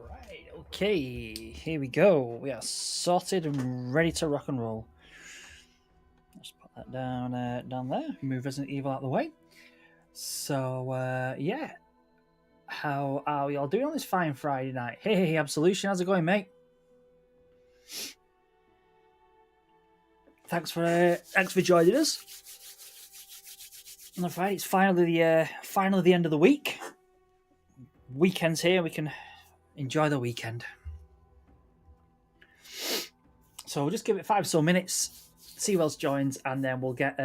Right, okay, here we go. We are sorted and ready to rock and roll. Let's put that down there. Move Resident Evil out of the way. So, yeah. How are we all doing on this fine Friday night? Hey, Absolution, how's it going, mate? Thanks for joining us on the Friday. It's finally the end of the week. Weekend's here. We can enjoy the weekend. So we'll just give it 5 so minutes, see who else joins, and then we'll get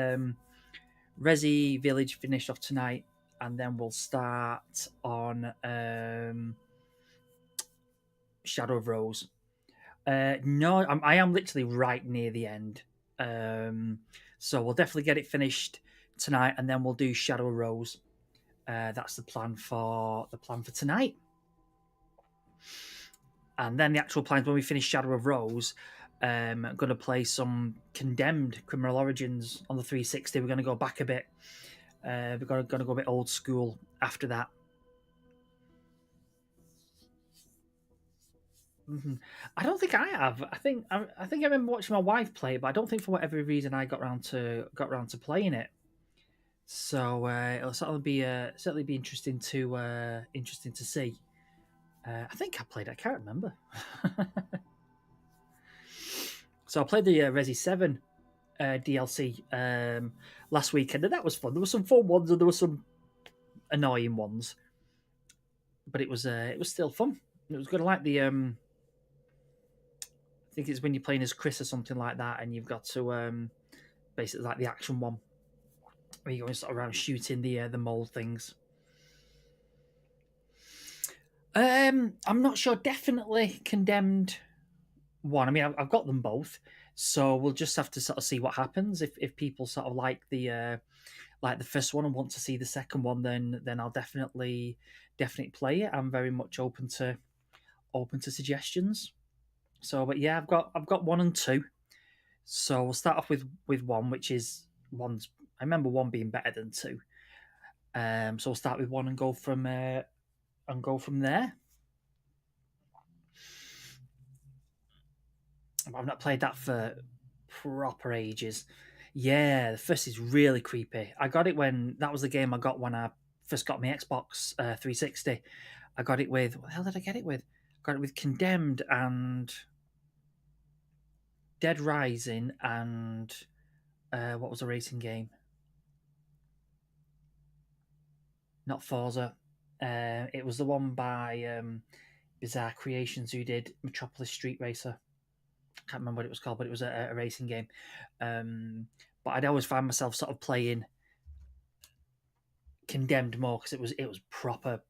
Resi Village finished off tonight, and then we'll start on Shadow of Rose. No, I am literally right near the end. So we'll definitely get it finished tonight, and then we'll do Shadow of Rose. That's the plan for tonight. And then the actual plans when we finish Shadow of Rose, I'm going to play some Condemned Criminal Origins on the 360. We're going to go back a bit. We're going to go a bit old school after that. Mm-hmm. I don't think I have. I think I remember watching my wife play it, but I don't think for whatever reason I got round to playing it. So it'll certainly be interesting to see. I think I played it. I can't remember. So I played the Resi 7 DLC last weekend, and that was fun. There were some fun ones, and there were some annoying ones, but it was still fun. It was good. I like the I think it's when you're playing as Chris or something like that, and you've got to basically like the action one, where you're going sort of around shooting the mold things. I'm not sure. Definitely Condemned one. I mean, I've got them both, so we'll just have to sort of see what happens. If people sort of like the first one and want to see the second one, then I'll definitely play it. I'm very much open to suggestions. So, but yeah, I've got 1 and 2. So we'll start off with 1, which is one's. I remember 1 being better than 2. So we'll start with 1 and go from there. I've not played that for proper ages. Yeah, the first is really creepy. I got it when that was the game I got when I first got my Xbox 360. I got it with what the hell did I get it with? I got it with Condemned and Dead Rising and what was the racing game? Not Forza. It was the one by Bizarre Creations who did Metropolis Street Racer. Can't remember what it was called, but it was a racing game. But I'd always find myself sort of playing Condemned more because it was proper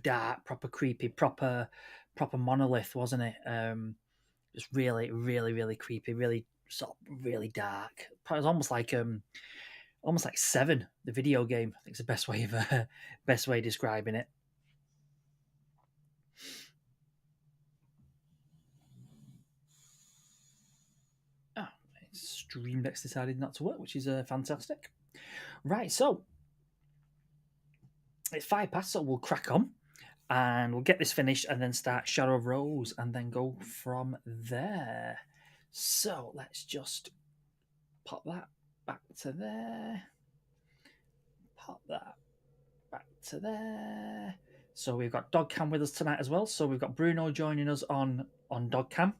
dark, proper creepy, proper monolith, wasn't it? Just really, really, really creepy, really sort of really dark. It was almost like Seven, the video game. I think it's the best way of describing it. Oh, Stream Deck's decided not to work, which is fantastic. Right, so it's 5 past, so we'll crack on and we'll get this finished and then start Shadow of Rose and then go from there. So let's just pop that back to there. Pop that back to there. So we've got Dogcam with us tonight as well. So we've got Bruno joining us on Dogcam.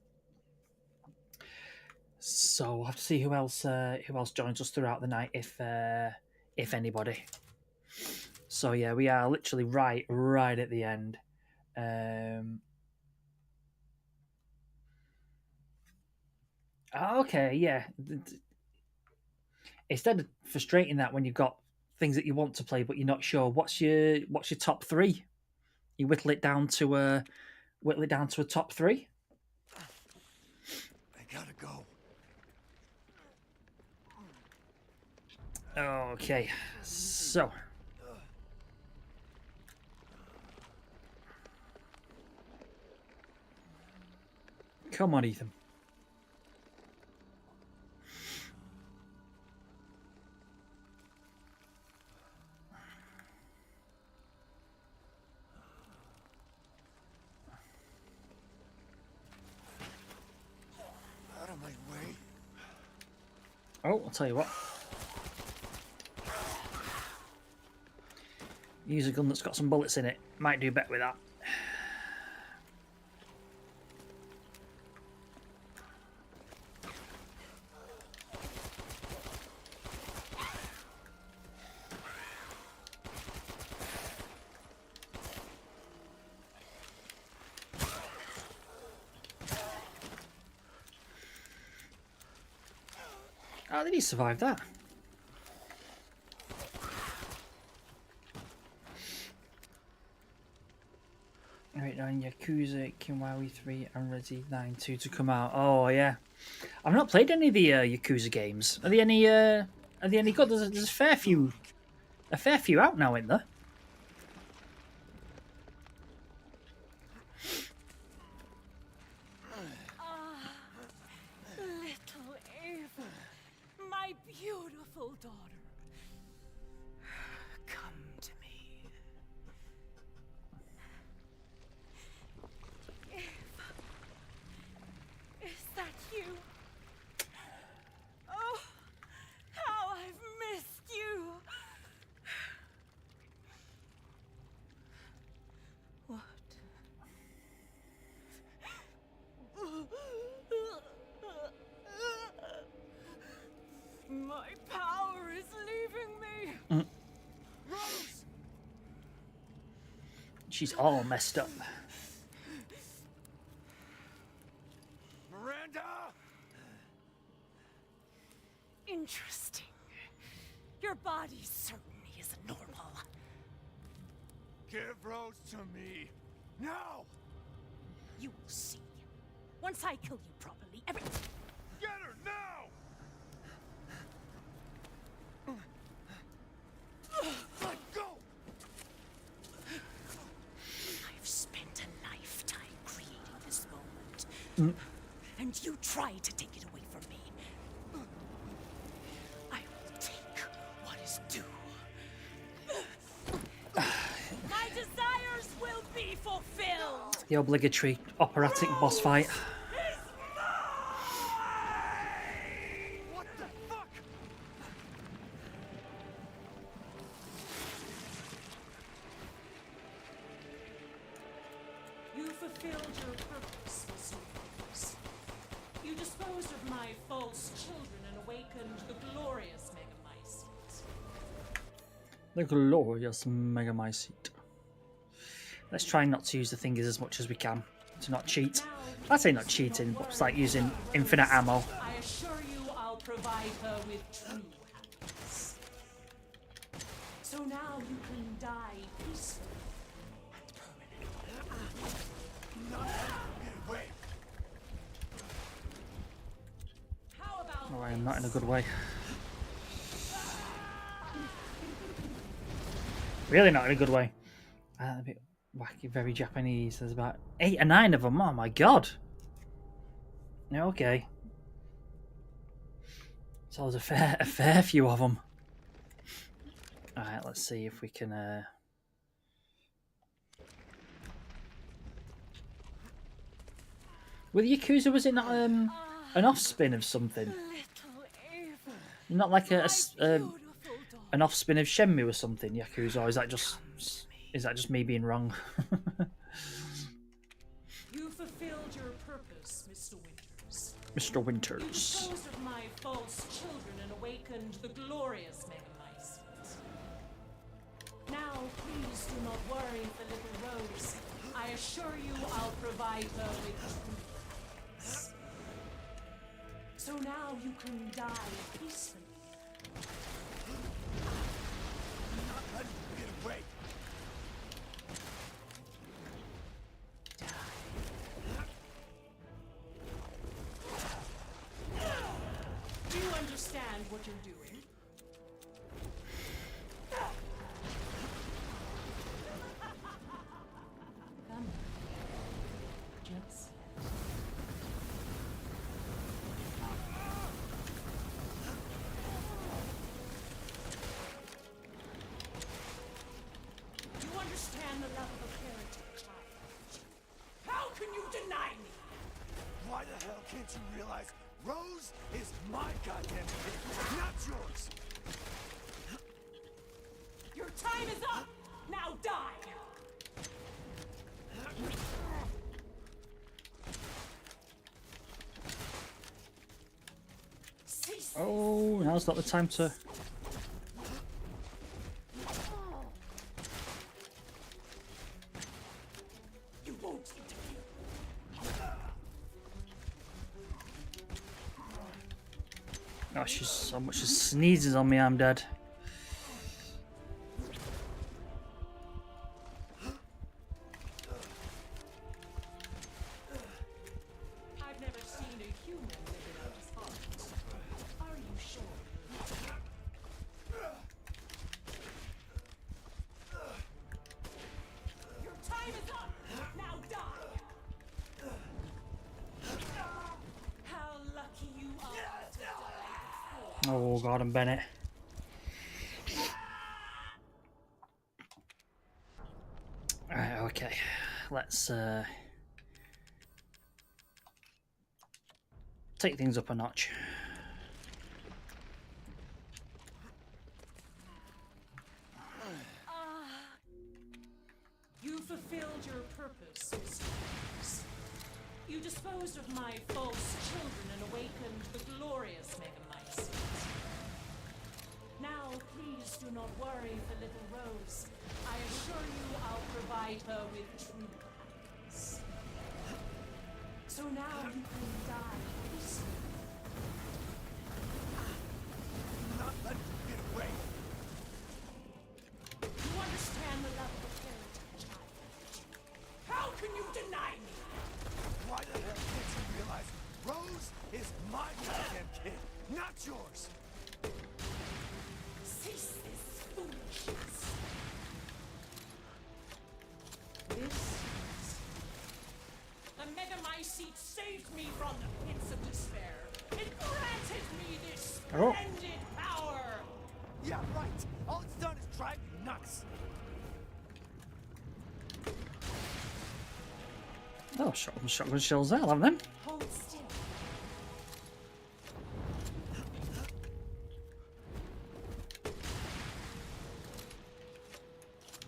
So we'll have to see who else joins us throughout the night, if anybody. So yeah, we are literally right at the end. Okay, yeah. Instead of frustrating that when you've got things that you want to play but you're not sure, what's your top 3? You whittle it down to a top 3. I gotta go. Okay, so come on, Ethan. Out of my way. Oh, I'll tell you what. Use a gun that's got some bullets in it. Might do better with that. How did he survive that? Right on Yakuza, Kimawi 3 and Resi 9 2 to come out. Oh yeah. I've not played any of the Yakuza games. Are they any good? There's a fair few out now, isn't there? Little Ava, my beautiful daughter, come to me. Ava, is that you? Oh, how I've missed you. What? My power is leaving me. Rose! She's all messed up. Miranda! Interesting. Your body certainly isn't normal. Give Rose to me. Now! You will see. Once I kill you properly, every... Get her now! Let go! I've spent a lifetime creating this moment. And you try to take it away from me. I will take what is due. My desires will be fulfilled. The obligatory operatic boss fight. What the fuck? You fulfilled your purpose, Miss Williams. You disposed of my false children and awakened the glorious Megamycete. The glorious Megamycete. Let's try not to use the fingers as much as we can to not cheat. I say not cheating, but it's like using infinite ammo. I assure you I'll provide her with true happiness. So now you can die peacefully and permanently. Get away! How about Oh, I am not in a good way. Really not in a good way. A bit wacky, very Japanese. There's about 8 or 9 of them. Oh my god. Yeah, okay. So there's a fair few of them. Alright, let's see if we can... With Yakuza, was it not an off-spin of something? little Ava, Not like my beautiful an off-spin of Shenmue or something, Yakuza, or is that just me being wrong? You fulfilled your purpose, Mr. Winters. Mr. You Winters. disposed of my false children and awakened the glorious Megamycete. Now, please do not worry for little Rose. I assure you I'll provide her with true happiness. So now you can die peacefully. Let me get away! Do you understand what you're doing? Come. Just do you understand the love of a parenting child? How can you deny me? Why the hell can't you realize Rose is my goddamn kid, not yours? Your time is up! Now die! Cease. Oh, now's not the time to. You won't interfere. Oh, she's so much as sneezes on me, I'm dead. I've never seen a human live without his heart. Are you sure? Your time is up! Now die! How lucky you are to die before. Oh, God, and Bennett. Alright, okay. Let's take things up a notch. You fulfilled your purpose, Mr. Reeves. You disposed of my false children and awakened the glorious Megamycete. Now, please do not worry for little Rose. I assure you I'll provide her with true happiness. So now you can die peacefully. Not let you get away. You understand the love of a heritage I have. How can you deny me? Why the hell can't you realize Rose is my goddamn kid, not yours? Cease this foolishness. This is... The Megamycete saved me from the pits of despair. It granted me this Oh. splendid power. Yeah, right. All it's done is drive you nuts. Oh, shotgun shells there, I'll have them. Hold still.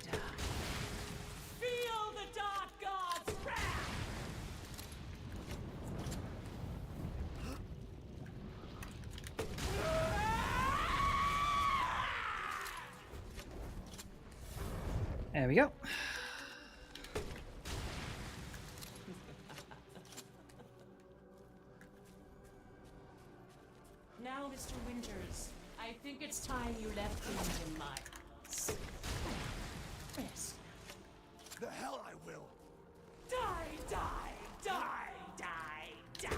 Die. Feel the Dark God's wrath. There we go. Now, Mr. Winters, I think it's time you left things in my hands. Rest. The hell I will. Die, die, die, die, die.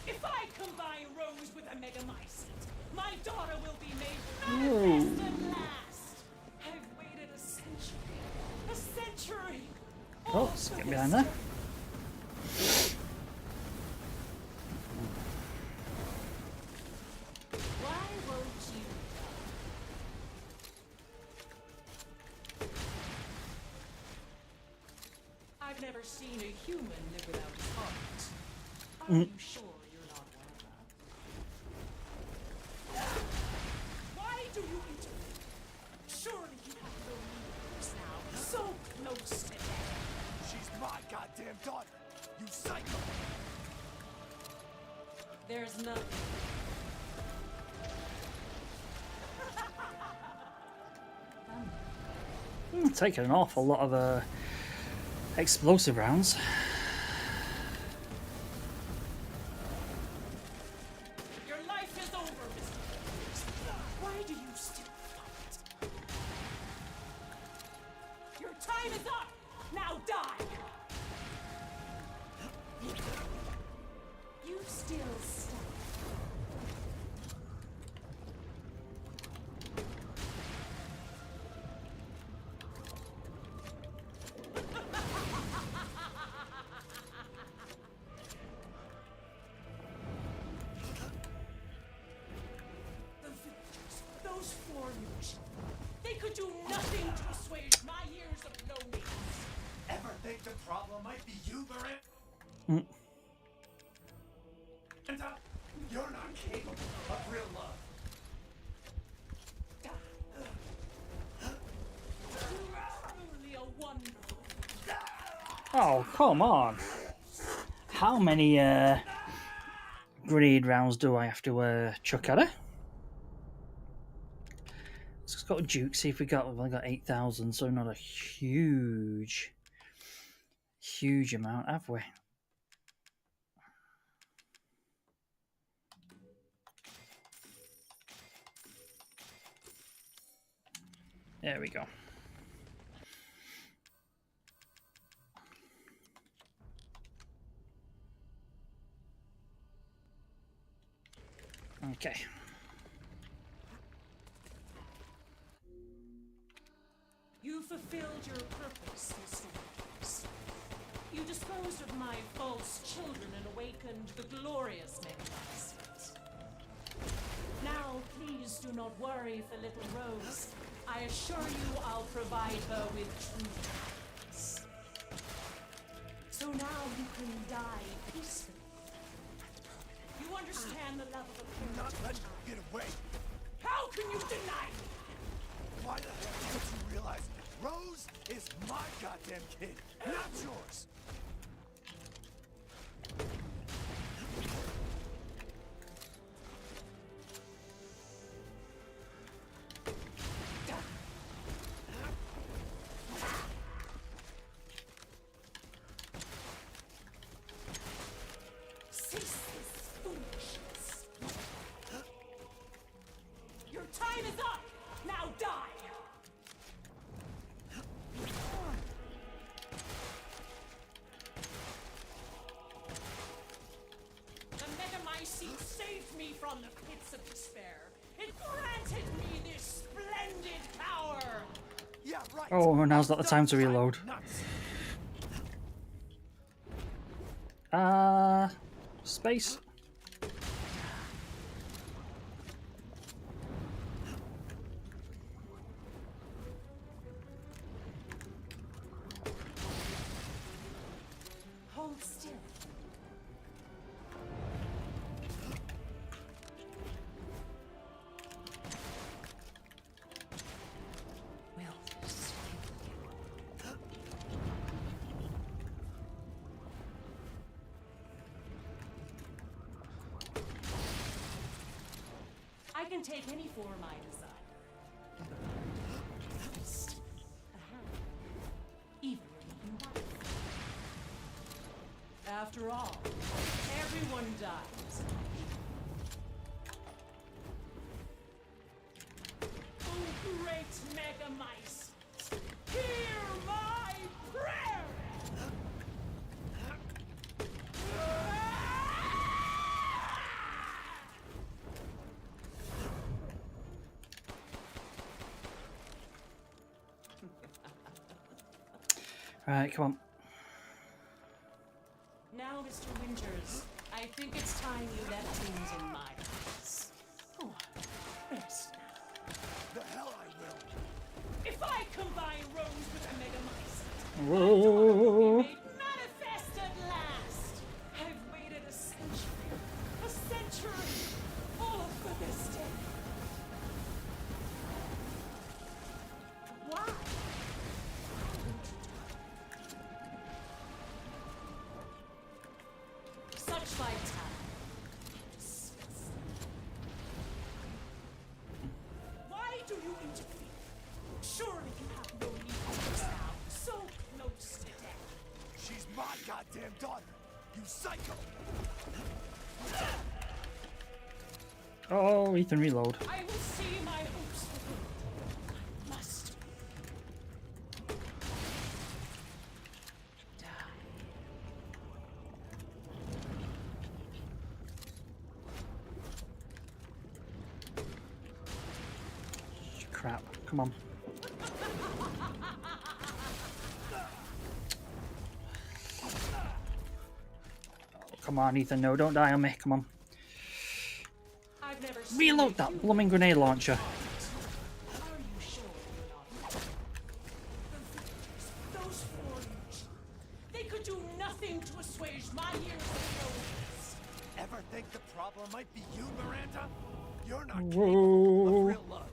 If I combine Rose with a Megamycete, my daughter will be made manifest at last. I've waited a century. A century. Oh, all let's for get this behind there. day. Why won't you die? I've never seen a human live without his heart. Are you sure you're not one of them? Why do you interfere? Surely you have no leaders now. So close to death. She's my goddamn daughter. You psycho. There's nothing. Taking an awful lot of explosive rounds. Your life is over, Mr. Winters. Why do you still fight? Your time is up! Now die! You still stand. The victors, those foreigners, they could do nothing to assuage my years of loneliness. Ever think the problem might be you, Baron? And you're not capable of real love. You wonderful. Oh, come on. How many grenade rounds do I have to chuck at her? Let's go to Duke, see if we've only got 8,000, so not a huge amount, have we? There we go. Okay. You fulfilled your purpose, Mr. Winters. You disposed of my false children and awakened the glorious Megamice. Now, please do not worry for little Rose. I assure you I'll provide her with true happiness. So now you can die peacefully. You understand the love of a parent. Not letting you get away. How can you deny me? Why the hell don't you realize Rose is my goddamn kid, not yours? Cease this foolishness. Your time is up. Now die. The Megamycete saved me from the pits of despair. It granted me this splendid power. Yeah, right. Oh, now's not the time to reload. Nuts. Space. Hold still. Will this kill you? I can take any form I desire. A beast, a hand, even a wife. After all, everyone dies. Oh, great Megamice, hear my prayer! Right, come on. Now, Mr. Winters, I think it's time you left things in my hands. Oh, rest now. The hell I will. If I combine Rose with the Megamice, Whoa. made manifest at last. I've waited a century, all for this day. Why? Such vitality. Why do you interfere? Surely you have no need for this now. So close to death. She's my goddamn daughter. You psycho. Oh, Ethan, reload. I will see my hopes fulfilled. I must. Die. Crap. Come on. Come on, Ethan. No, don't die on me. Come on. I've never seen Reload a that human blooming grenade launcher. Are you sure you're not? Those foreigners, they could do nothing to assuage my years of loneliness. Ever think the problem might be you, Miranda? You're not Whoa. capable of real love.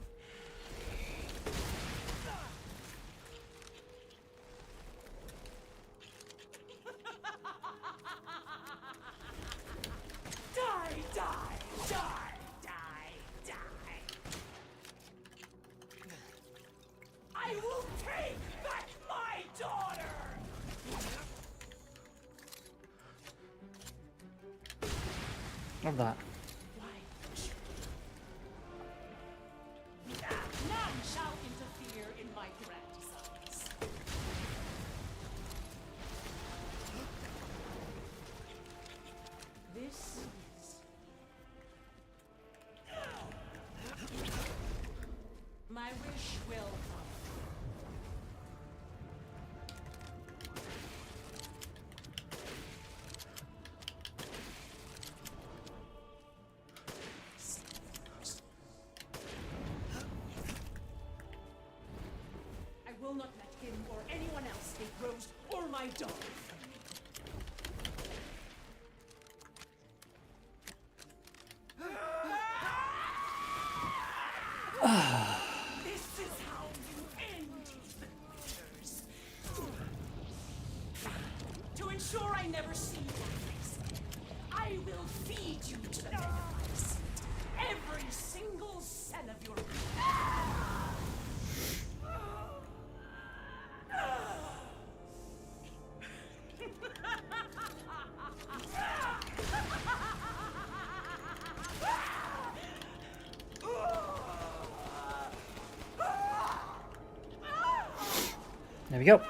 Love that. None shall interfere in my grand designs. This is my wish will come. I will not let him or anyone else take Rose or my dog. This is how you end these years. To ensure I never see your face, I will feed you to the Megavice. Every single cell of your There we go.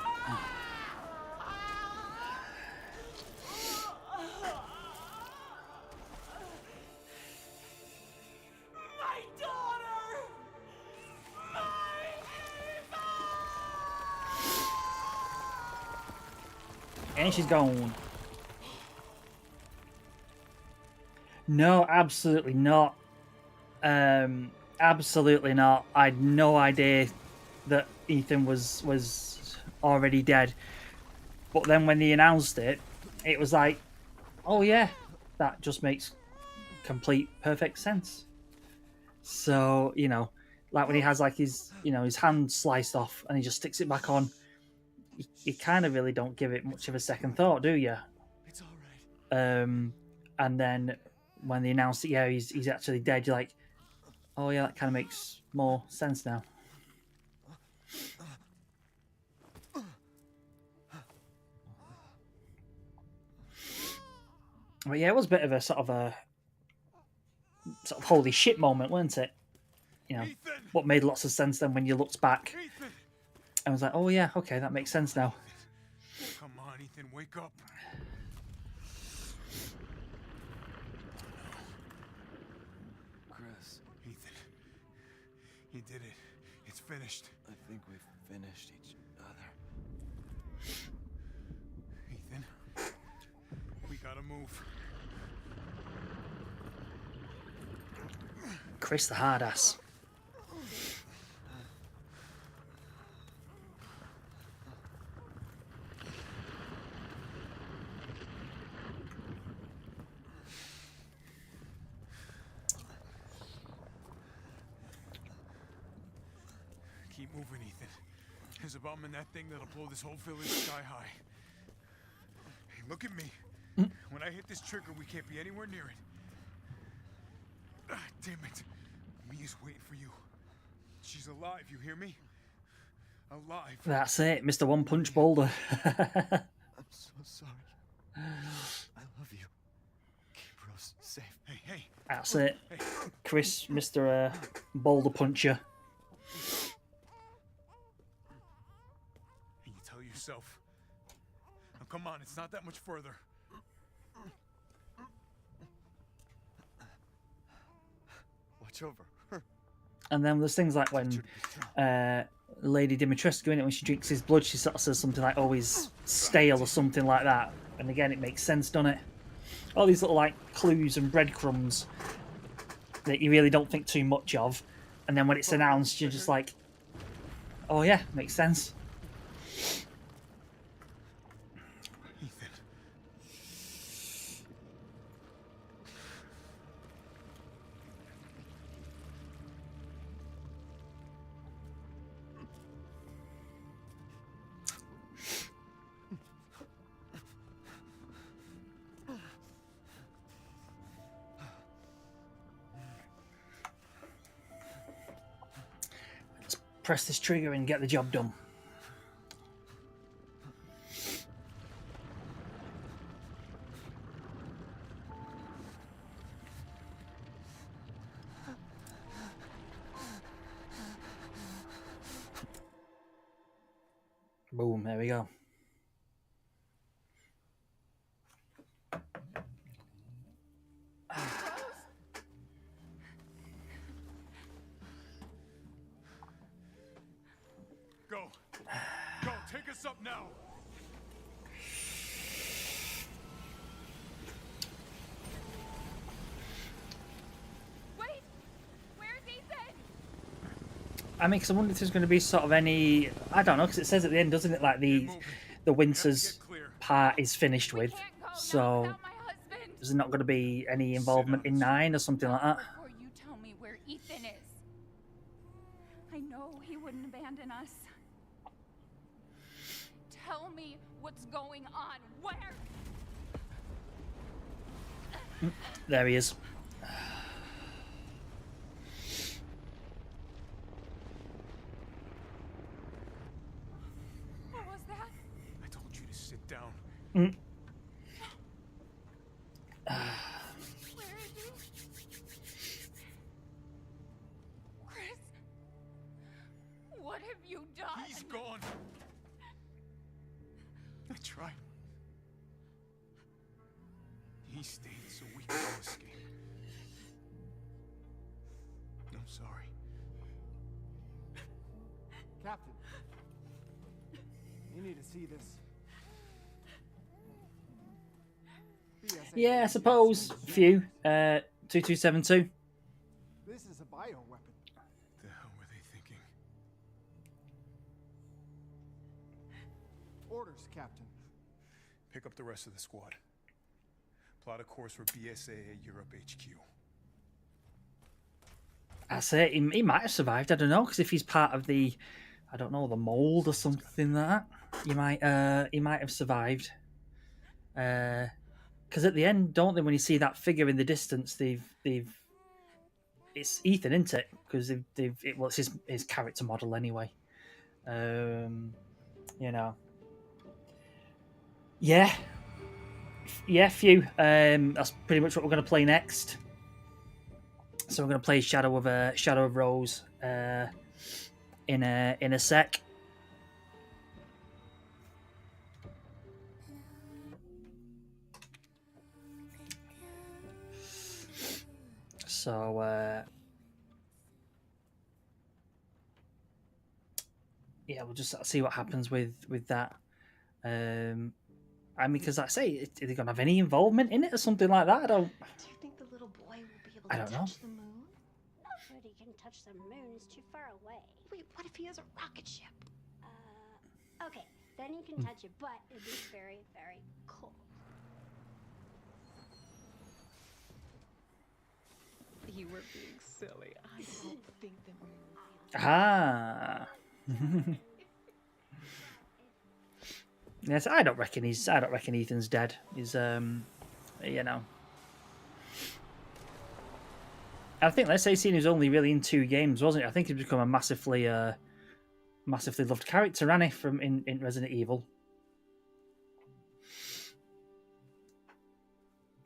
my daughter! My Eva! And she's gone. No, absolutely not. Absolutely not. I had no idea that Ethan was already dead. But then when they announced it, it was like, oh yeah, that just makes complete perfect sense. So, you know, like when he has like his, you know, his hand sliced off and he just sticks it back on, you kind of really don't give it much of a second thought, do you? It's all right. And then when they announced that, yeah, he's actually dead, you're like, oh yeah, that kind of makes more sense now. But yeah, it was a bit of a sort of holy shit moment, wasn't it? You know, Ethan! what made lots of sense then when you looked back Ethan! and was like, oh yeah, okay, that makes sense now. Come on, Ethan, wake up. Chris, Ethan. You did it. It's finished. I think we've finished each other. Ethan. We gotta move. Chris the hard ass. Keep moving, Ethan. There's a bomb in that thing that'll blow this whole village sky high. Hey, look at me. When I hit this trigger, we can't be anywhere near it. Ah, damn it. Mia's waiting for you. She's alive, you hear me? Alive. That's it, Mr. One Punch Boulder. I'm so sorry. I love you. Keep Rose safe. Hey. That's it. Hey. Chris, Mr. Boulder Puncher. And you tell yourself. Now come on, it's not that much further. Watch over her. And then there's things like when Lady Dimitrescu, in it, when she drinks his blood, she sort of says something like, oh, he's stale or something like that. And again, it makes sense, doesn't it? All these little like clues and breadcrumbs that you really don't think too much of. And then when it's announced, you're just like, oh yeah, makes sense. Ethan. Press this trigger and get the job done. Boom, there we go. Go. Go, take us up now. Wait! Where's Ethan? I mean, because I wonder if there's going to be sort of any... I don't know, because it says at the end, doesn't it? Like the Winter's part is finished with. Can't go, not So without my husband. there's not going to be any involvement in 9 or something like that. Before you tell me where Ethan is. I know he wouldn't abandon us. Tell me what's going on. Where? There he is. What was that? I told you to sit down. Mm. Where is he? Chris? What have you done? He's gone. I tried. He stayed so we could all escape. I'm sorry. Captain, you need to see this. Yeah, I suppose. Few. 2272. This is a bioweapon. The hell were they thinking? Orders, Captain. Pick up the rest of the squad. Plot a course for BSAA Europe HQ. I say he might have survived. I don't know, because if he's part of the, I don't know, the mold or something like that, he might have survived. Because at the end, don't they? When you see that figure in the distance, it's Ethan, isn't it? Because well, it's his character model anyway. You know. Yeah. Yeah, few. That's pretty much what we're going to play next. So we're going to play Shadow of Rose in a sec. So yeah, we'll just see what happens with that. I mean, because like I say, are they going to have any involvement in it or something like that? Do you think the little boy will be able I to don't know. touch the moon? Nobody can touch the moon. It's too far away. Wait, what if he has a rocket ship? Okay, then you can touch it, but it'll be very, very cold. You were being silly. I don't think the moon will be Ah. Yes, I don't reckon Ethan's dead. He's you know. I think let's say seeing he was only really in 2 games, wasn't it? I think he's become a massively loved character, hasn't he, from in Resident Evil.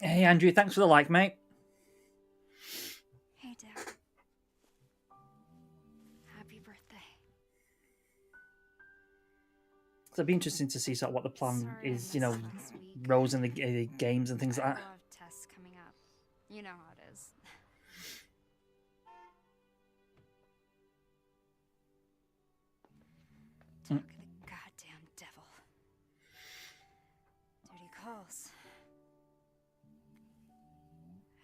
Hey Andrew, thanks for the like, mate. Hey, Dad. Happy birthday. So it'd be interesting to see sort of what the plan Sorry I is, you missed know, last week. Rose in the games and things I like have that. a lot of tests coming up. You know how it is. Talk of the goddamn devil. Duty calls.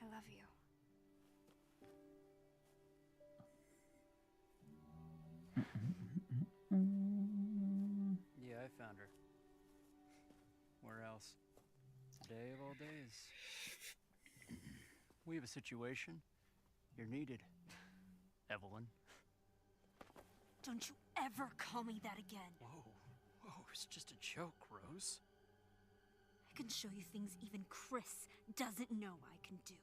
I love you. Yeah, I found her. Where else? Day of all days. We have a situation. You're needed, Evelyn. Don't you ever call me that again. Whoa, it's just a joke, Rose. I can show you things even Chris doesn't know I can do.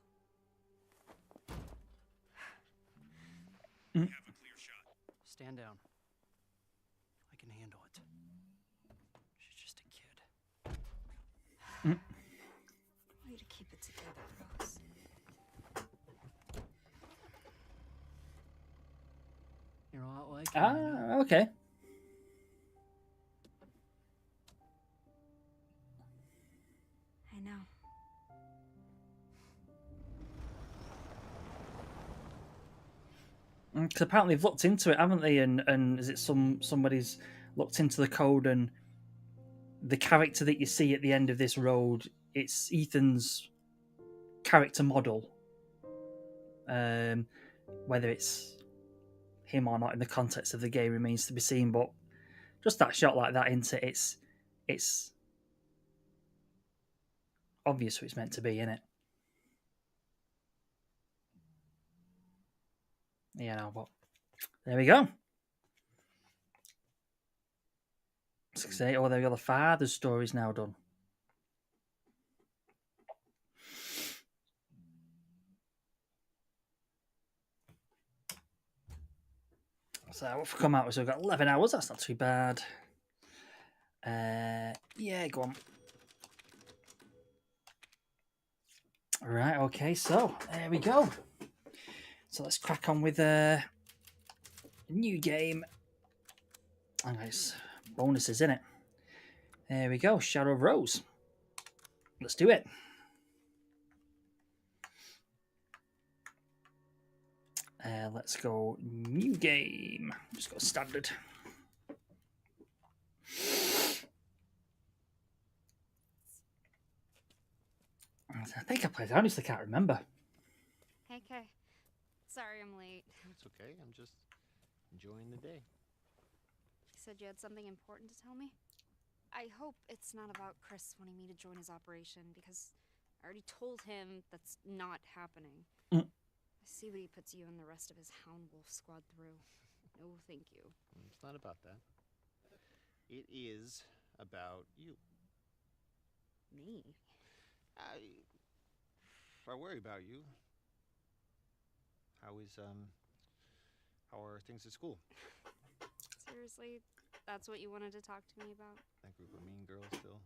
We have a clear shot. Stand down. I can handle it. She's just a kid. Way to keep it together, Rose. You're a lot like her, you know? Ah, okay. Because apparently they've looked into it, haven't they? And is it somebody's looked into the code, and the character that you see at the end of this road, it's Ethan's character model. Whether it's him or not in the context of the game remains to be seen. But just that shot like that into it's obvious who it's meant to be, isn't it? You know, but there we go. 6-8. Oh, there we go. The father's story's now done. So what have come out with? So we've got 11 hours. That's not too bad. Yeah, go on. Right, okay, so there we go. So let's crack on with a new game. And it's bonuses in it. There we go, Shadow of Rose. Let's do it. Let's go new game. Just go standard. I think I played. I honestly can't remember. Hey, Kay. Sorry I'm late. It's okay. I'm just enjoying the day. You said you had something important to tell me? I hope it's not about Chris wanting me to join his operation, because I already told him that's not happening. I see what he puts you and the rest of his Hound Wolf squad through. No, thank you. It's not about that. It is about you. Me? I worry about you. How are things at school? Seriously? That's what you wanted to talk to me about? That group of mean girls still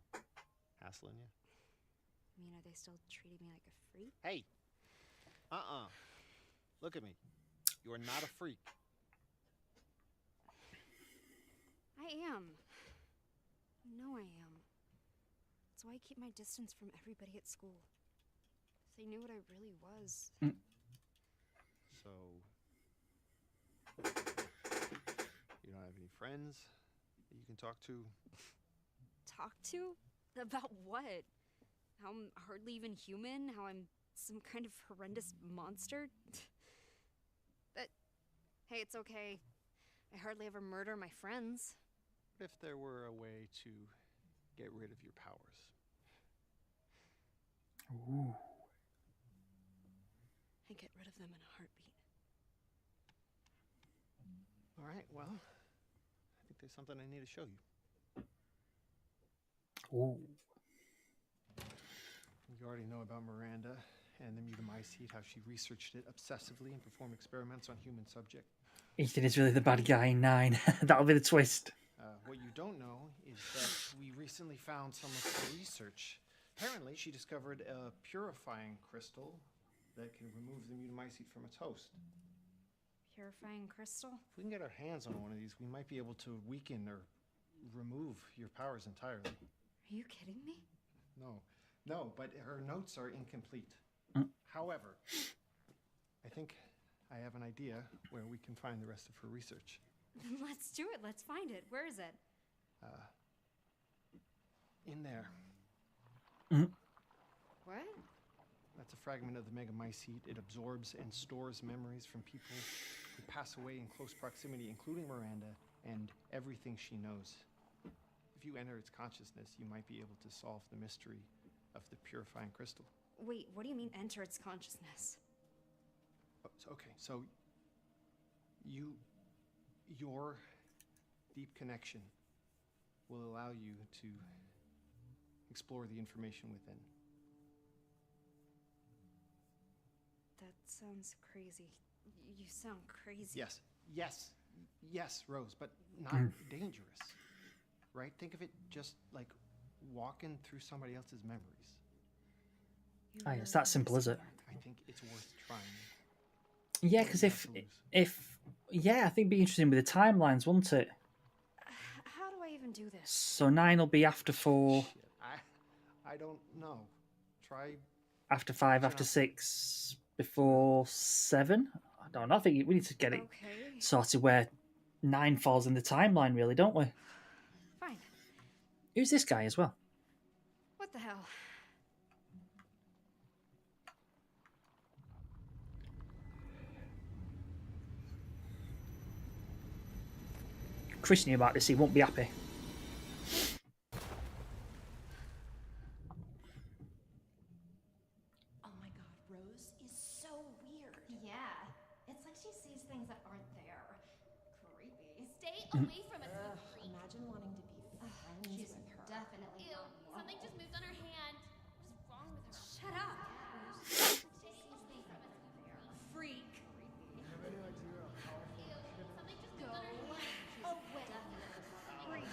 hassling you? I mean, are they still treating me like a freak? Hey! Look at me. You are not a freak. I am. I know I am. That's why I keep my distance from everybody at school. If they knew what I really was. So, you don't have any friends that you can talk to? Talk to? About what? How I'm hardly even human? How I'm some kind of horrendous monster? But, hey, it's okay. I hardly ever murder my friends. What if there were a way to get rid of your powers? Ooh. I get rid of them in a heartbeat. All right, well, I think there's something I need to show you. Ooh. You already know about Miranda and the mutamycete, how she researched it obsessively and performed experiments on human subjects. Ethan is really the bad guy in 9. That'll be the twist. What you don't know is that we recently found some of her research. Apparently, she discovered a purifying crystal that can remove the mutamycete from its host. Purifying crystal? If we can get our hands on one of these, we might be able to weaken or remove your powers entirely. Are you kidding me? No, but her notes are incomplete. However, I think I have an idea where we can find the rest of her research. Let's do it. Let's find it. Where is it? In there. What? That's a fragment of the megamycete. It absorbs and stores memories from people who pass away in close proximity, including Miranda, and everything she knows. If you enter its consciousness, you might be able to solve the mystery of the purifying crystal. Wait, what do you mean enter its consciousness? So your deep connection will allow you to explore the information within. That sounds crazy. You sound crazy. Yes, Rose, but not dangerous. Right? Think of it just like walking through somebody else's memories. It's that simple, is it? I think it's worth trying. Yeah, because if I think it'd be interesting with the timelines, wouldn't it? How do I even do this? So 9 will be after 4. Shit, I don't know. Try After 5, after 6, before 7. I don't know. I think we need to get it Okay. sorted where 9 falls in the timeline, really, don't we? Fine. Who's this guy as well? What the hell? Chris knew about this. He won't be happy. Oh my god, Rose is so weird. Yeah, it's like she sees things that aren't there. Creepy. Stay away from us, you freak. Imagine wanting to be friends She's with her. definitely Ew, not normal. something just moved on her hand. What is wrong with her? Shut up. Stay away from us, you freak. Creepy. Ew, something just moved on her hand. Away. Creep.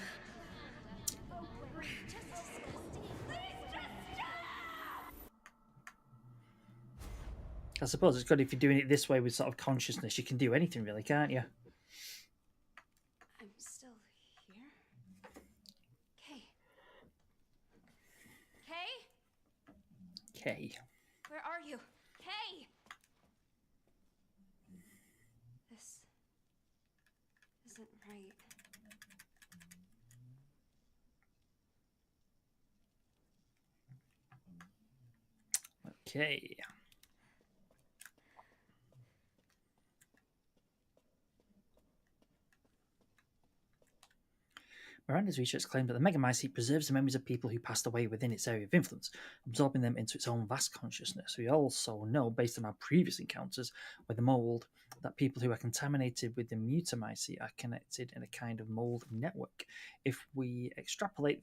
Away. Just disgusting. Please just stop! I suppose it's good if you're doing it this way with sort of consciousness. You can do anything, really, can't you? I'm still here? Kay. Kay? Okay. Where are you? Hey! This isn't right. Okay. Miranda's research claimed that the Megamycete preserves the memories of people who passed away within its area of influence, absorbing them into its own vast consciousness. We also know, based on our previous encounters with the mold, that people who are contaminated with the Mutamycete are connected in a kind of mold network. If we extrapolate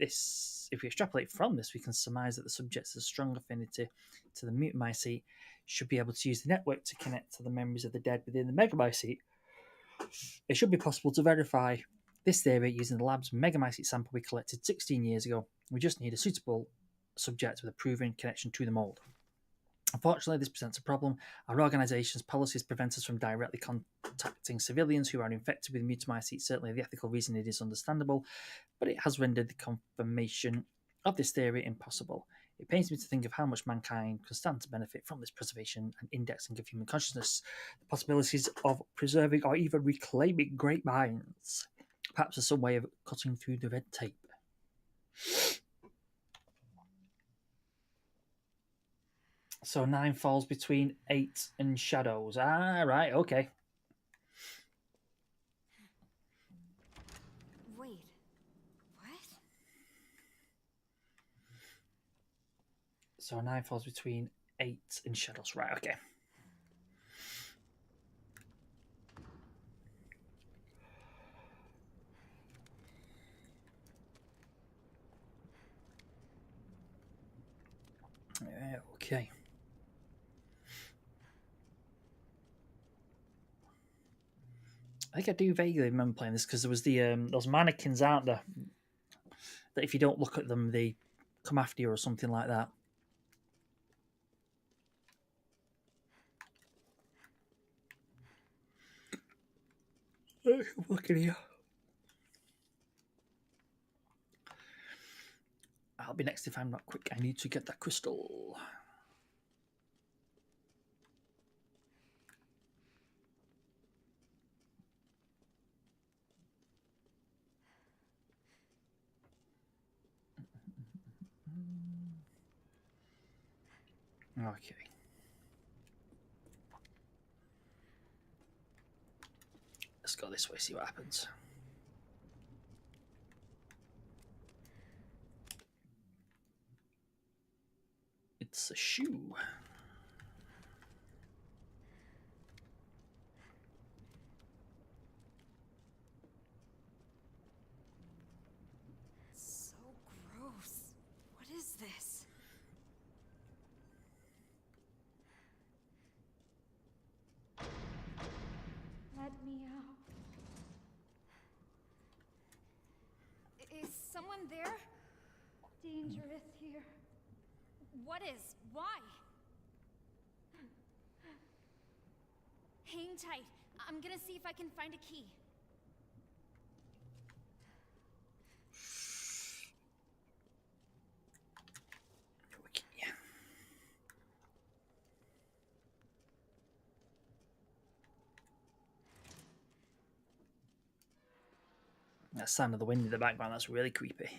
from this, we can surmise that the subjects with a strong affinity to the Mutamycete should be able to use the network to connect to the memories of the dead within the Megamycete. It should be possible to verify this theory using the lab's Megamycete sample we collected 16 years ago. We just need a suitable subject with a proven connection to the mold. Unfortunately, this presents a problem. Our organisation's policies prevent us from directly contacting civilians who are infected with Mutamycete. Certainly, the ethical reason it is understandable, but it has rendered the confirmation of this theory impossible. It pains me to think of how much mankind can stand to benefit from this preservation and indexing of human consciousness, the possibilities of preserving or even reclaiming great minds. Perhaps there's some way of cutting through the red tape. So 9 falls between 8 and shadows. Ah, right, okay. Wait. What? So 9 falls between 8 and shadows. Right, okay. Okay. I think I do vaguely remember playing this because there was the those mannequins, aren't there? That if you don't look at them, they come after you or something like that. Look at here. I'll be next if I'm not quick. I need to get that crystal. Okay. Let's go this way, see what happens. It's a shoe. So gross. What is this? Let me out. Is someone there? Dangerous here. What is? Why? Hang tight. I'm gonna see if I can find a key. that sound of the wind in the background. That's really creepy.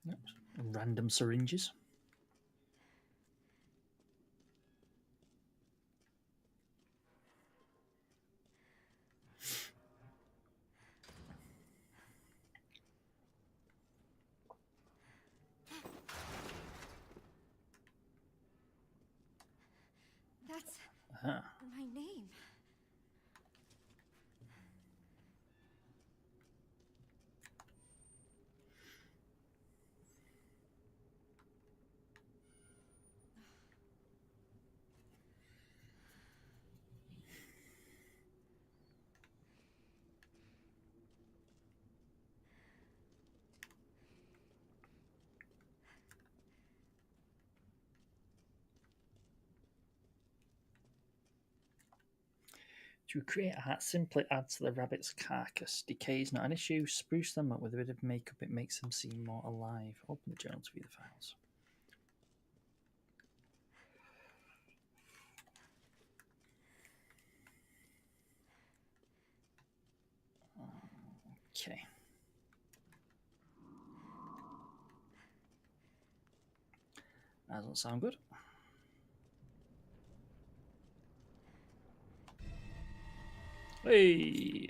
Oops. Random syringes. That's Ah. my name. To create a hat, simply add to the rabbit's carcass. Decay is not an issue. Spruce them up with a bit of makeup. It makes them seem more alive. Open the journal to view the files. Okay. That doesn't sound good. Hey! Okay.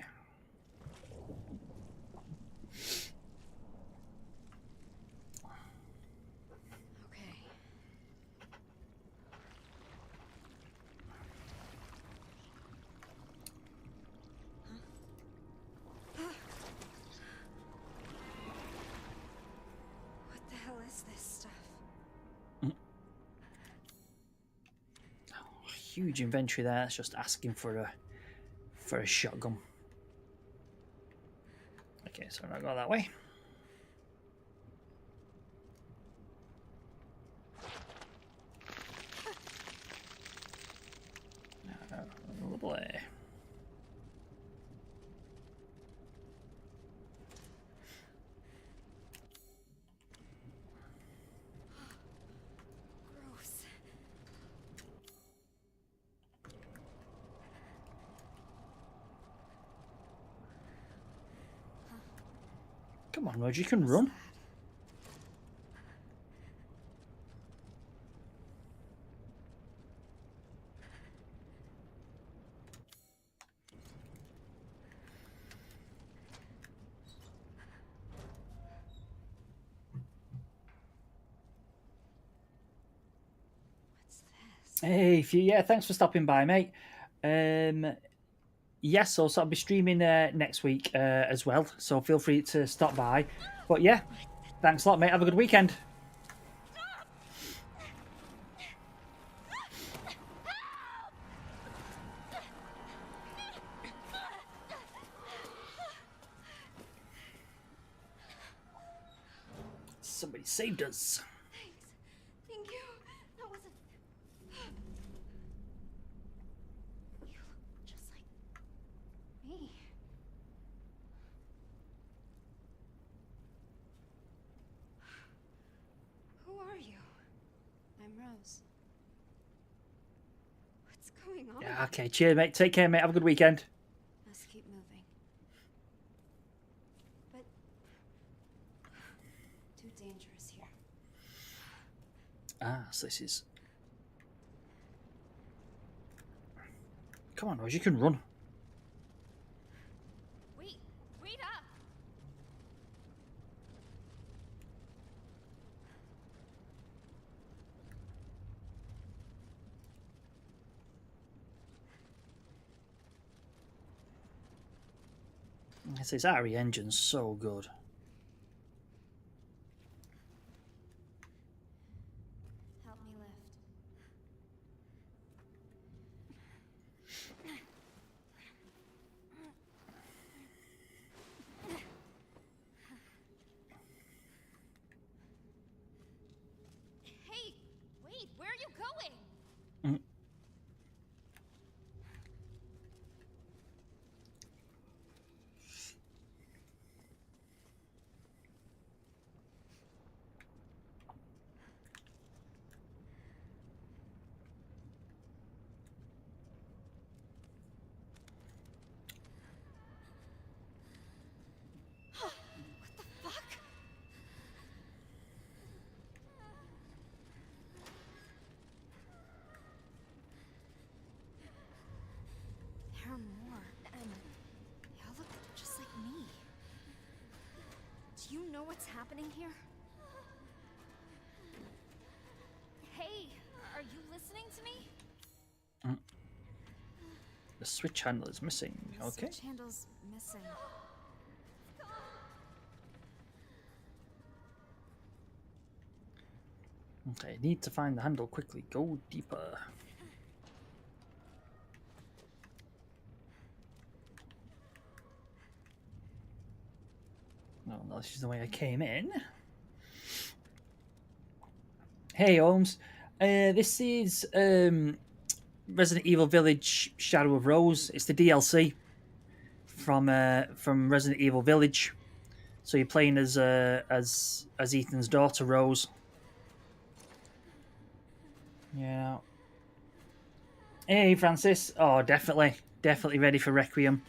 What the hell is this stuff? Huge inventory there. It's just asking for a shotgun. Okay, so I go that way. Lovely. Gross. Come on, Roger, you can run. Hey, yeah, thanks for stopping by, mate. Yes, so I'll be streaming next week as well, so feel free to stop by. But yeah, thanks a lot, mate. Have a good weekend. Somebody saved us. Thanks. Thank you. That wasn't. You look just like me. Who are you? I'm Rose. What's going on? Yeah, okay, cheers, mate. Take care, mate. Have a good weekend. Let's keep moving. But too dangerous here. Ah, so this is... Come on, Rose, you can run. Wait, wait up! This RE engine's so good. Help me lift. Hey, wait, where are you going? what's happening here? Hey, are you listening to me? The switch handle is missing. The Okay. switch handle's missing. Okay, need to find the handle quickly. Go deeper. No, this is the way I came in. Hey, Holmes. This is Resident Evil Village: Shadow of Rose. It's the DLC from Resident Evil Village. So you're playing as Ethan's daughter Rose. Yeah. Hey, Francis. Oh, definitely ready for Requiem.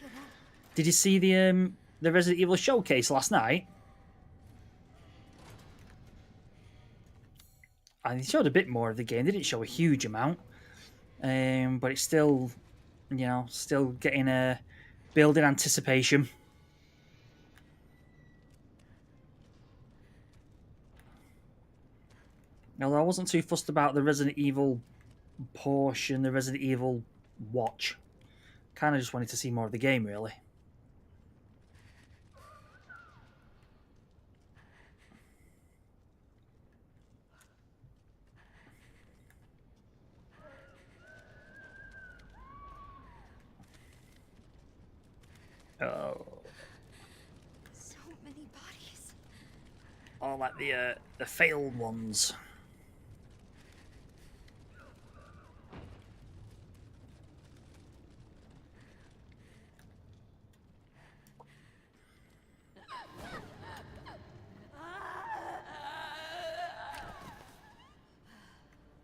Did you see the Resident Evil showcase last night? And they showed a bit more of the game. They didn't show a huge amount, but it's still, still getting a building anticipation. Although I wasn't too fussed about the Resident Evil portion, the Resident Evil watch. Kind of just wanted to see more of the game, really. Oh. So many bodies. All like the failed ones.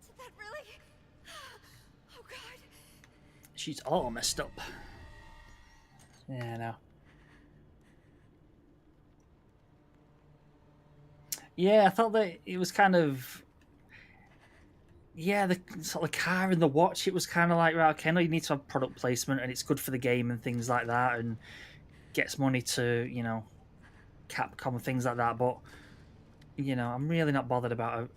Did that really? Oh God. She's all messed up. Yeah, no. Yeah, I thought that it was kind of... Yeah, the sort of car and the watch, it was kind of like, right, okay, I know you need to have product placement and it's good for the game and things like that and gets money to, Capcom and things like that, but, I'm really not bothered about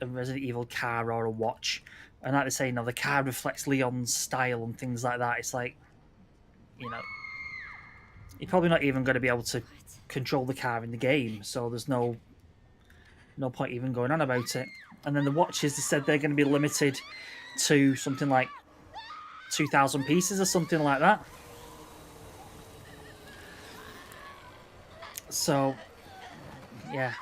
a Resident Evil car or a watch. And like they say, the car reflects Leon's style and things like that. It's like, you're probably not even going to be able to control the car in the game, so there's no point even going on about it. And then the watches, they said they're going to be limited to something like 2,000 pieces or something like that. So, yeah.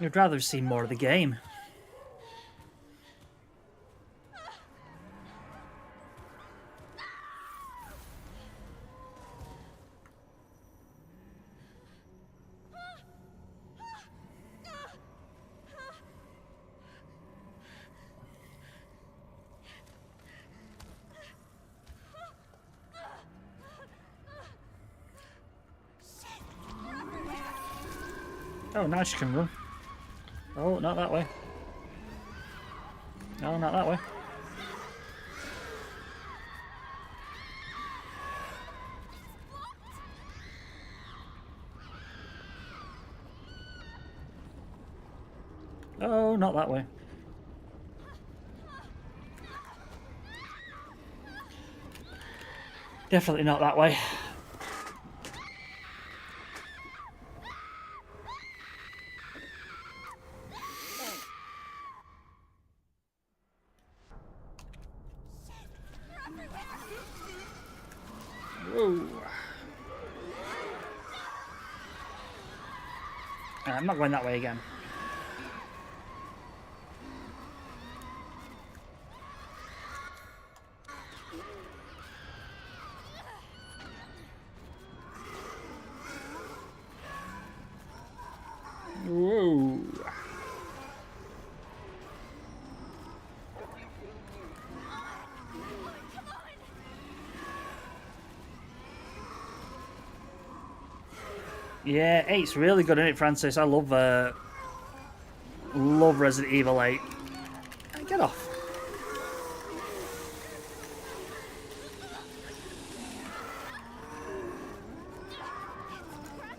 I'd rather have seen more of the game. Oh, now she can run. Oh, not that way. No, not that way. Oh, not that way. Definitely not that way. Whoa. I'm not going that way again. Whoa. Yeah, 8's really good, isn't it, Francis? I love Resident Evil 8. Get off.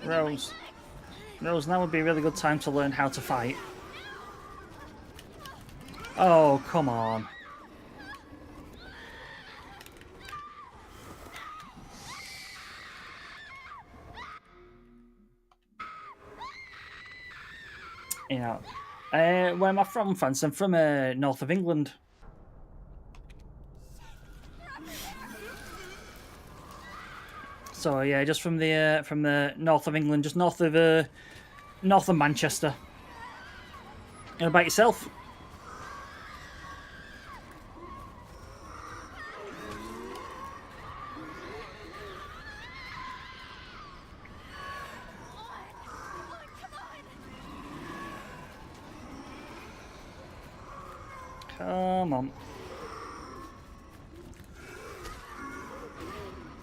Rose. Rose, now would be a really good time to learn how to fight. Oh, come on. You know, where am I from, France? I'm from north of England. So yeah, just from the north of England, just north of Manchester. And about yourself? Come on.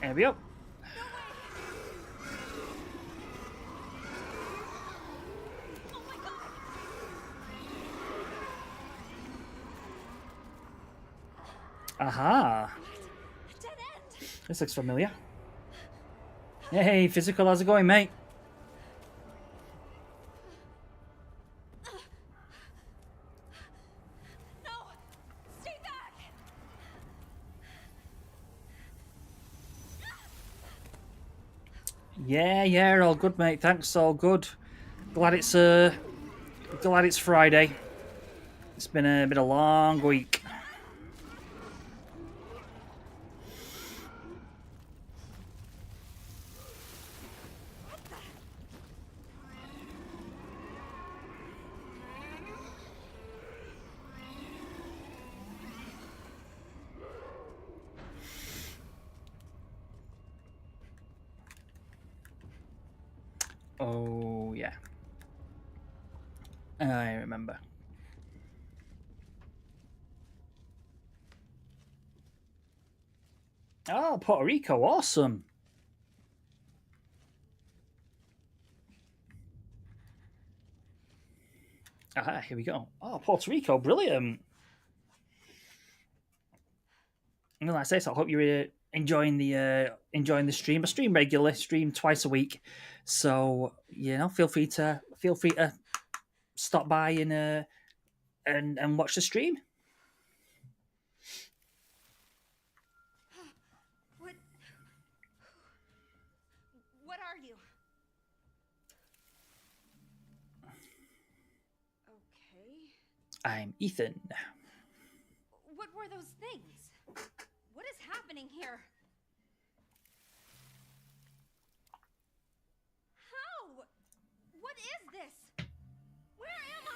There we go. Aha. This looks familiar. Hey, Physical, how's it going, mate? Yeah, all good, mate. Thanks, all good. Glad it's Friday. It's been a long week. Oh yeah, I remember. Oh, Puerto Rico, awesome. Ah, here we go. Oh, Puerto Rico, brilliant. And like I say, so I hope you're enjoying the stream. I stream regularly, stream twice a week. So feel free to stop by and watch the stream. What are you? Okay. I'm Ethan. What were those things? What is happening here? How? What is this? Where am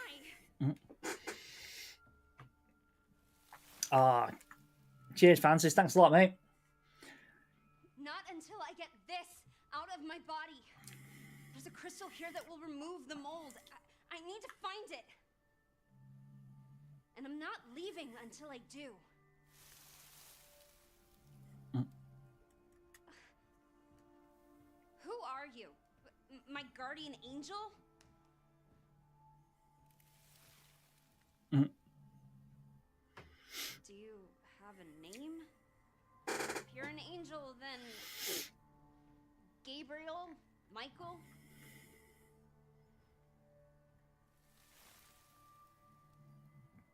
I? Cheers, Francis. Thanks a lot, mate. Not until I get this out of my body. There's a crystal here that will remove the mold. I need to find it. And I'm not leaving until I do. Who are you? My guardian angel? Do you have a name? If you're an angel, then Gabriel? Michael?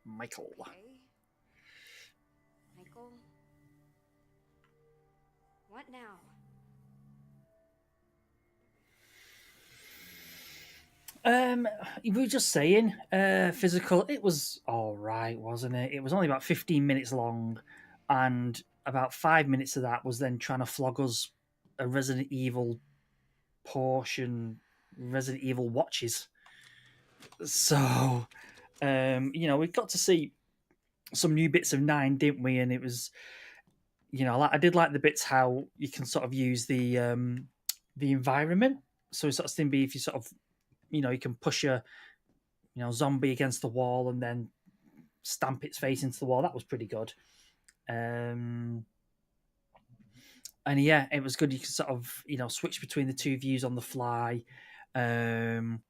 Michael. Okay. Michael? What now? We were just saying, Physical, it was alright, wasn't it? It was only about 15 minutes long, and about 5 minutes of that was then trying to flog us a Resident Evil portion, Resident Evil watches. So, we got to see some new bits of 9, didn't we? And it was, I did like the bits how you can sort of use the environment. So it's sort of thing be if you sort of, you can push a, zombie against the wall and then stamp its face into the wall. That was pretty good. And yeah, it was good. You could sort of, switch between the two views on the fly. And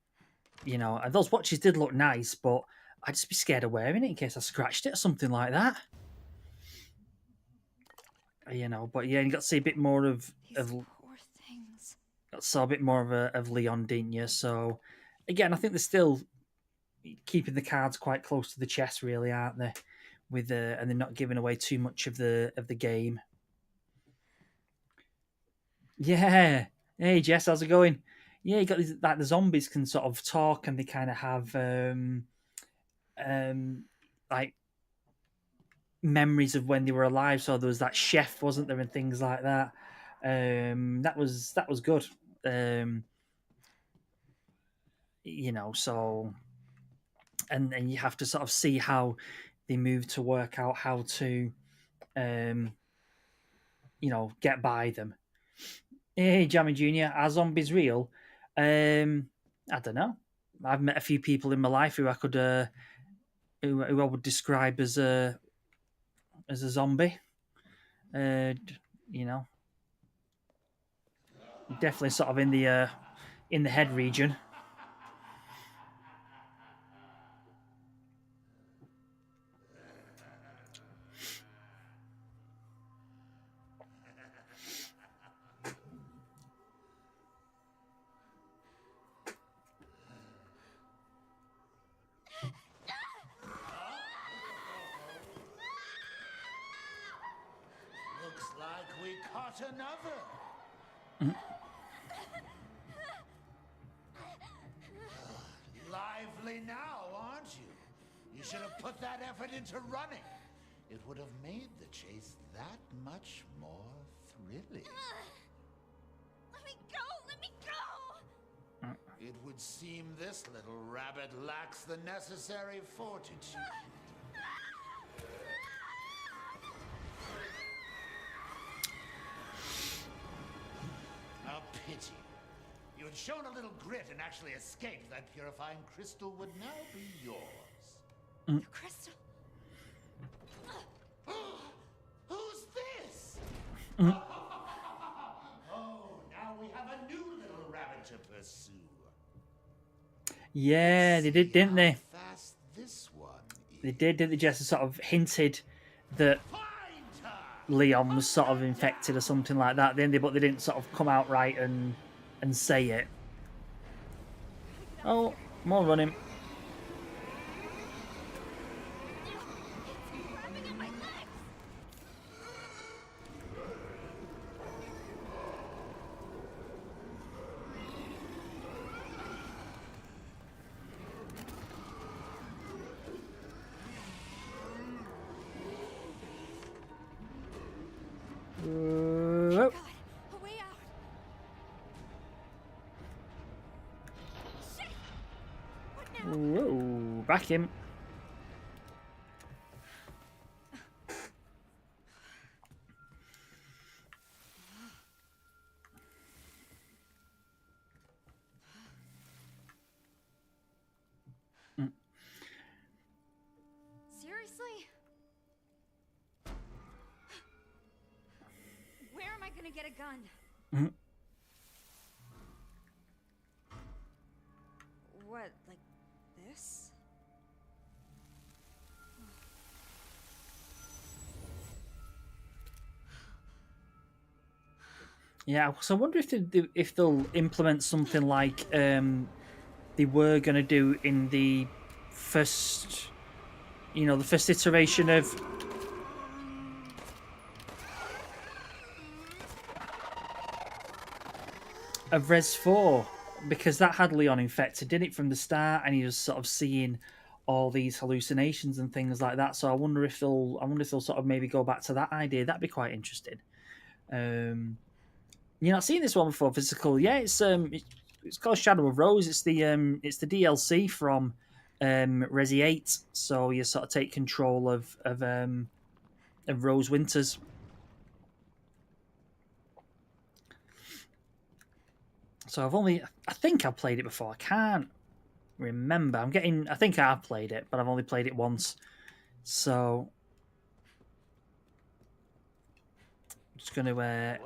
those watches did look nice, but I'd just be scared of wearing it in case I scratched it or something like that. But yeah, you got to see a bit more of poor things. got saw a bit more of Leon, didn't you? So again, I think they're still keeping the cards quite close to the chest, really, aren't they? With and they're not giving away too much of the game. Yeah. Hey Jess, how's it going? Yeah, you got these, like the zombies can sort of talk and they kind of have like memories of when they were alive. So there was that chef, wasn't there, and things like that. That was good. You know, so and you have to sort of see how they move to work out how to you know, get by them. Hey, Jammy Junior, are zombies real? I don't know. I've met a few people in my life who I could, who I would describe as a zombie. You know, definitely sort of in the head region. Looks like we caught another. Lively now, aren't you? You should have put that effort into running. It would have made the chase that much more thrilling. Let me go! Let me go! It would seem this little rabbit lacks the necessary fortitude. A pity. You had shown a little grit and actually escaped. That purifying crystal would now be yours. The crystal. Who's this? Oh, now we have a new little rabbit to pursue. Yeah, they did, didn't they? Fast this one They did, didn't they? Just sort of hinted that Leon was sort of infected or something like that, didn't they? But they didn't sort of come out right and say it. Oh, more running. God, a way out. Shit! What now? Whoa, back him. Seriously? Where am I gonna get a gun? What, like this? Yeah, so I wonder if they'll implement something like they were going to do in the first, you know, the first iteration of Res 4, because that had Leon infected, didn't it, from the start, and he was sort of seeing all these hallucinations and things like that. So I wonder if they'll sort of maybe go back to that idea. That'd be quite interesting. You're not seeing this one before, physical. Yeah, it's called Shadow of Rose. It's the DLC from Resi 8. So you sort of take control of Rose Winters. So I think I've played it before. I can't remember. I think I have played it, but I've only played it once. So I'm just going to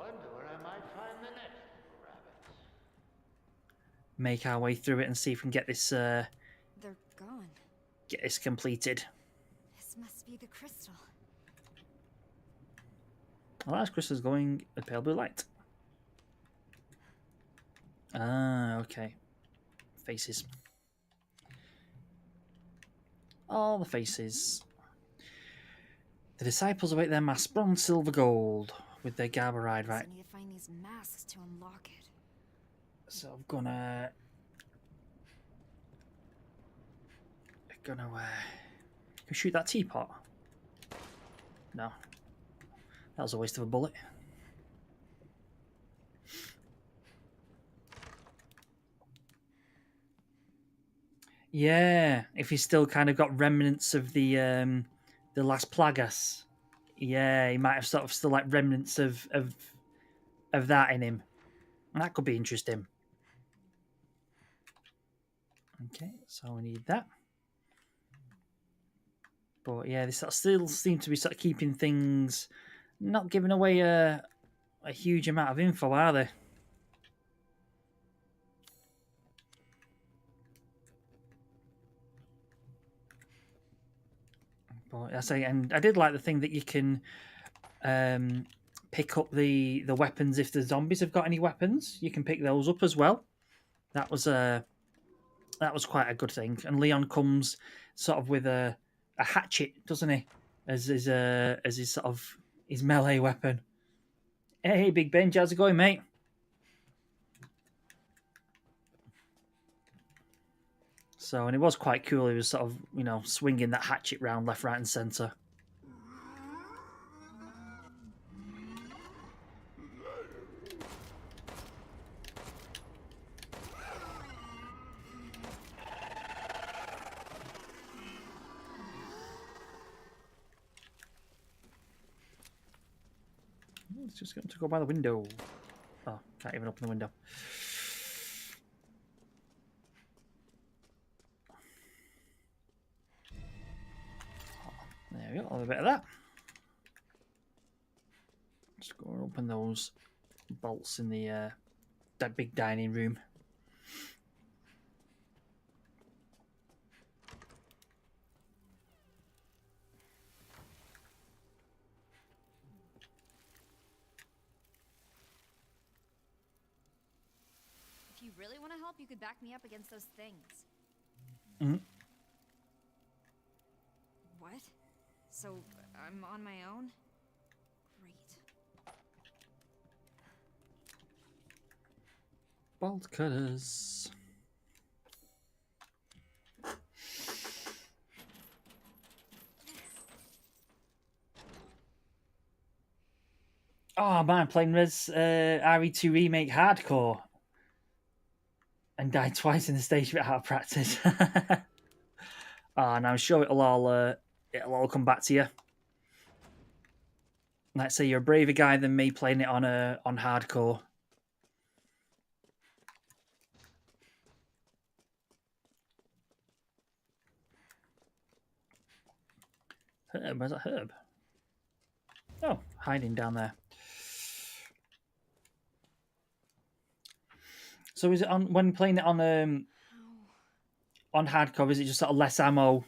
make our way through it and see if we can get this They're gone. get this completed. This must be the crystal. Well, that's Crystal's going a pale blue light. Ah, okay. Faces. All the faces. The disciples await their mask, bronze, silver, gold, with their Garbaride, right? So I need to find these masks to unlock it. So I'm gonna can we shoot that teapot? No, that was a waste of a bullet. Yeah, if he's still kind of got remnants of the last Plagas, yeah, he might have sort of still like remnants of that in him. That could be interesting. Okay, so we need that. But yeah, they sort of still seem to be sort of keeping things, not giving away a huge amount of info, are they? But I say, and I did like the thing that you can pick up the weapons if the zombies have got any weapons. You can pick those up as well. That was quite a good thing. And Leon comes sort of with a hatchet, doesn't he? As his sort of his melee weapon. Hey, Big Benj, how's it going, mate? So, and it was quite cool. He was sort of, swinging that hatchet round left, right, and centre. It's just going to go by the window. Oh, can't even open the window. There we go, a little bit of that. Just go and open those bolts in the that big dining room. If you really want to help, you could back me up against those things. Mm-hmm. What? So I'm on my own? Great. Bolt cutters. Oh man, playing RE2 Remake Hardcore and died twice in the stage bit out of practice. And I'm sure it'll all come back to you. Let's say you're a braver guy than me playing it on hardcore. Herb, where's that herb? Oh, hiding down there. So is it on when playing it on hardcore? Is it just sort of less ammo,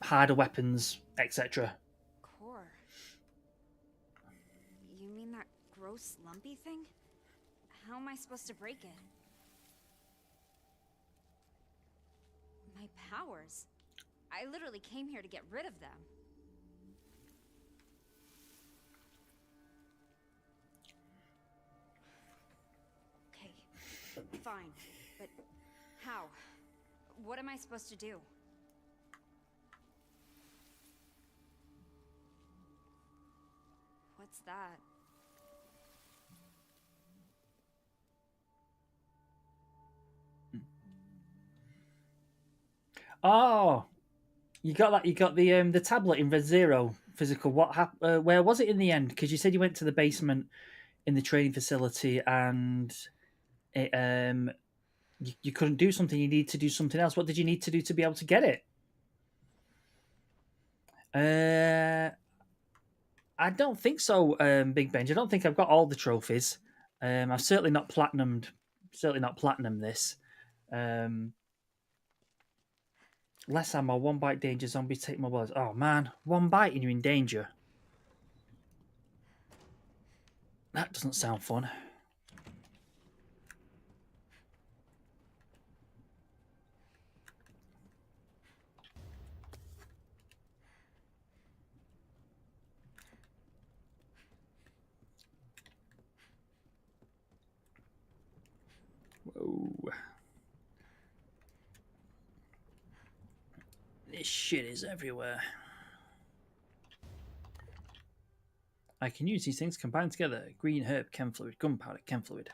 harder weapons, etc.? Core. You mean that gross lumpy thing? How am I supposed to break it? My powers. I literally came here to get rid of them. Okay, fine. But how? What am I supposed to do? What's that? Oh, you got that. You got the tablet in Red Zero physical. What happened? Where was it in the end? Because you said you went to the basement in the training facility and it, you couldn't do something. You need to do something else. What did you need to do to be able to get it? I don't think so, Big Benj. I don't think I've got all the trophies. I've certainly not platinumed. Certainly not platinum this. Less ammo, one bite danger, zombies take more bullets. Oh man, one bite and you're in danger. That doesn't sound fun. Whoa. This shit is everywhere. I can use these things combined together. Green herb, chem fluid, gunpowder, chem fluid.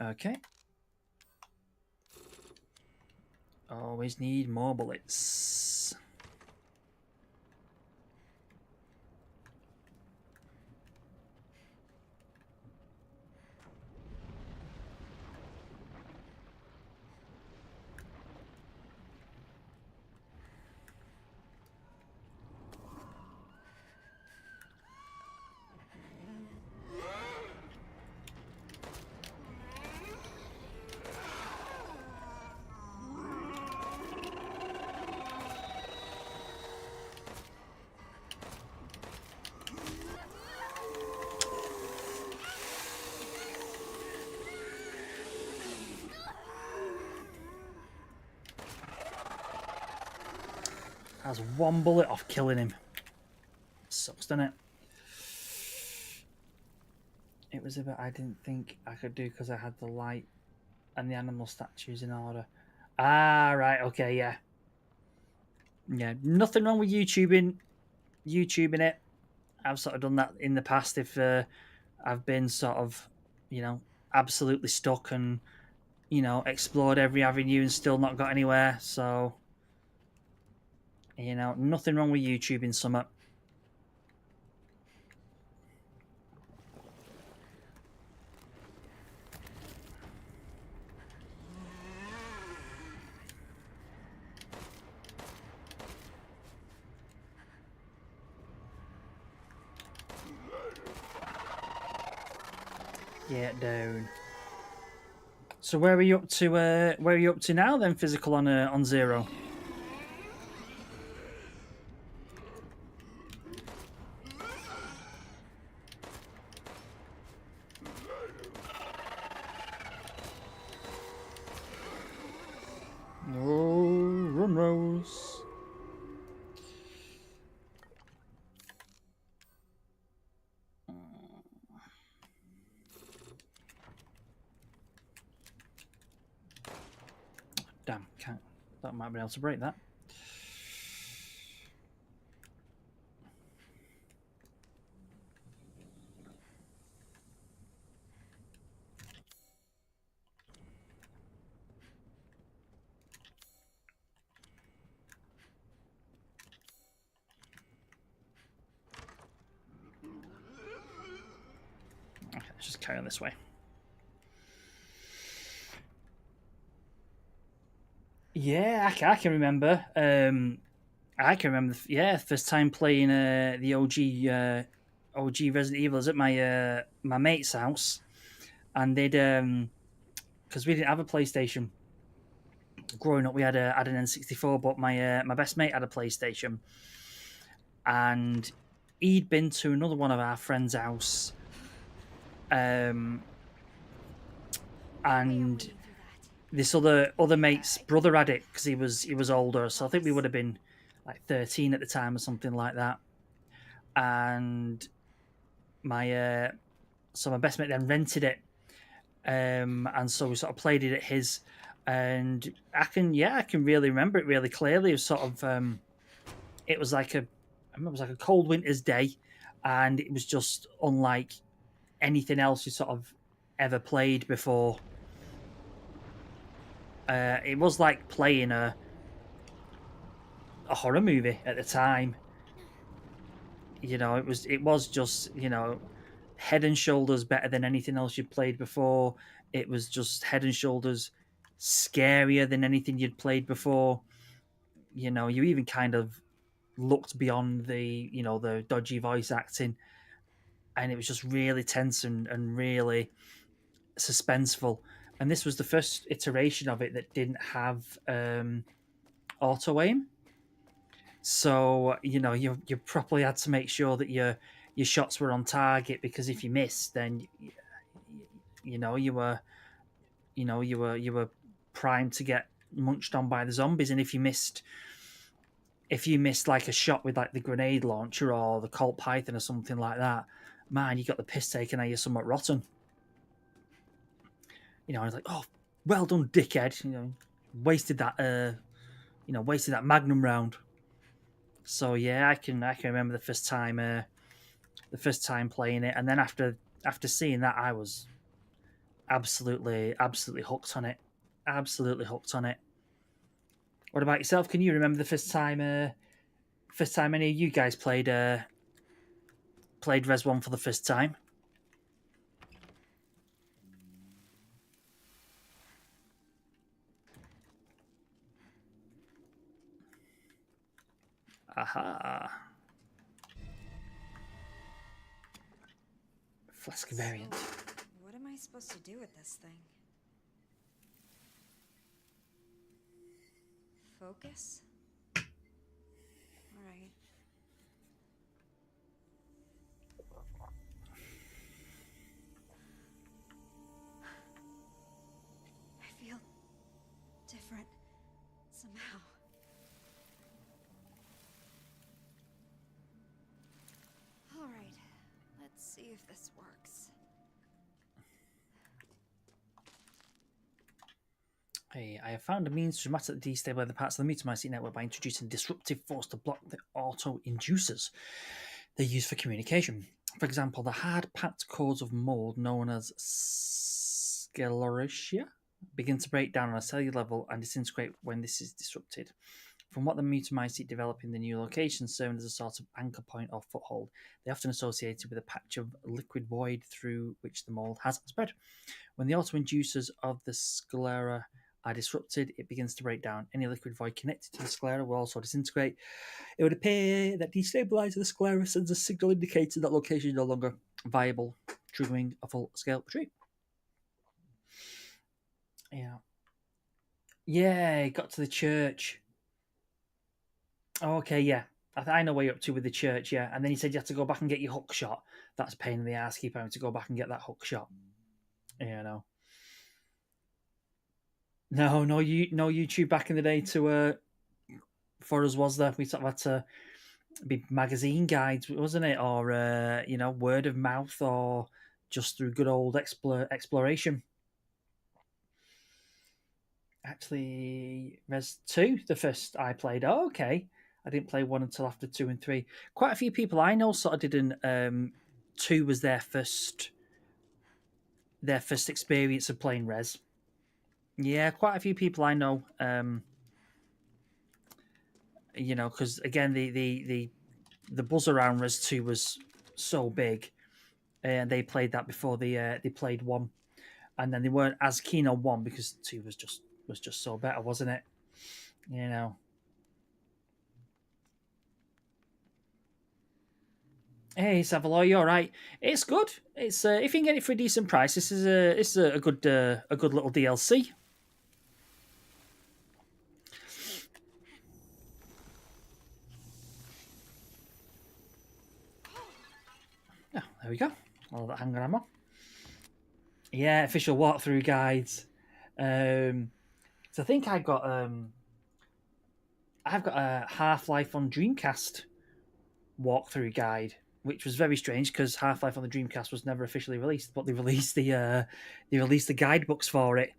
Okay. Always need more bullets. Has one bullet off killing him. Sucks, doesn't it? It was a bit I didn't think I could do because I had the light and the animal statues in order. Ah, right, okay, yeah. Yeah, nothing wrong with YouTubing it. I've sort of done that in the past if I've been sort of, absolutely stuck and, explored every avenue and still not got anywhere. So, nothing wrong with YouTubing something. Get down. So where are you up to? Where are you up to now then? Physical on zero. No, run, Rose. Damn, can't. That might be able to break that. Okay, let's just carry on this way. Yeah, I can remember. I can remember. Yeah, first time playing the OG Resident Evil is at my mate's house, and they'd because we didn't have a PlayStation. Growing up, we had an N64, but my best mate had a PlayStation, and he'd been to another one of our friends' house, and this other mate's brother had it because he was older, so I think we would have been like 13 at the time or something like that. And my best mate then rented it, and so we sort of played it at his. And I can really remember it really clearly. It was sort of it was like a cold winter's day, and it was just unlike anything else you sort of ever played before. It was like playing a horror movie at the time. It was just head and shoulders better than anything else you'd played before. It was just head and shoulders scarier than anything you'd played before. You even kind of looked beyond the dodgy voice acting, and it was just really tense and really suspenseful. And this was the first iteration of it that didn't have auto aim. So you properly had to make sure that your shots were on target, because if you missed, then you were primed to get munched on by the zombies. And if you missed like a shot with like the grenade launcher or the Colt Python or something like that, man, you got the piss taken out of you somewhat rotten. You know, I was like, oh, well done, dickhead. You know, wasted that Magnum round. So yeah, I can remember the first time playing it, and then after seeing that, I was absolutely hooked on it. Absolutely hooked on it. What about yourself? Can you remember the first time any of you guys played Res 1 for the first time? Aha. Flask variant. What am I supposed to do with this thing? Focus? Alright. I feel different somehow. Alright, let's see if this works. Hey, I have found a means to dramatically destabilize the parts of the Mutamycete network by introducing disruptive force to block the auto-inducers they use for communication. For example, the hard-packed cores of mold known as sclerotia begin to break down on a cellular level and disintegrate when this is disrupted. From what the Mutamycete develop in the new location, serving as a sort of anchor point or foothold, they're often associated with a patch of liquid void through which the mold has spread. When the auto-inducers of the sclera are disrupted, it begins to break down. Any liquid void connected to the sclera will also disintegrate. It would appear that destabilizing the sclera sends a signal indicating that location is no longer viable, triggering a full-scale retreat. Yeah. Yeah, got to the church. Oh, okay, yeah. I know where you're up to with the church, yeah. And then you said you have to go back and get your hook shot. That's a pain in the ass, keep having to go back and get that hook shot. Yeah, no. No YouTube back in the day to for us, was there? We sort of had to be magazine guides, wasn't it? Or word of mouth, or just through good old exploration. Actually, Res 2, the first I played. Oh, okay. I didn't play 1 until after 2 and 3. Quite a few people I know sort of didn't. 2 was their first experience of playing Res. Yeah, quite a few people I know. Because again, the buzz around Res 2 was so big, and they played that before they played 1, and then they weren't as keen on 1 because 2 was just so better, wasn't it? You know. Hey, Savaloy, you all right? It's good. It's if you can get it for a decent price, this is a good little DLC. Oh, there we go. All that hand ammo. Yeah, official walkthrough guides. So I think I've got a Half-Life on Dreamcast walkthrough guide, which was very strange because Half-Life on the Dreamcast was never officially released, but they released the guidebooks for it.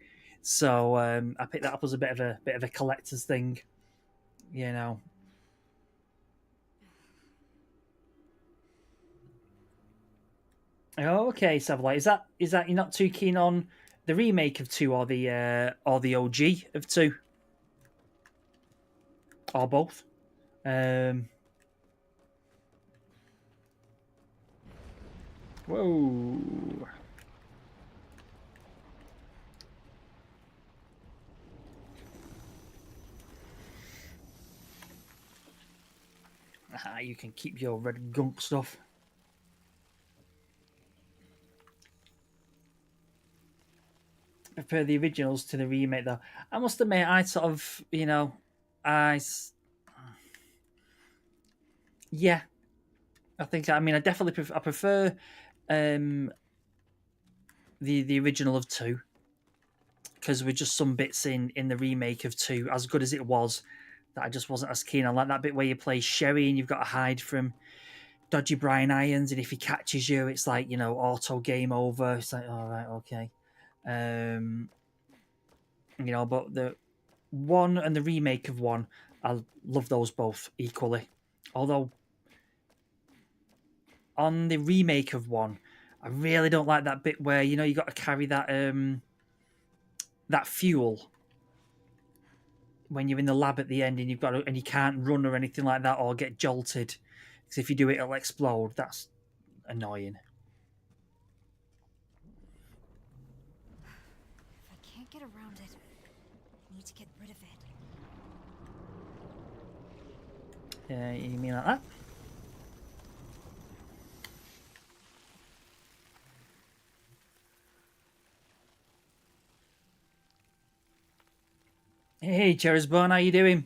So I picked that up as a bit of a collector's thing, you know. Oh, okay, Savlight. Is that you're not too keen on the remake of 2 or the OG of 2? Or both? Whoa. You can keep your red gunk stuff. I prefer the originals to the remake, though. I must admit, I sort of, yeah. I definitely prefer the original of 2, because with just some bits in the remake of 2, as good as it was, that I just wasn't as keen on. Like that bit where you play Sherry and you've got to hide from dodgy Brian Irons, and if he catches you, it's like, auto game over. It's like, all right, okay. You know, but the 1 and the remake of 1, I love those both equally. Although on the remake of 1, I really don't like that bit where, you know, you got to carry that that fuel when you're in the lab at the end, and and you can't run or anything like that or get jolted, because if you do it, it'll explode. That's annoying. If I can't get around it, I need to get rid of it. You mean like that? Hey, Cherisborn, how you doing?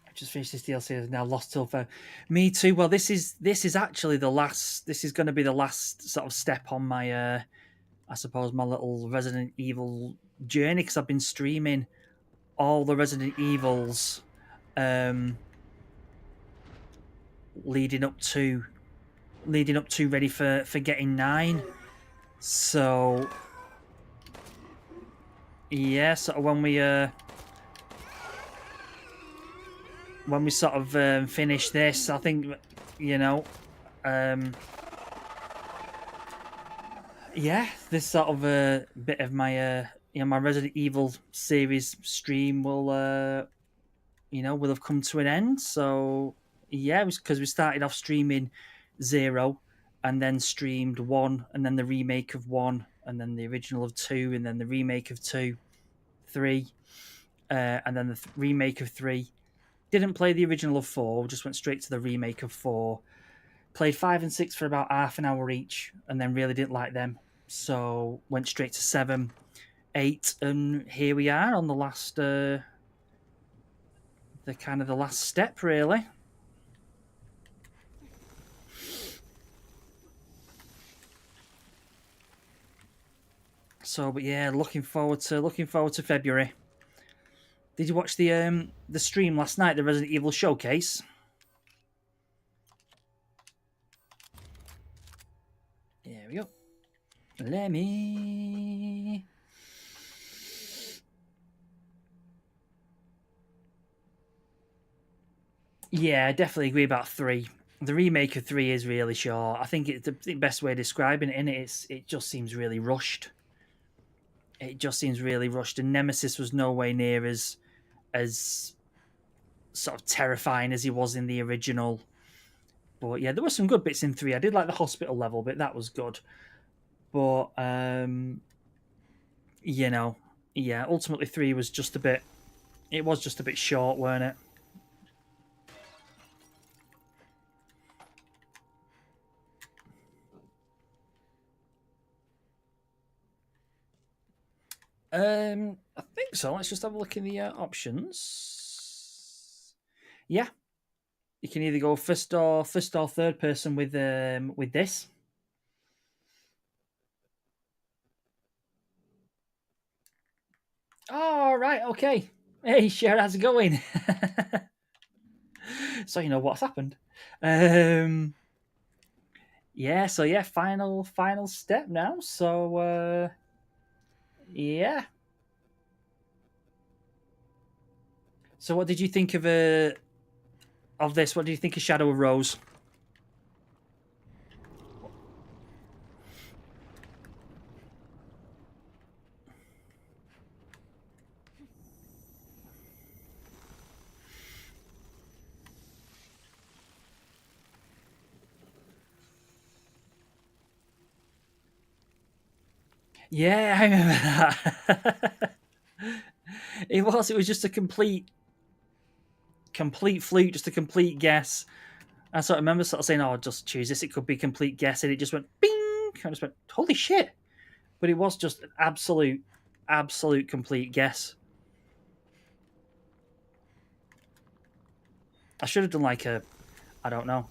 I've just finished this DLC. I've now lost till for me too. Well, this is actually the last. This is going to be the last sort of step on my, I suppose, my little Resident Evil journey, because I've been streaming all the Resident Evils, leading up to ready for getting 9. So yeah, sort of when we sort of finish this, I think, you know, yeah, this sort of a bit of my you know, my Resident Evil series stream will you know, will have come to an end. So yeah, it was because we started off streaming 0, and then streamed 1, and then the remake of 1, and then the original of 2, and then the remake of 2, 3, and then the remake of 3. Didn't play the original of 4, just went straight to the remake of 4. Played 5 and 6 for about half an hour each, and then really didn't like them. So went straight to 7, 8, and here we are on the last, the kind of the last step, really. So, but yeah, looking forward to February. Did you watch the stream last night, the Resident Evil showcase? There we go. Let me. Yeah, I definitely agree about 3. The remake of 3 is really short. I think it's the best way of describing it, isn't it? It just seems really rushed. It just seems really rushed, and Nemesis was no way near as sort of terrifying as he was in the original. But yeah, there were some good bits in 3. I did like the hospital level bit; that was good. But you know, yeah, ultimately 3 was just a bit. It was just a bit short, weren't it? I think so. Let's just have a look in the options. Yeah, you can either go first or third person with this. Oh, right, okay. Hey, Cher, how's it going? So you know what's happened. Yeah, so yeah, final step now. So yeah. So what did you think of this? What do you think of Shadow of Rose? Yeah, I remember that. It was just a complete fluke, just a complete guess. And so I remember sort of saying, "Oh, just choose this. It could be complete guess," and it just went bing. I just went, "Holy shit!" But it was just an absolute complete guess. I should have done like a, I don't know,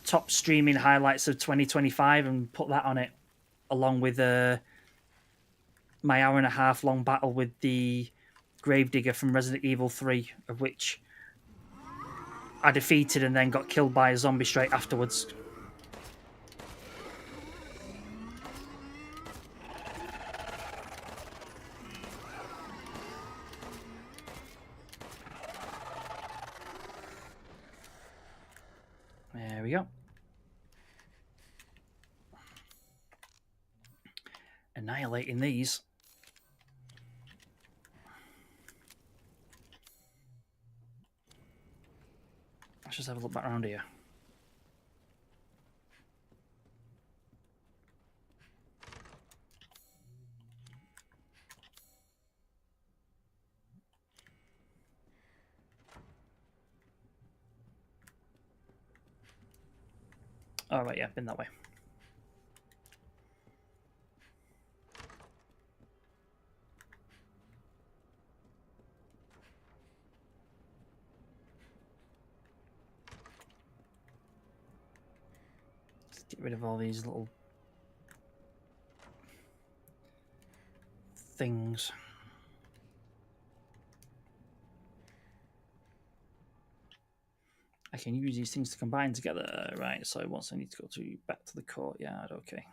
top streaming highlights of 2025 and put that on it, along with my hour-and-a-half long battle with the Gravedigger from Resident Evil 3, of which I defeated and then got killed by a zombie straight afterwards. There we go. Annihilating these. Let's just have a look back around here. Oh, right, yeah, been that way. Let's get rid of all these little things. I can use these things to combine together. Right, so once I need to go back to the courtyard, okay.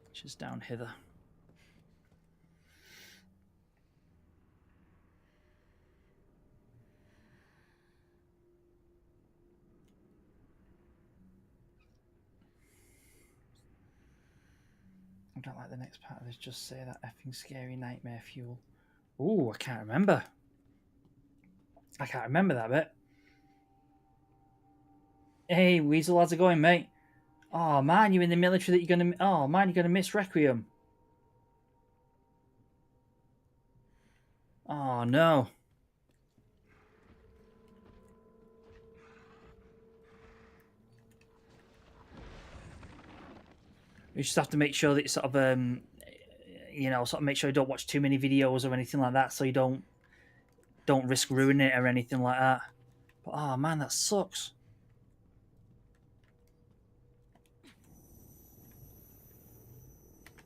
Which is down hither. I don't like the next part of this. Just say that effing scary nightmare fuel. Ooh, I can't remember. I can't remember that bit. Hey, Weasel, how's it going, mate? Oh man, you're in the military. That you're gonna. Oh man, you're gonna miss Requiem. Oh no. You just have to make sure that you sort of sort of make sure you don't watch too many videos or anything like that, so you don't risk ruining it or anything like that. But oh man, that sucks.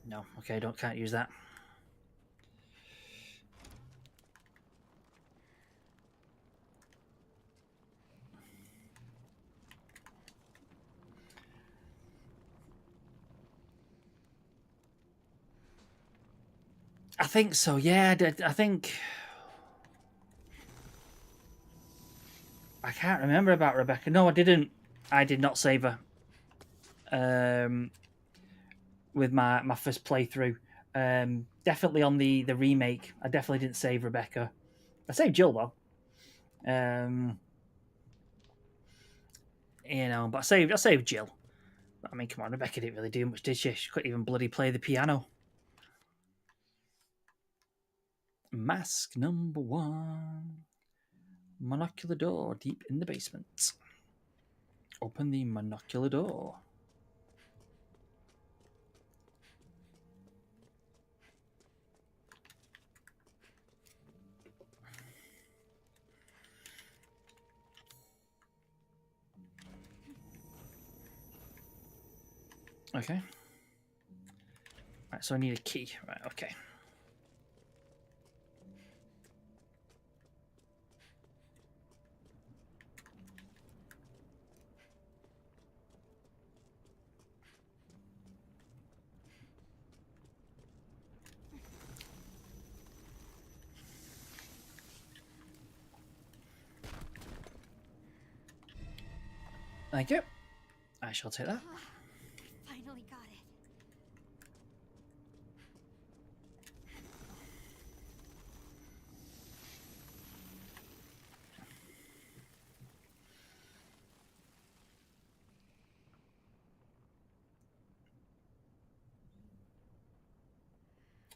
No, okay, can't use that. I think so, yeah. I think I can't remember about Rebecca. No, I didn't. I did not save her. With my first playthrough, definitely on the remake, I definitely didn't save Rebecca. I saved Jill though. But I saved Jill. I mean, come on, Rebecca didn't really do much, did she? She couldn't even bloody play the piano. Mask number 1. Monocular door deep in the basement. Open the monocular door. Okay. Right, so I need a key. Right, okay. Thank you. I shall take that. Finally got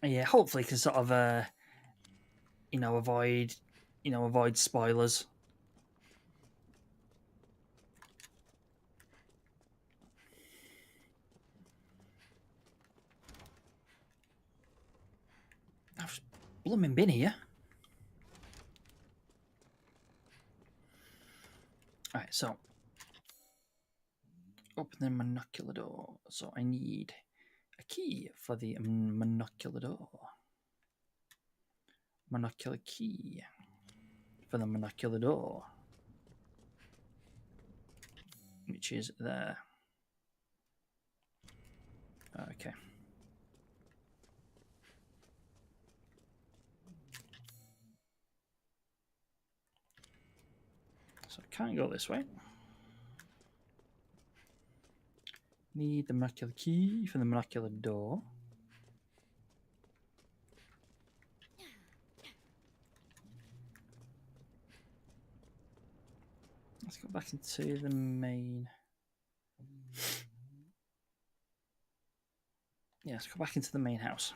it. Yeah, hopefully can sort of avoid spoilers. I've blooming been here. Alright, so open the monocular door. So I need a key for the monocular door. Monocular key for the monocular door. Which is there. Okay. So I can't go this way. Need the monocular key for the monocular door. Let's go back into the main. Yeah, let's go back into the main house.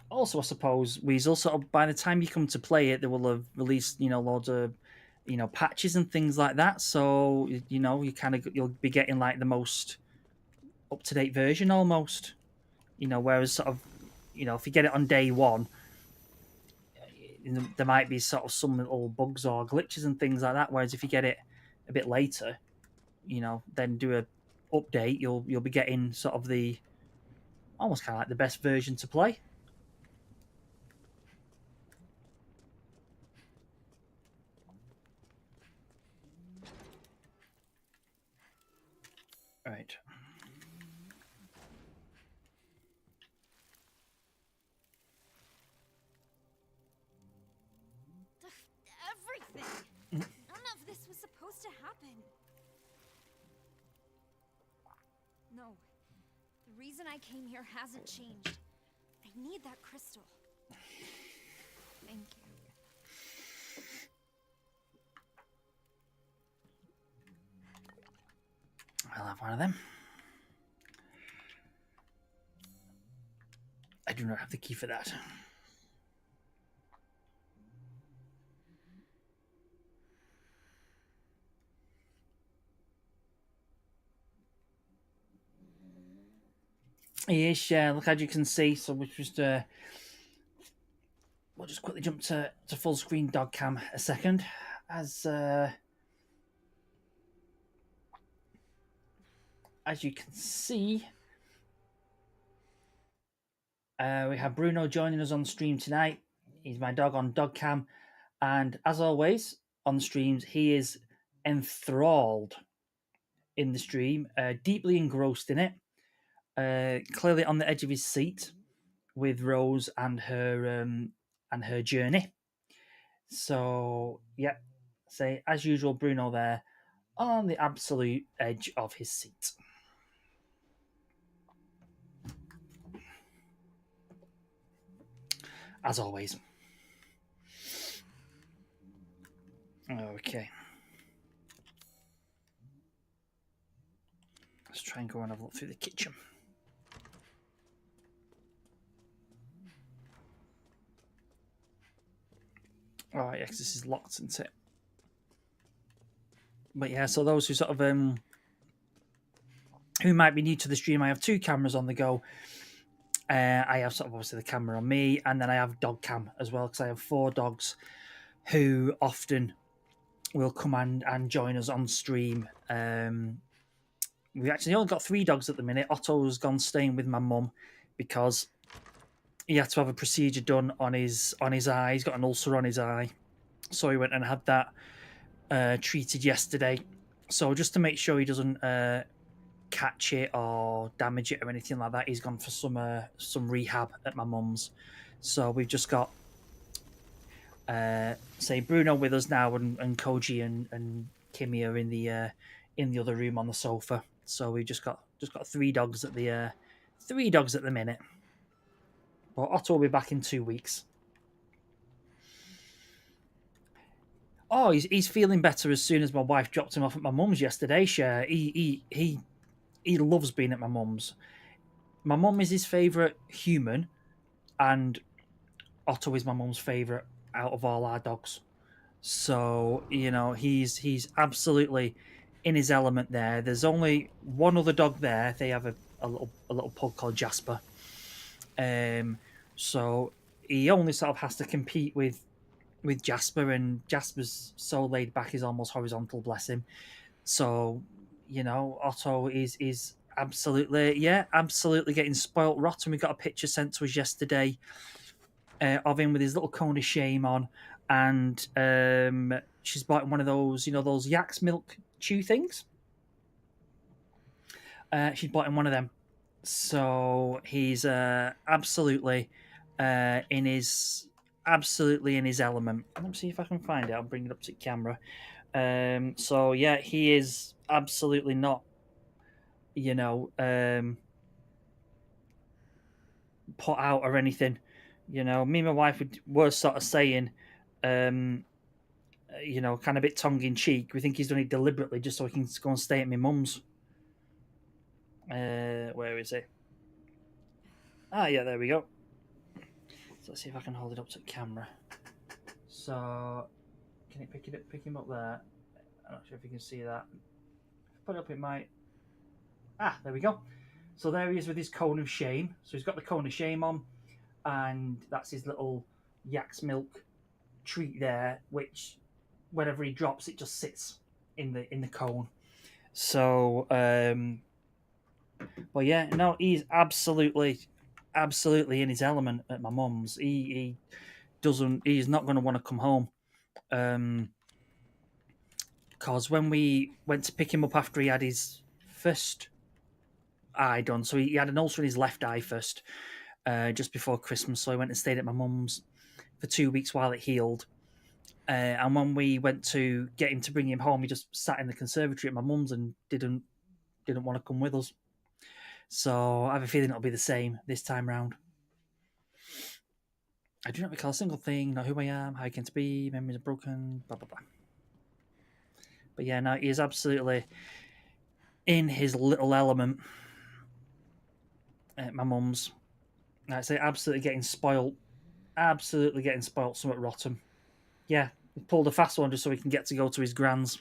Also, I suppose Weasel, sort of by the time you come to play it, they will have released, loads of, patches and things like that. So, you'll be getting like the most up to date version almost. Whereas sort of, if you get it on day one, there might be sort of some little bugs or glitches and things like that. Whereas if you get it a bit later, then do a update, you'll be getting sort of the almost kind of like the best version to play. Right. Everything! None of this was supposed to happen. No. The reason I came here hasn't changed. I need that crystal. Thank you. I'll have one of them. I do not have the key for that. Yes, look, as you can see, so we'll just quickly jump to full screen dog cam a second. As you can see, we have Bruno joining us on stream tonight. He's my dog on dog cam, and as always on the streams, he is enthralled in the stream, deeply engrossed in it, clearly on the edge of his seat with Rose and her journey. So yeah, say as usual, Bruno there on the absolute edge of his seat. As always. Okay. Let's try and go and have a look through the kitchen. Oh, yes, this is locked, isn't it? But yeah, so those who sort of who might be new to the stream, I have two cameras on the go. I have sort of obviously the camera on me, and then I have dog cam as well, because I have 4 dogs who often will come and join us on stream. We've actually only got 3 dogs at the minute. Otto's gone staying with my mum because he had to have a procedure done on his eye. He's got an ulcer on his eye, so he went and had that treated yesterday. So just to make sure he doesn't catch it or damage it or anything like that, he's gone for some rehab at my mum's. So we've just got say Bruno with us now, and Koji and Kimmy are in the other room on the sofa. So we've just got 3 dogs at the minute. But Otto will be back in 2 weeks. Oh, he's feeling better as soon as my wife dropped him off at my mum's yesterday. Cher, he loves being at my mum's. My mum is his favourite human, and Otto is my mum's favourite out of all our dogs. So he's absolutely in his element there. There's only one other dog there. They have a little pug called Jasper. So he only sort of has to compete with Jasper, and Jasper's so laid back, he's almost horizontal, bless him. So Otto is absolutely getting spoilt rotten. We got a picture sent to us yesterday of him with his little cone of shame on, and she's bought one of those those Yak's milk chew things. She's bought him one of them, So he's absolutely in his element. Let me see if I can find it. I'll bring it up to camera. So yeah, he is absolutely not, put out or anything. Me and my wife were sort of saying, kind of a bit tongue in cheek. We think he's done it deliberately just so he can go and stay at my mum's. Where is it? Ah, yeah, there we go. So let's see if I can hold it up to camera. So, can you pick him up there? I'm not sure if you can see that. Put it up, it might. Ah, there we go. So there he is with his cone of shame. So he's got the cone of shame on, and that's his little yak's milk treat there, which whenever he drops, it just sits in the cone. So, but yeah, no, he's absolutely in his element at my mum's. He doesn't. He's not going to want to come home. Because when we went to pick him up after he had his first eye done, so he had an ulcer in his left eye first, just before Christmas. So I went and stayed at my mum's for 2 weeks while it healed. And when we went to get him to bring him home, he just sat in the conservatory at my mum's and didn't want to come with us. So I have a feeling it'll be the same this time round. I do not recall a single thing, not who I am, how I came to be, memories are broken, blah, blah, blah. But yeah, no, he is absolutely in his little element at my mum's. I'd say absolutely getting spoilt. Absolutely getting spoilt somewhat rotten. Yeah, he pulled a fast one just so he can get to go to his gran's.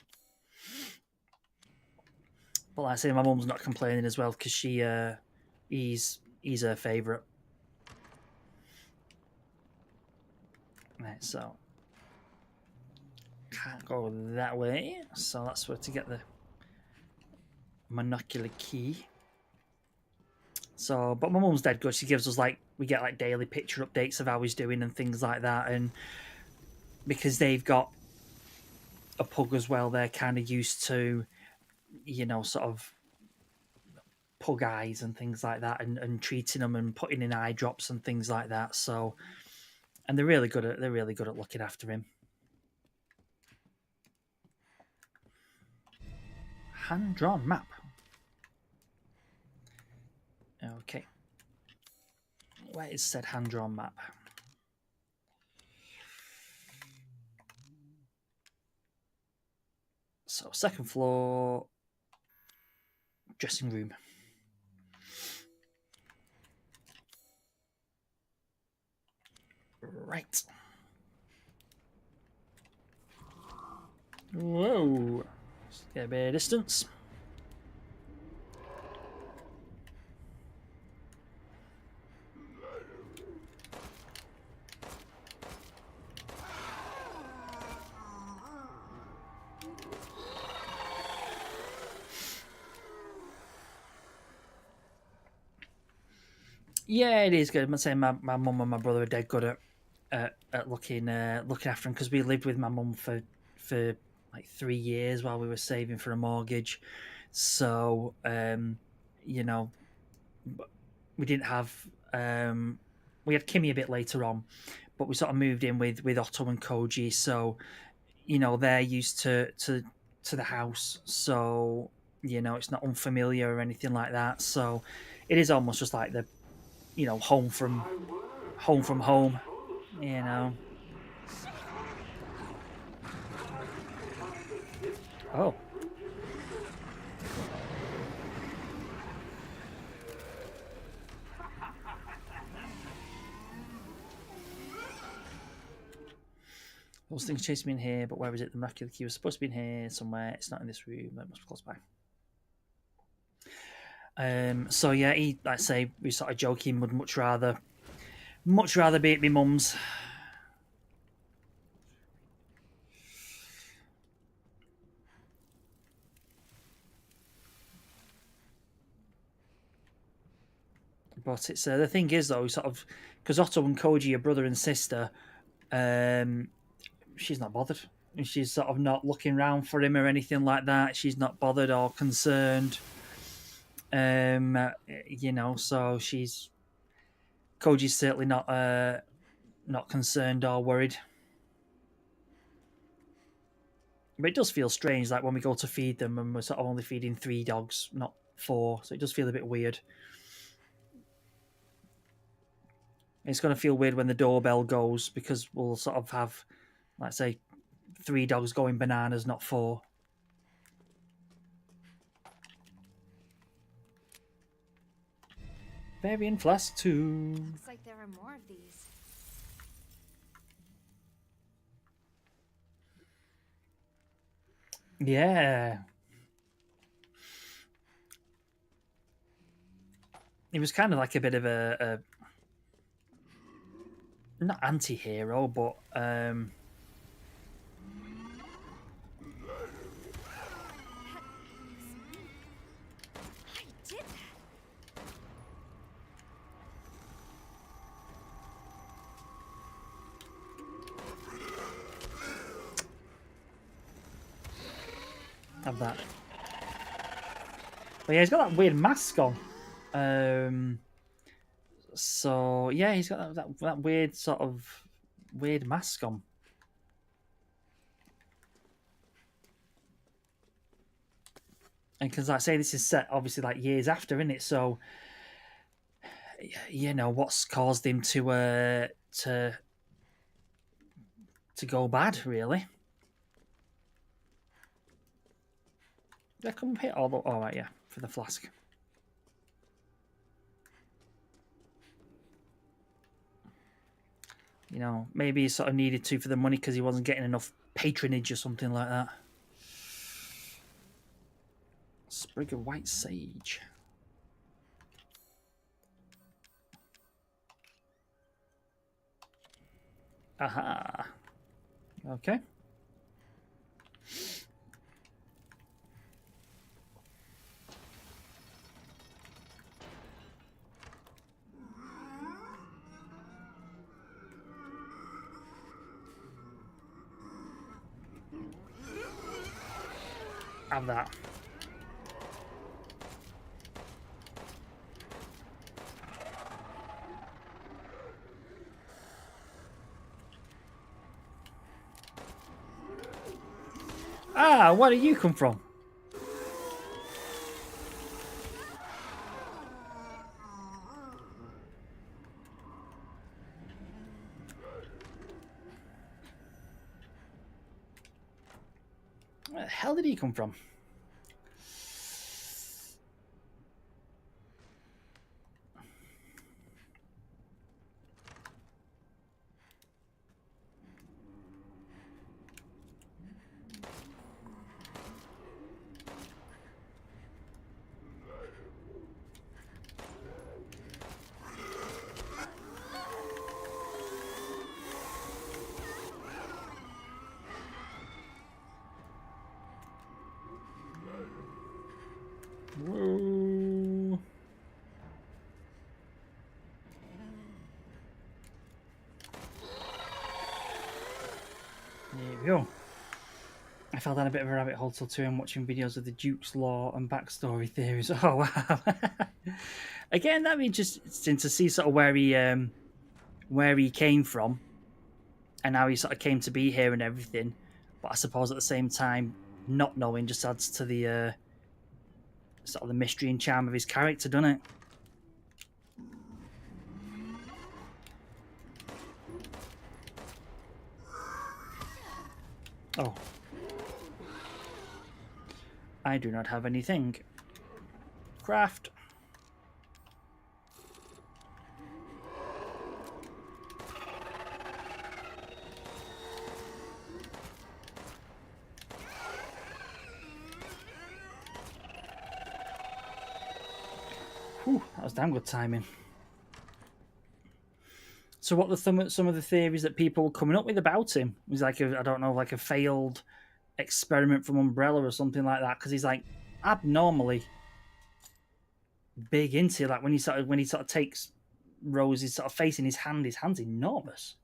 But like I say, my mum's not complaining as well because he's her favourite. Right, so can't go that way. So that's where to get the monocular key. So, but my mum's dead good. She gives us we get daily picture updates of how he's doing and things like that. And because they've got a pug as well, they're kind of used to, sort of pug eyes and things like that, and treating them and putting in eye drops and things like that. So, and they're really good at looking after him. Hand-drawn map. Okay. Where is said hand-drawn map? So, second floor, dressing room. Right. Whoa. Let's get a bit of distance. Yeah, it is good. I'm saying my mum and my brother are dead good at looking after him because we lived with my mum for 3 years while we were saving for a mortgage. So we didn't have we had Kimmy a bit later on, but we sort of moved in with Otto and Koji. So they're used to the house. So it's not unfamiliar or anything like that. So it is almost just like the home from home. Oh. Those things chasing me in here, but where is it? The miraculous key was supposed to be in here somewhere. It's not in this room. That must be close by. So yeah, like I say, we sort of joking, would much rather be at my mum's. But it's the thing is though, sort of because Otto and Koji are brother and sister. She's not bothered. She's sort of not looking around for him or anything like that. She's not bothered or concerned. You know, so Koji's certainly not concerned or worried. But it does feel strange, like when we go to feed them and we're sort of only feeding 3 dogs, not 4. So it does feel a bit weird. It's going to feel weird when the doorbell goes because we'll sort of have, let's say, 3 dogs going bananas, not 4. Variant Flask 2. Looks like there are more of these. Yeah. He was kind of like a bit of a not anti-hero, but have that. But yeah, he's got that weird mask on. So yeah, he's got that weird sort of weird mask on. And because like I say, this is set obviously like years after, isn't it? So you know what's caused him to go bad, really. Did I come here? Oh, right, yeah, for the flask. You know, maybe he sort of needed to for the money because he wasn't getting enough patronage or something like that. Sprig of white sage. Aha. Okay. Have that. Ah, where do you come from? Where the hell did he come from? Whoa. There we go. I fell down a bit of a rabbit hole till 2 a.m. watching videos of the Duke's lore and backstory theories. Oh wow! Again, that'd be interesting to see sort of where he came from and how he sort of came to be here and everything. But I suppose at the same time, not knowing just adds to the sort of the mystery and charm of his character, doesn't it? Oh. I do not have anything. Craft. Whew, that was damn good timing. So what are some of the theories that people were coming up with about him? He's like, I don't know, like a failed experiment from Umbrella or something like that, because he's like abnormally big into it. Like when he sort of takes Rose's sort of face in his hand's enormous.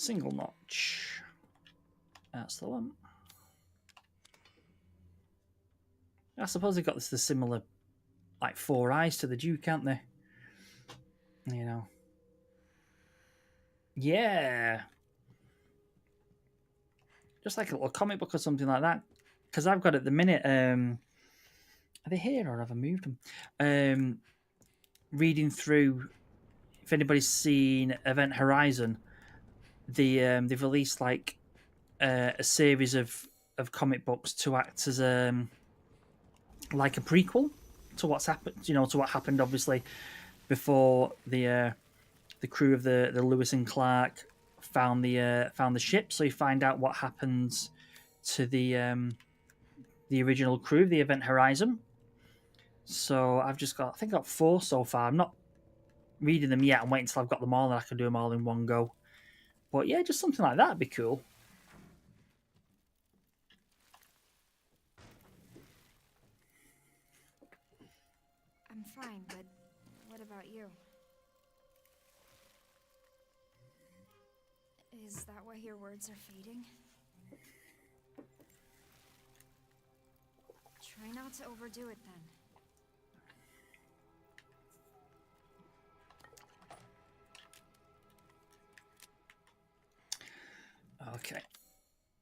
Single notch. That's the one. I suppose they've got the similar, like, 4 eyes to the Duke, can't they? You know. Yeah. Just like a little comic book or something like that. Because I've got at the minute, are they here or have I moved them? Reading through, if anybody's seen Event Horizon, they've released like a series of comic books to act as like a prequel to what's happened, to what happened obviously before the crew of the Lewis and Clark found the ship. So you find out what happens to the original crew of the Event Horizon. So I think I've got 4 so far. I'm not reading them yet. I'm waiting until I've got them all and I can do them all in one go. But yeah, just something like that would be cool. I'm fine, but what about you? Is that why your words are fading? Try not to overdo it then. Okay.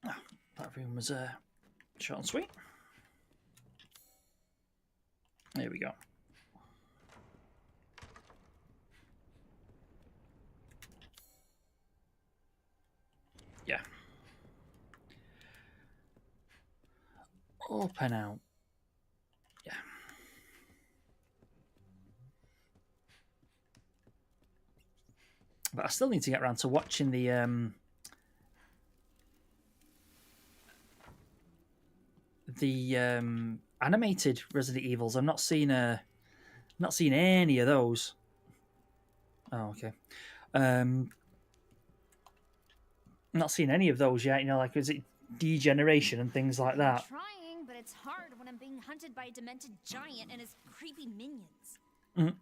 Oh, that room was short and sweet. There we go. Yeah. Open out. Yeah. But I still need to get around to watching the animated Resident Evils. I've not seen any of those. Oh, okay. Not seen any of those yet. Like, is it Degeneration and things like that? I'm trying, but it's hard when I'm being hunted by a demented giant and his creepy minions. Mm-hmm.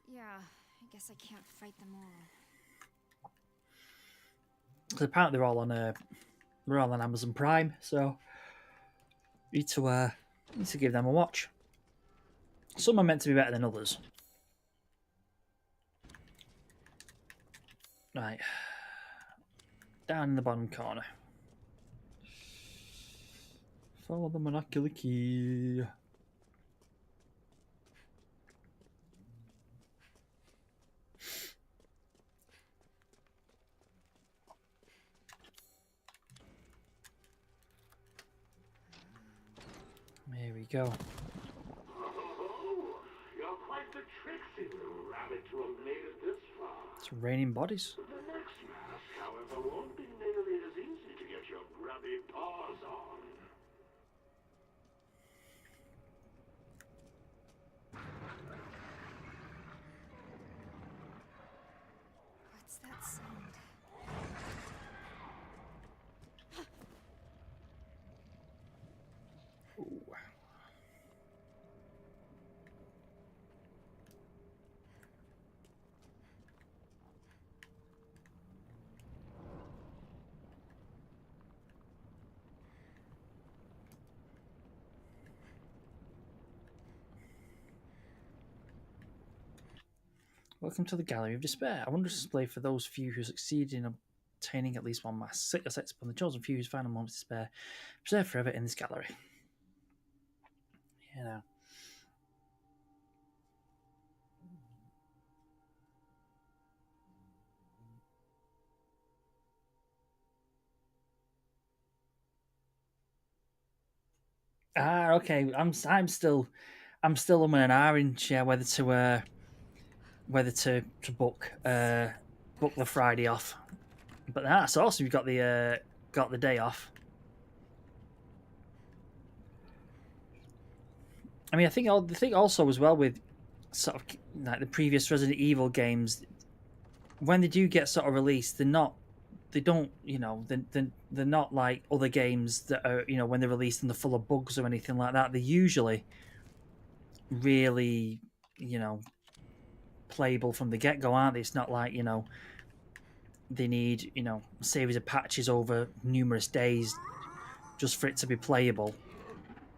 Yeah, I guess I can't fight them all. Because apparently they're all on Amazon Prime, so need to give them a watch. Some are meant to be better than others. Right. Down in the bottom corner. Follow the monocular key. There we go. Oh, you're quite the tricksy little rabbit to have made it this far. It's raining bodies. The next mask, however, won't be nearly as easy to get your grubby paws on. What's that sound? Ooh. Welcome to the Gallery of Despair. I wonder display for those few who succeed in obtaining at least one mask. Set your sights upon the chosen few whose final moments of despair, preserved forever in this gallery. You know. Okay. I'm still umming and ahhing whether to book the Friday off. But that's awesome. You've got the day off. I mean, I think the thing also as well with sort of like the previous Resident Evil games, when they do get sort of released, they're not like other games that are, when they're released and they're full of bugs or anything like that. They're usually really, playable from the get-go, aren't they? It's not like, they need, you know, a series of patches over numerous days just for it to be playable.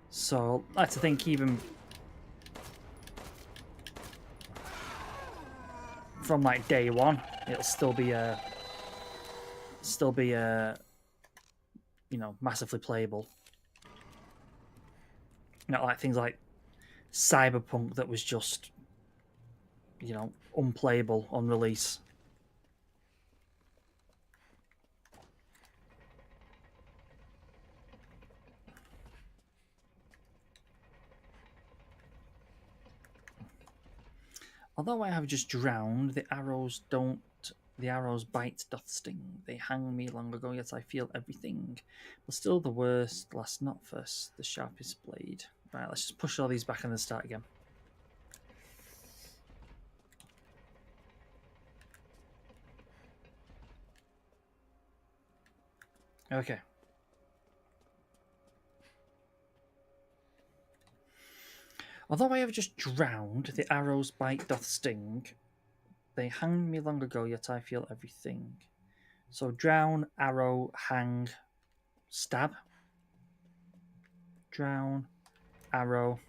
So I like to think even from like day one, it'll still be you know, massively playable. Not like things like Cyberpunk that was just, you know, unplayable on release. Although I have just drowned, the arrows bite doth sting. They hang me long ago, yet I feel everything. But still the worst, last not first, the sharpest blade. Right, let's just push all these back in the start again. Okay. Although I have just drowned, the arrow's bite doth sting. They hanged me long ago, yet I feel everything. So drown, arrow, hang, stab. Drown, arrow.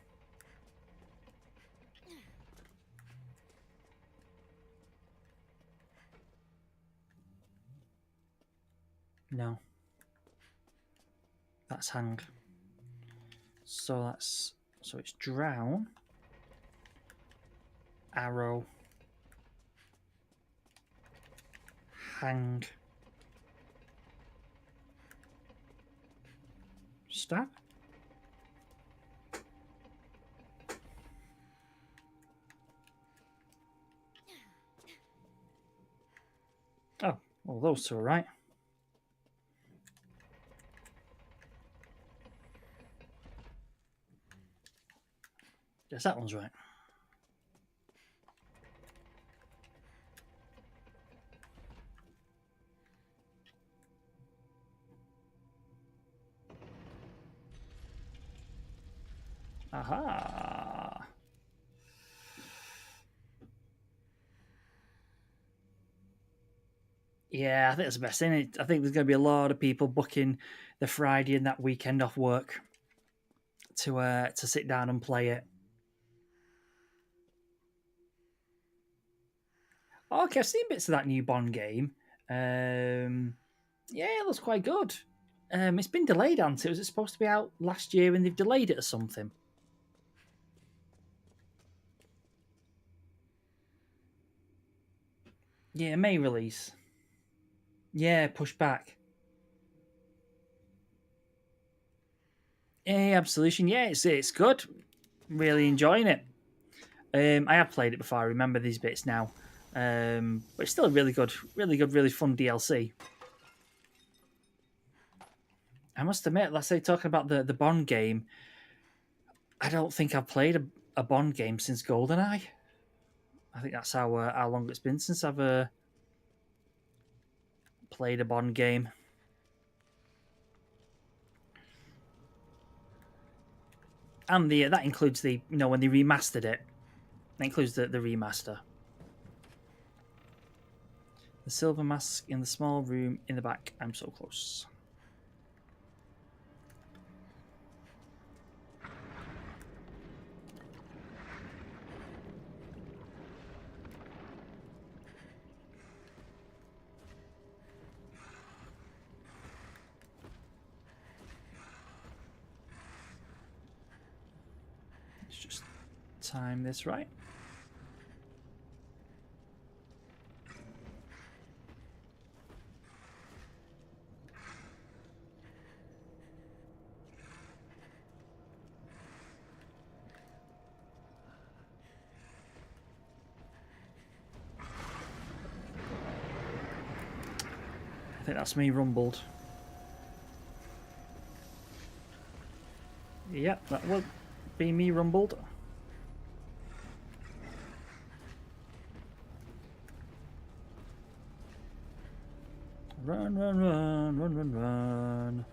No. That's hang. So it's drown, arrow, hang, stab. Oh, well, those two are right. Yes, that one's right. Aha. Yeah, I think that's the best thing. I think there's going to be a lot of people booking the Friday and that weekend off work to sit down and play it. Oh, okay, I've seen bits of that new Bond game. Yeah, it looks quite good. It's been delayed, hasn't it? Was it supposed to be out last year and they've delayed it or something? Yeah, May release. Yeah, push back. Yeah, Absolution. Yeah, it's good. Really enjoying it. I have played it before. I remember these bits now. But it's still a really good, really fun DLC. I must admit, let's say talking about the Bond game, I don't think I've played a Bond game since GoldenEye. I think that's how long it's been since I've played a Bond game. And that includes the, you know, when they remastered it. That includes the remaster. The silver mask in the small room in the back. I'm so close. Let's just time this right. I think that's me rumbled. Yep, that would be me rumbled. Run, run, run, run, run, run.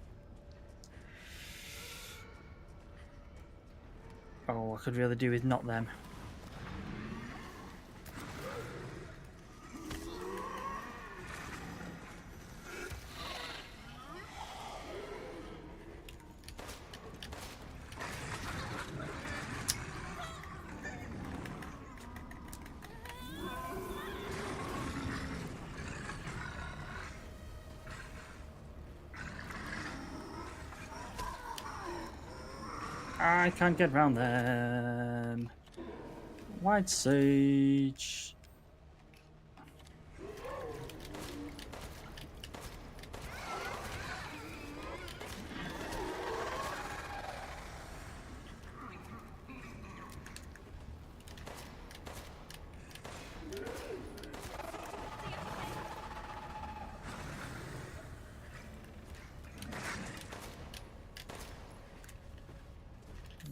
Oh, I could really do with not them. I can't get around them. White Sage.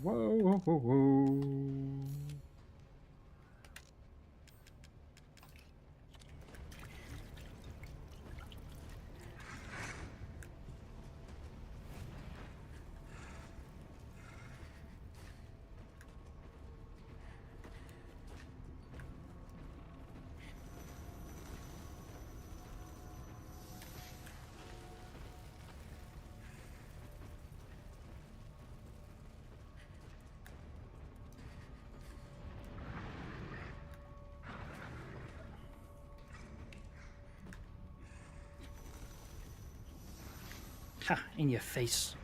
Whoa, whoa, whoa, whoa. Ha, in your face.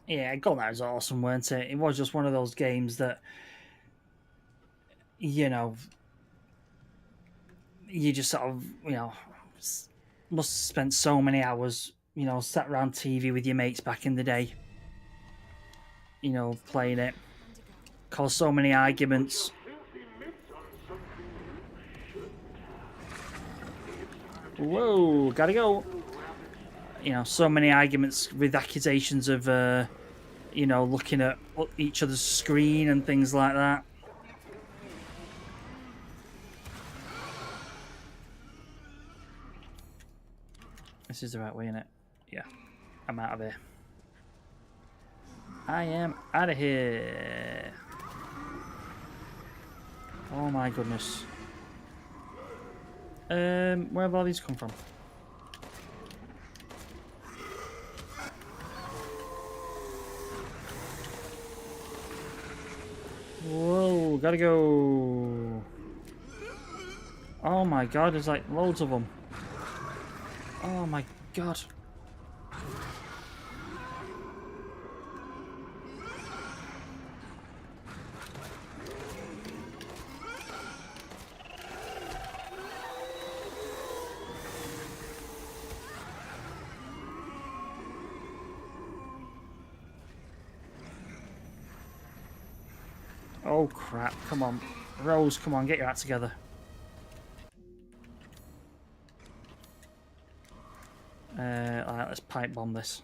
Yeah, God, that was awesome, weren't it? It was just one of those games that, you know, you just sort of, you know, must have spent so many hours, you know, sat around TV with your mates back in the day, you know, playing it. Caused so many arguments. Whoa, gotta go. You know, so many arguments with accusations of, you know, looking at each other's screen and things like that. This is the right way, isn't it? Yeah. I'm out of here. I am out of here. Oh my goodness. Where have all these come from? Whoa, gotta go. Oh my god, there's like loads of them. Oh my god. Oh crap, come on. Rose, come on, get your act together. Alright, let's pipe bomb this.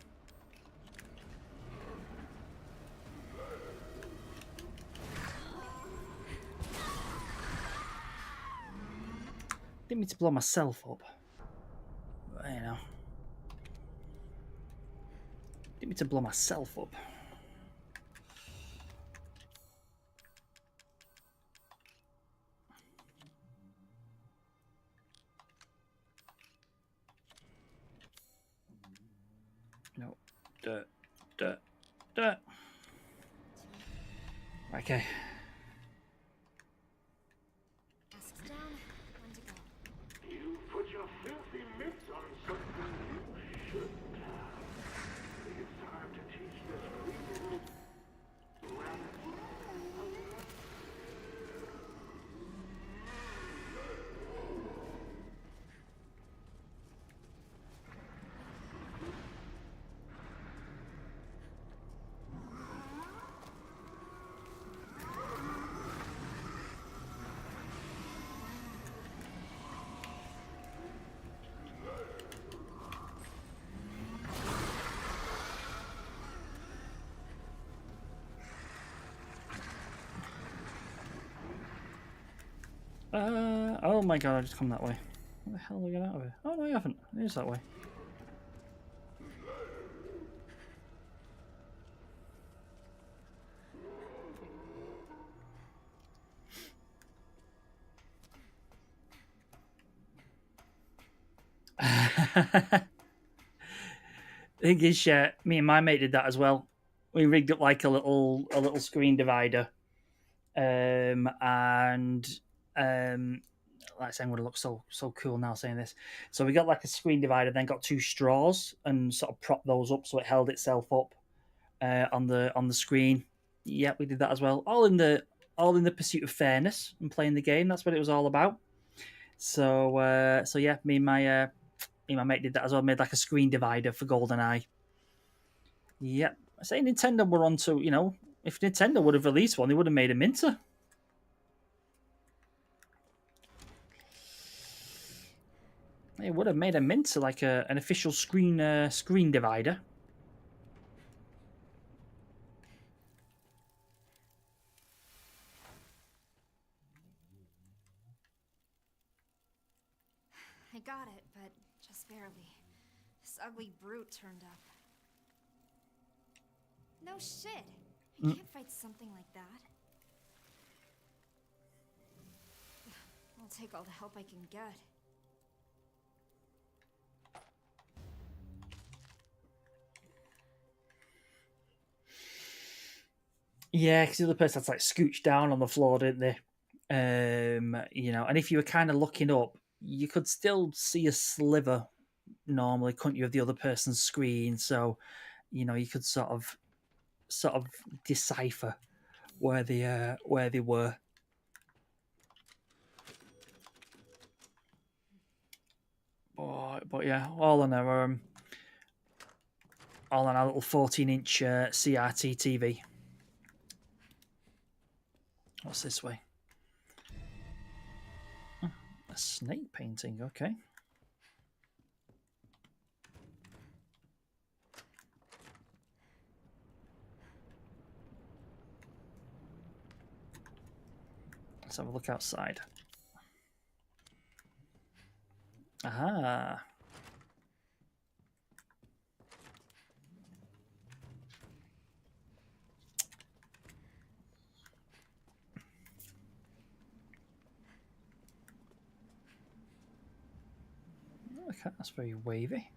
Didn't mean to blow myself up. But, you know. Didn't mean to blow myself up. No. Duh. Okay. You put your filthy mitts on something you shouldn't have. It's time to teach this greedy rabbit. Oh my god, I just come that way. Where the hell do I get out of here? Oh no, I haven't. It is that way. Thing is, me and my mate did that as well. We rigged up like a little screen divider, and like saying would have looked so cool now saying this. So we got like a screen divider, then got 2 straws and sort of propped those up so it held itself up on the screen. Yeah, we did that as well. All in the pursuit of fairness and playing the game. That's what it was all about. So yeah, me and my mate did that as well. Made like a screen divider for GoldenEye. Yep. I say Nintendo were on to, if Nintendo would have released one, they would have made a minter. They would have made a minter, like an official screen divider. I got it, but just barely. This ugly brute turned up. No shit. I can't fight something like that. I'll take all the help I can get. Yeah, because the other person had to like scooch down on the floor, didn't they? And if you were kind of looking up, you could still see a sliver normally, couldn't you, of the other person's screen? So, you could sort of decipher where they were. But yeah, all on our little 14-inch CRT TV. What's this way? A snake painting, okay. Let's have a look outside. Aha. Okay, that's very wavy.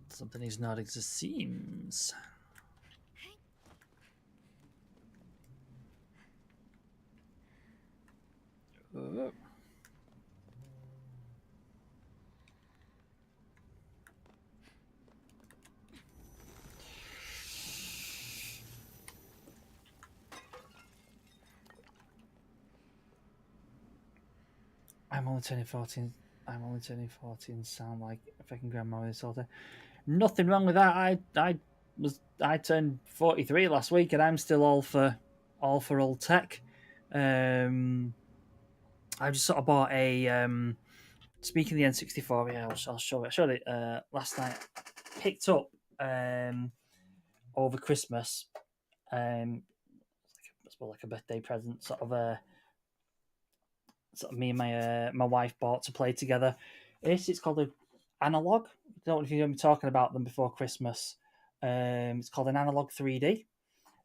Something is not as it seems. Oh. I'm only turning 14. Sound like if I can grandma this all day. Nothing wrong with that. I turned 43 last week, and I'm still all for old tech. I just sort of bought a. Speaking of the N64, yeah, I'll show it. I showed it last night. Picked up over Christmas. It's like a birthday present, sort of me and my wife bought to play together. It's called an Analog. I don't know if you've been talking about them before Christmas. It's called an Analog 3D,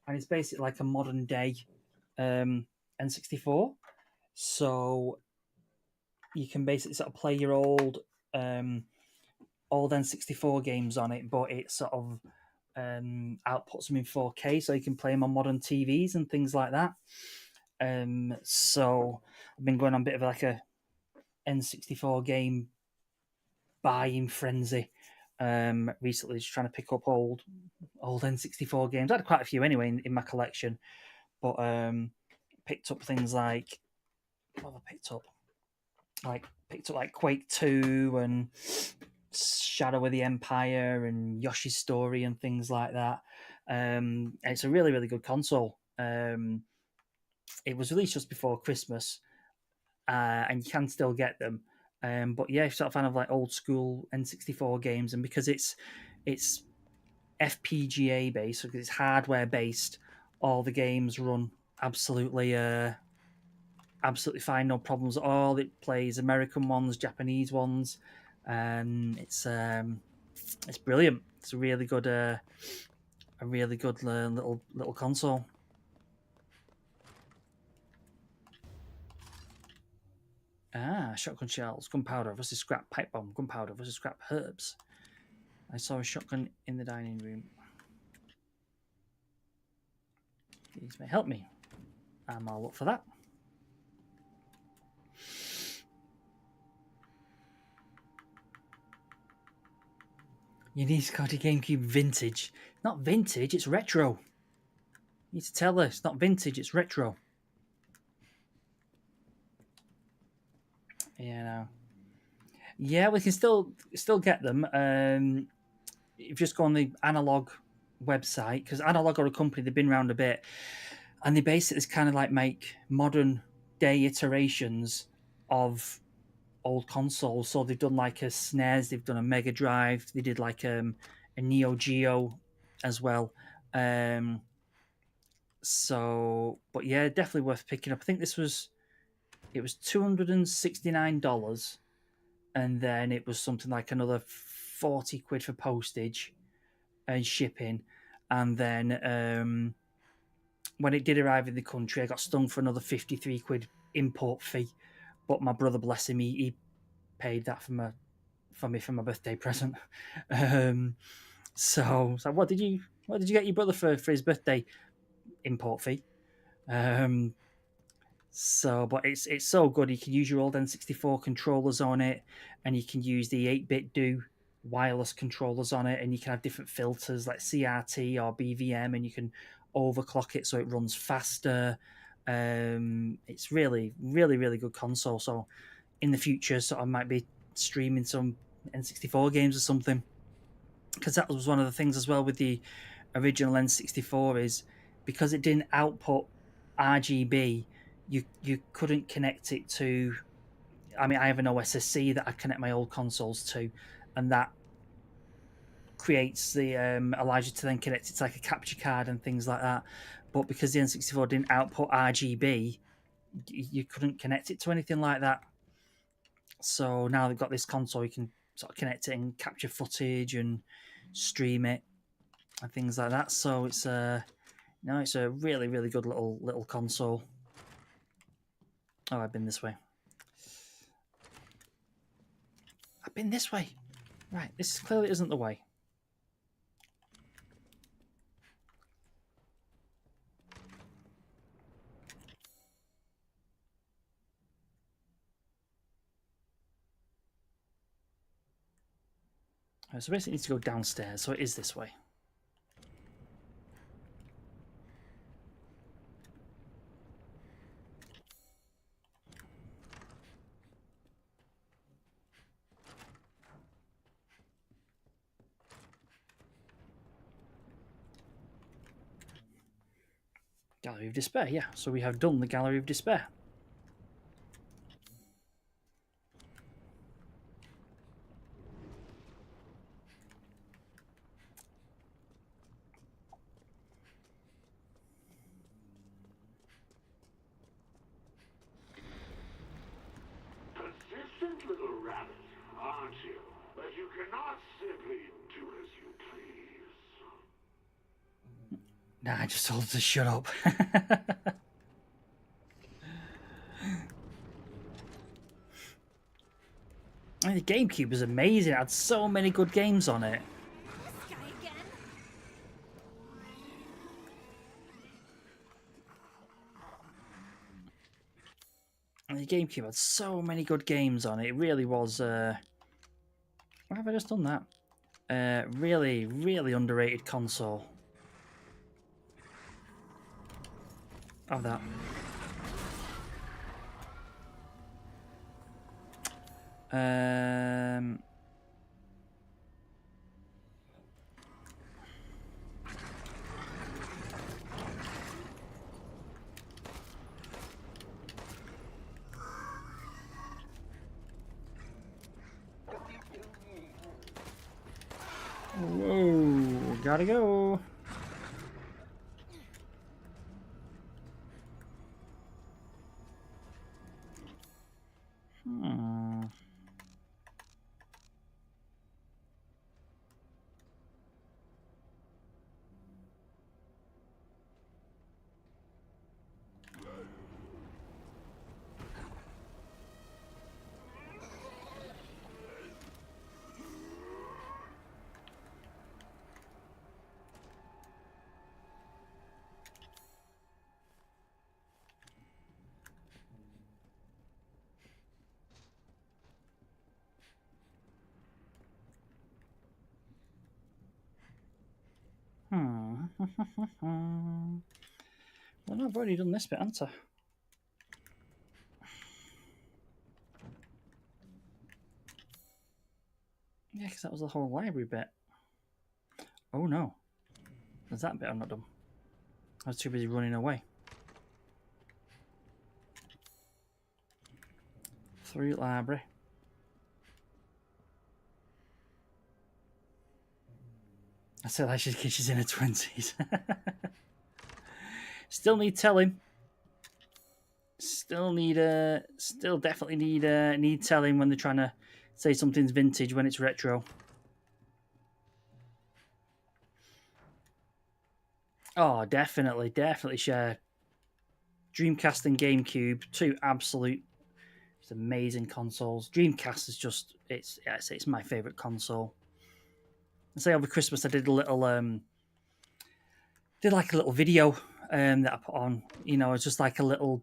and it's basically like a modern day N64. So you can basically sort of play your old N64 games on it, but it sort of outputs them in 4K, so you can play them on modern TVs and things like that. So I've been going on a bit of like a N64 game buying frenzy recently, just trying to pick up old N64 games. I had quite a few anyway in my collection, but picked up things like what have I picked up? Picked up like Quake 2 and Shadow of the Empire and Yoshi's Story and things like that. And it's a really, really good console. It was released just before Christmas, and you can still get them. But yeah, sort of fan of like old school N64 games, and because it's FPGA based, because it's hardware based, all the games run absolutely fine, no problems at all. It plays American ones, Japanese ones, and it's brilliant. It's a really good little console. Shotgun shells, gunpowder versus scrap pipe bomb, gunpowder versus scrap herbs. I saw a shotgun in the dining room. These may help me. I'll look for that. You need to go to GameCube vintage. Not vintage, it's retro. You need to tell her it's not vintage, it's retro. Yeah, no. Yeah, we can still get them. You've just go on the Analog website, because Analog are a company, they've been around a bit, and they basically kind of like make modern day iterations of old consoles. So they've done like a SNES, they've done a Mega Drive, they did like a Neo Geo as well. So, but yeah, definitely worth picking up. I think it was $269, and then it was something like another 40 quid for postage and shipping, and then when it did arrive in the country, I got stung for another 53 quid import fee. But my brother, bless him, he paid that for me for my birthday present. So what did you get your brother for his birthday? Import fee. So, but it's so good. You can use your old N64 controllers on it, and you can use the 8-bit do wireless controllers on it, and you can have different filters like CRT or BVM, and you can overclock it so it runs faster. It's really, really, really good console. So, in the future, sort of might be streaming some N64 games or something, because that was one of the things as well with the original N64 is because it didn't output RGB, you couldn't connect it to. I mean, I have an OSSC that I connect my old consoles to, and that creates the allows you to then connect it to like a capture card and things like that. But because the N64 didn't output RGB, you couldn't connect it to anything like that. So now they've got this console, you can sort of connect it and capture footage and stream it and things like that. So it's it's a really, really good little console. Oh, I've been this way. I've been this way. Right, this clearly isn't the way. So basically, it needs to go downstairs. So it is this way. Gallery of Despair, yeah. So we have done the Gallery of Despair. Persistent little rabbit, aren't you? But you cannot simply do as you please. Nah, I just told her to shut up. I mean, the GameCube was amazing. It had so many good games on it. And the GameCube had so many good games on it. It really was. Why have I just done that? Really, really underrated console. Of that. Whoa, gotta go. Well, no, I've already done this bit, haven't I? Yeah, because that was the whole library bit. Oh no. There's that bit I've not done. I was too busy running away. Through library. I said like she's in her 20s. Still need telling. Still definitely need telling when they're trying to say something's vintage when it's retro. Oh, definitely share. Dreamcast and GameCube, two absolute amazing consoles. Dreamcast is just it's my favorite console. I say over Christmas I did a little video that I put on. You know, it's just like a little.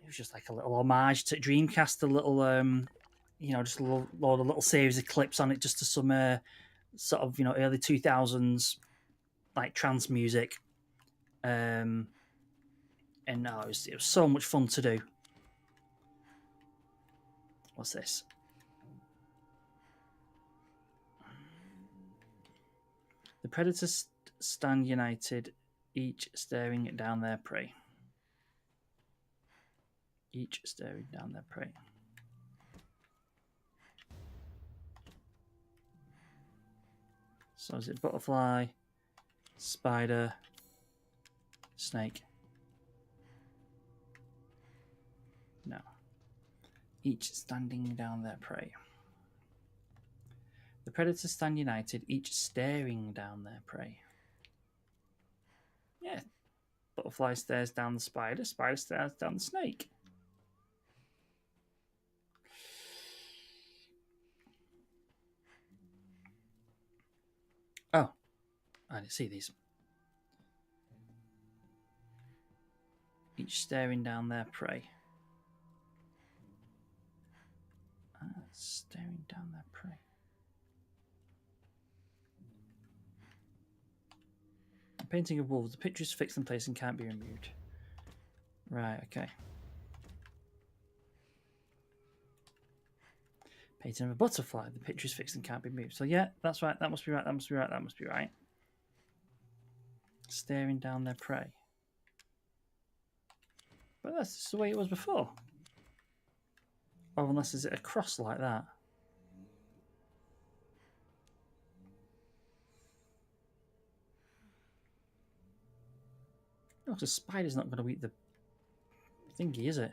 It was just like a little homage to Dreamcast. A little just a little series of clips on it, just to some sort of early 2000s like trance music. And no, it was so much fun to do. What's this? The predators stand united, each staring down their prey. Each staring down their prey. So is it butterfly, spider, snake? No. Each standing down their prey. The predators stand united, each staring down their prey. Yeah. Butterfly stares down the spider, spider stares down the snake. Oh, I didn't see these. Each staring down their prey. Staring down their prey. A painting of wolves. The picture is fixed in place and can't be removed. Right, okay. Painting of a butterfly. The picture is fixed and can't be moved. So yeah, that's right. That must be right. That must be right. That must be right. Staring down their prey. But that's just the way it was before. Or unless is it a cross like that? No, because a spider's not going to eat the thingy, is it?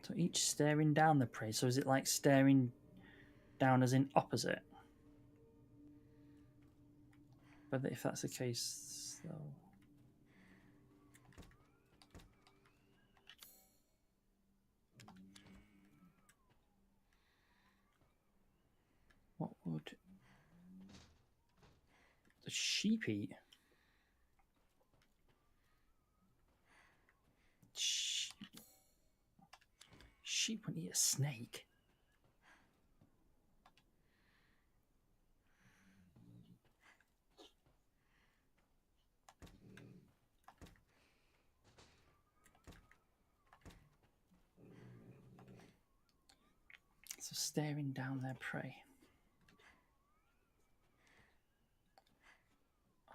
So each staring down the prey. So is it like staring down as in opposite? But if that's the case, though. What would the sheep eat? Sheep would eat a snake. So staring down their prey.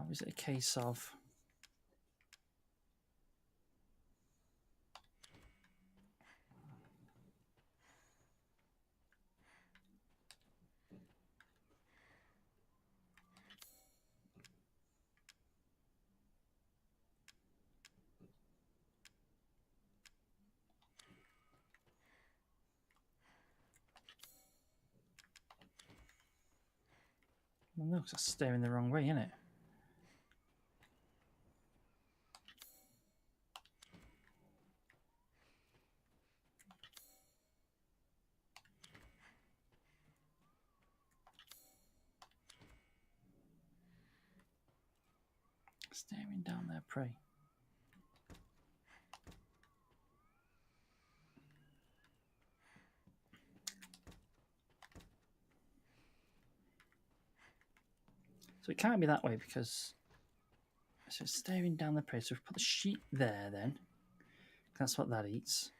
Or is it a case of Well, no, 'cause that's staring the wrong way, isn't it? Staring down their prey. So it can't be that way because so it's staring down the prey. So if we put the sheep there, then that's what that eats.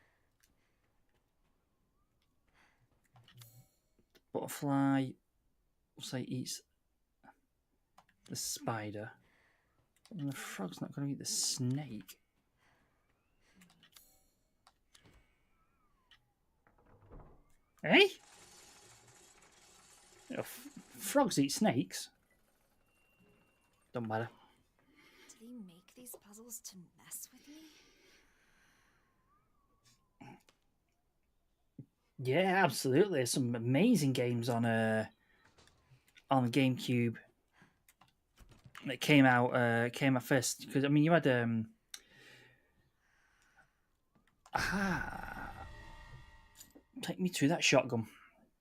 The butterfly, we'll say, eats the spider, and the frog's not going to eat the snake. Eh? You know, frogs eat snakes. Don't matter. Did he make these puzzles to mess with me? Yeah, absolutely. There's some amazing games on the GameCube that came out first. Because I mean, you had take me to that shotgun.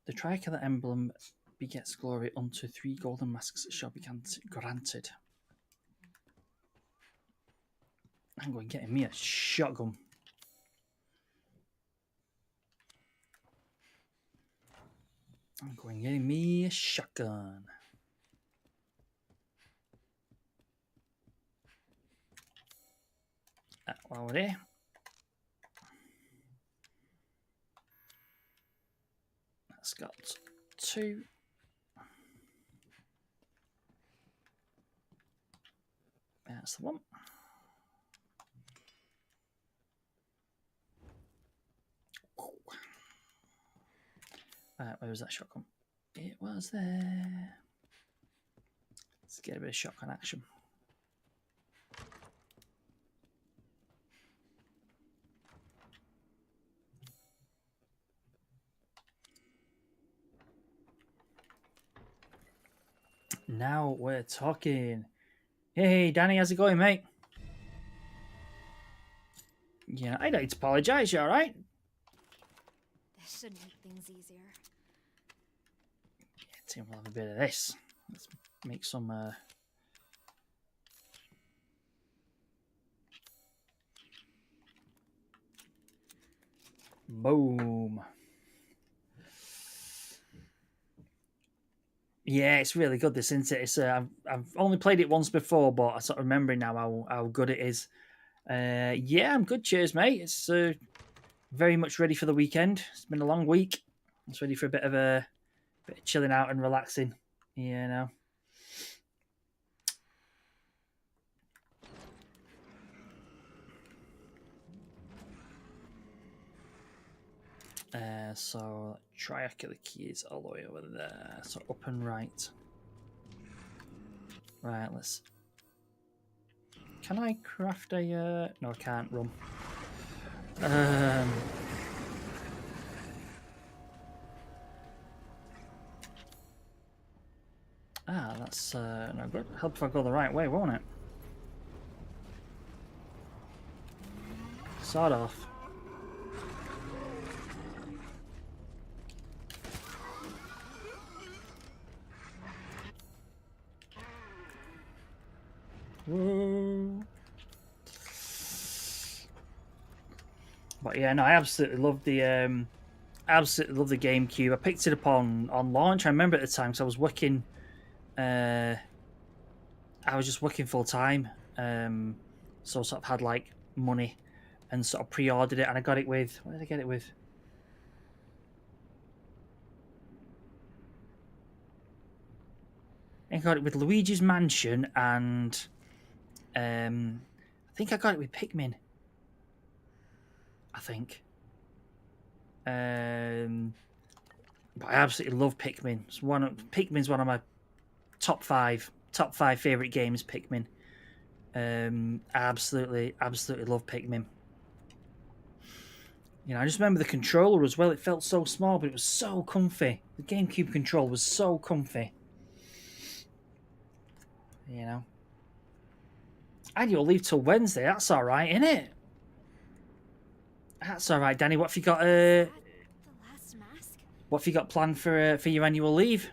The Tricolour emblem begets glory unto 3 golden masks shall be granted. I'm going getting me a shotgun. I'm going getting me a shotgun. While we're there. That's got 2. That's the one. Where was that shotgun? It was there. Let's get a bit of shotgun action. Now we're talking. Hey, Danny, how's it going, mate? Yeah, I don't need to apologise. You all right? This should make things easier. Yeah, Tim, we'll have a bit of this. Let's make some. Boom. Yeah, it's really good. This, isn't it? It's I've only played it once before, but I sort of remember now how good it is. Yeah, I'm good. Cheers, mate. It's very much ready for the weekend. It's been a long week. It's ready for a bit of chilling out and relaxing. You know. So triangular keys all the way over there. So up and right. Right, let's. Can I craft a? No, I can't. Run. That's no good. Help if I go the right way, won't it? Sort of. Whoa. But yeah, no, I absolutely love the GameCube. I picked it up on launch. I remember at the time because I was working. I was just working full time, so sort of had like money, and sort of pre-ordered it, and I got it with. What did I get it with? I got it with Luigi's Mansion, and I think I got it with Pikmin. I think. But I absolutely love Pikmin. Pikmin's one of my top five favorite games. Pikmin. I absolutely love Pikmin. You know, I just remember the controller as well. It felt so small, but it was so comfy. The GameCube controller was so comfy. You know. Annual leave till Wednesday. That's all right, isn't it? That's all right, Danny. What have you got? What have you got planned for your annual leave?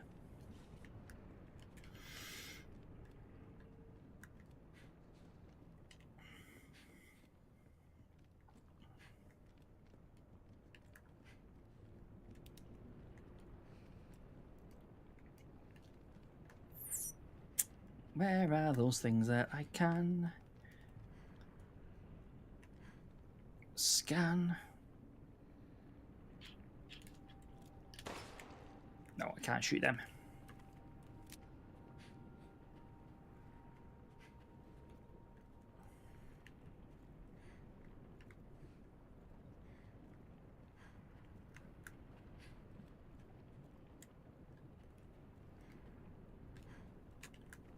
Where are those things that I can scan? No, I can't shoot them.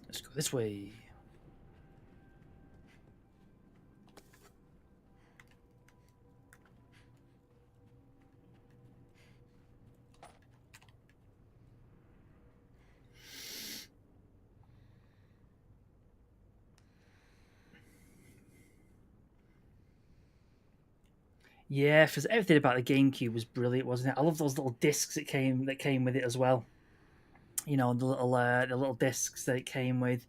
Let's go this way. Yeah, because everything about the GameCube was brilliant, wasn't it? I love those little discs that came with it as well. You know, the little discs that it came with.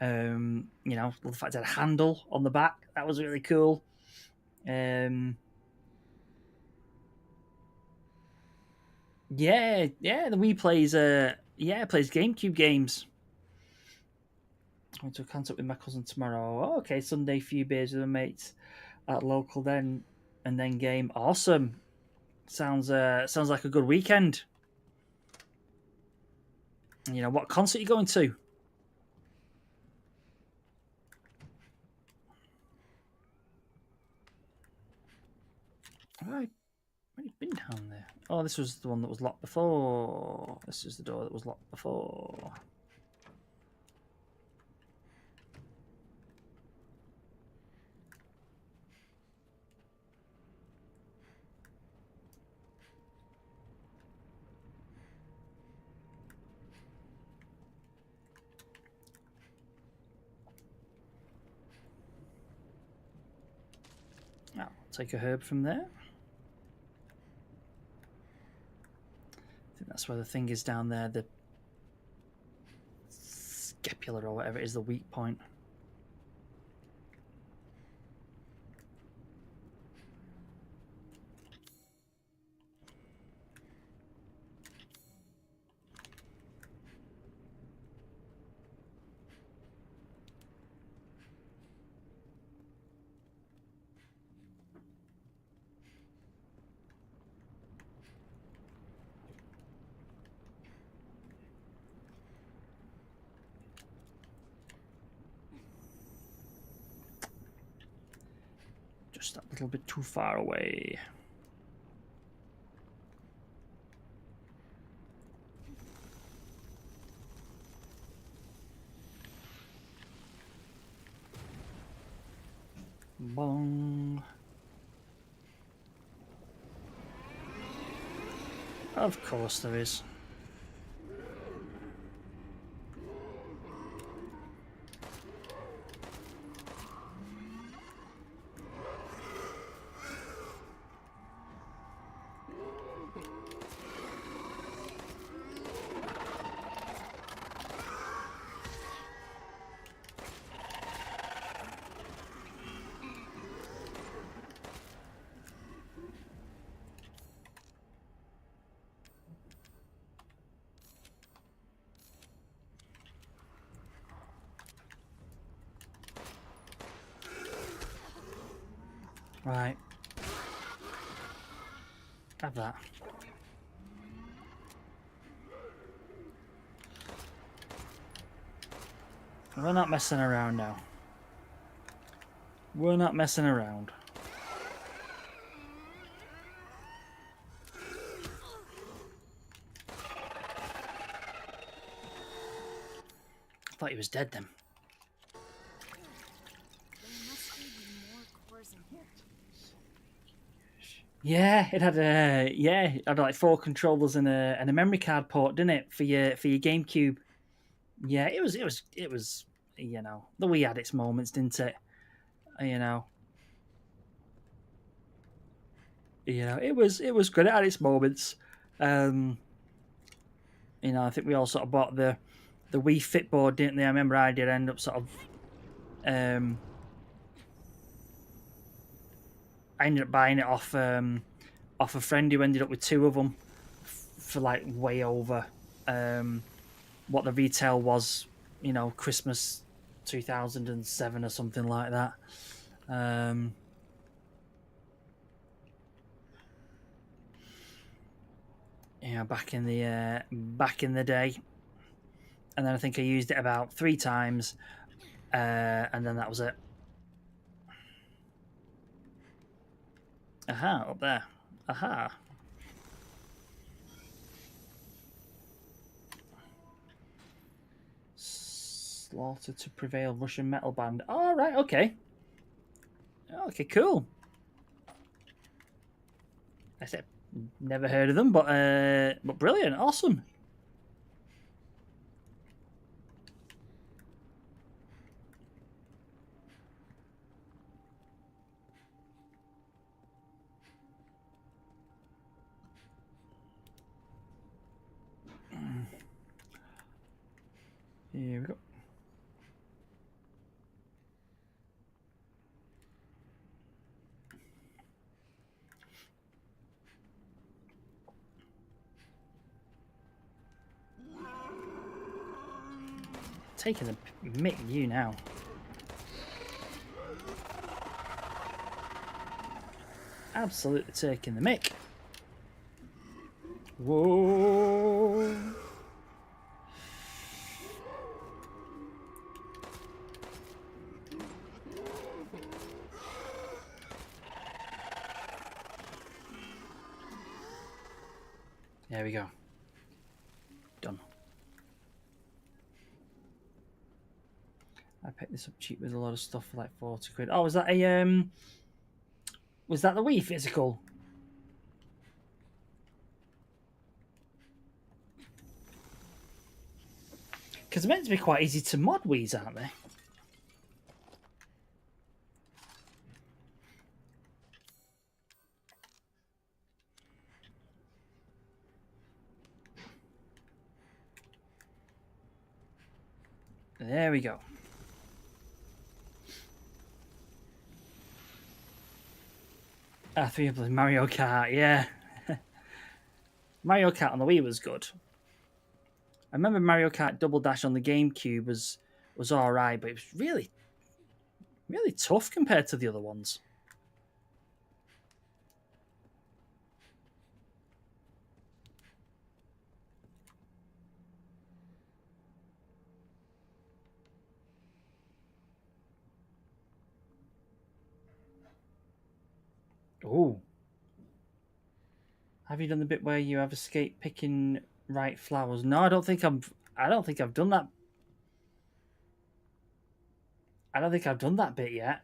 You know, the fact it had a handle on the back, that was really cool. Yeah, the Wii plays plays GameCube games. I went to a concert with my cousin tomorrow. Oh, okay, Sunday, few beers with my mates at local then, and then game. Awesome. Sounds like a good weekend. You know, what concert are you going to? Have I already been down there? Oh, this was the one that was locked before. This is the door that was locked before. I'll take a herb from there. I think that's where the thing is down there, the scapula or whatever it is, the weak point. Just a little bit too far away. Bong. Of course there is. Right. Have that. We're not messing around now. We're not messing around. I thought he was dead then. Yeah, it had like 4 controllers and a memory card port, didn't it, for your GameCube? Yeah, it was you know, the Wii had its moments, didn't it? You know, it was good. It had its moments. You know, I think we all sort of bought the Wii Fit board, didn't they? I remember I did end up sort of. I ended up buying it off a friend who ended up with two of them for like way over what the retail was, you know, Christmas 2007 or something like that. Yeah, back in the day, and then I think I used it about 3 times, and then that was it. Aha, up there. Aha. Slaughter to Prevail, Russian metal band. All right, okay. Okay, cool. I said never heard of them, but brilliant, awesome. Here we go. Taking the mick, you now. Absolutely taking the mick. Whoa. There we go. Done. I picked this up cheap with a lot of stuff for like 40 quid. Oh, was that a was that the Wii physical? Because they're meant to be quite easy to mod Wii's, aren't they? There we go. I think you played Mario Kart, yeah. Mario Kart on the Wii was good. I remember Mario Kart Double Dash on the GameCube was alright, but it was really, really tough compared to the other ones. Oh. Have you done the bit where you have escaped picking right flowers? No, I don't think I've done that. I don't think I've done that bit yet.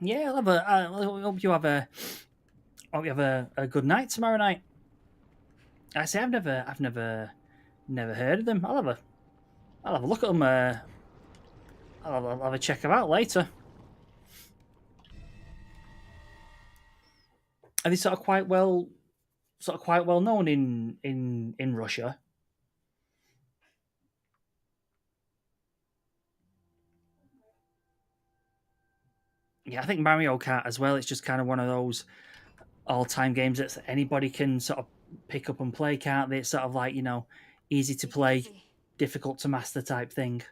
Yeah, I hope you have a good night tomorrow night. I say I've never heard of them. I'll have a look at them. I'll have a check them out later. Are they sort of quite well known in Russia? Yeah, I think Mario Kart as well. It's just kind of one of those all-time games that anybody can sort of pick up and play, can't they? It's sort of like, you know, easy to play, difficult to master type thing.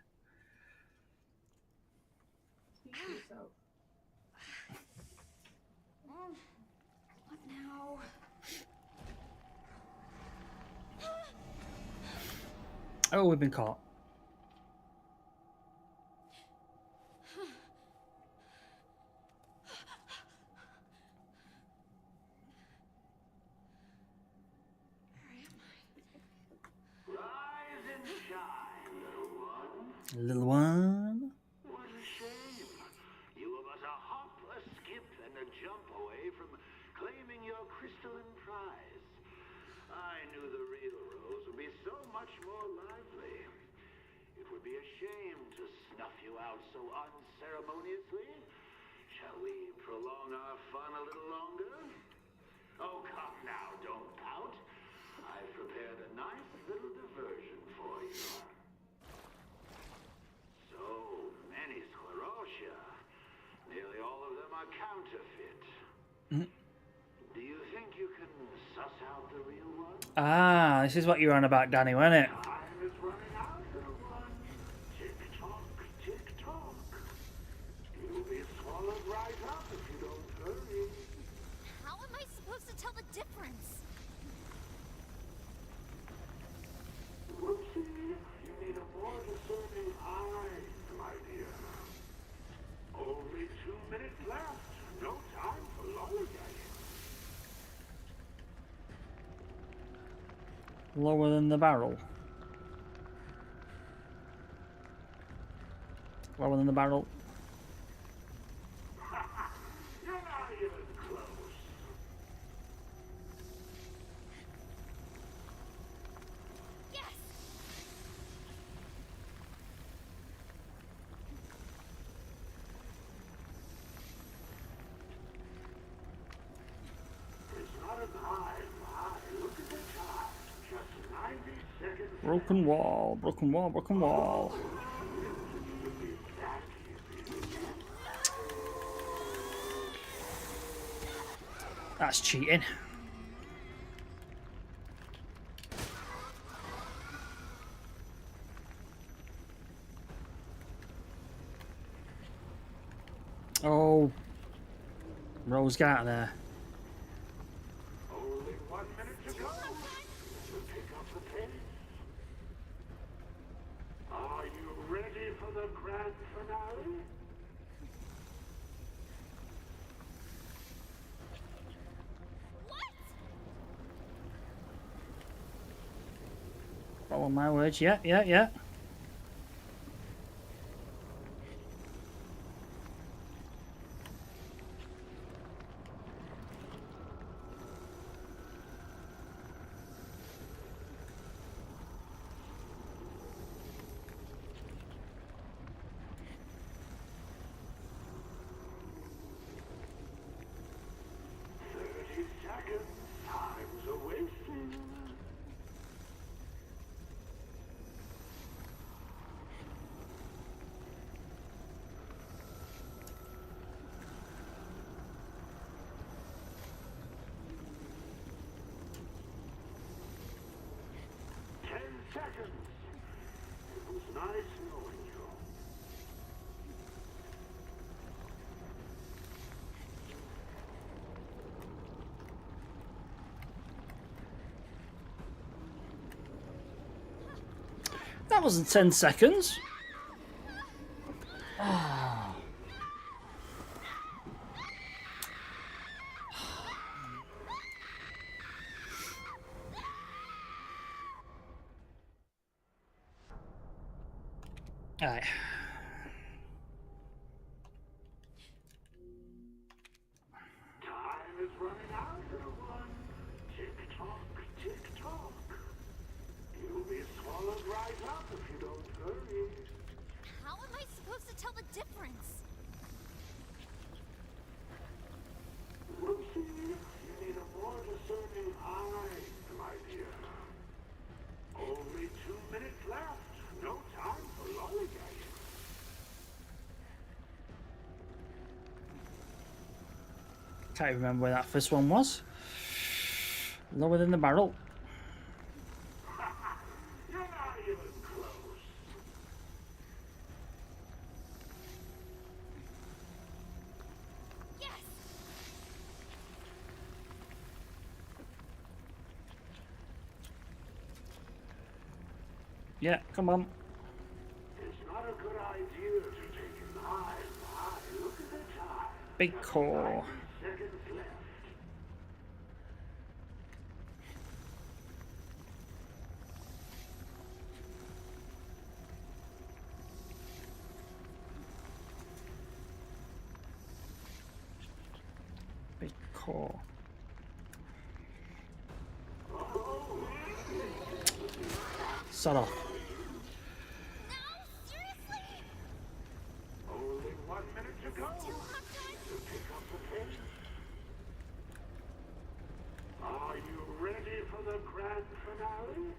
What now? Oh, we've been caught. Rise and shine, little one. Little one. What a shame. You were but a hop, a skip, and a jump away from claiming your crystalline prize. I knew the real Rose would be so much more lively. It would be a shame to snuff you out so unceremoniously. Shall we prolong our fun a little longer? Oh, come now, don't pout. I've prepared a nice little diversion for you. So many sclerotia. Nearly all of them are counterfeit. Do you think you can suss out the real one? Ah, this is what you're on about, Danny, wasn't it? Time is running out, little one. Tick-tock, tick-tock. You'll be swallowed right up if you don't hurry. How am I supposed to tell the difference? Whoopsie, you need a more discerning eye, my dear. Only 2 minutes left. No time for lollygagging. Lower than the barrel. Lower than the barrel. You're not even close. Yes! It's not a crime. Look at the time. Just 90 seconds. Broken wall, broken wall, broken wall. That's cheating. Oh, Rose, get out of there. Only 1 minute to go. To pick up the pace. Are you ready for the grand finale? Follow my words. Yeah, yeah, yeah. Time's a wasting. Seconds. It was nice knowing you. That wasn't 10 seconds. Oh. All right. Time is running out, little one. Tick-tock, tick-tock. You'll be swallowed right up if you don't hurry. How am I supposed to tell the difference? Whoopsie, you need a more discerning eye, my dear. Only 2 minutes left. No time for lollygagging. Can't remember where that first one was. Lower than the barrel. You're not even close. Yes! Yeah, come on. It's not a good idea to take an eye. Look at the time. Big core. 90 seconds left. Big core. Oh, Sod off. Only 1 minute to go. To pick up the pace. Are you ready for the grand finale?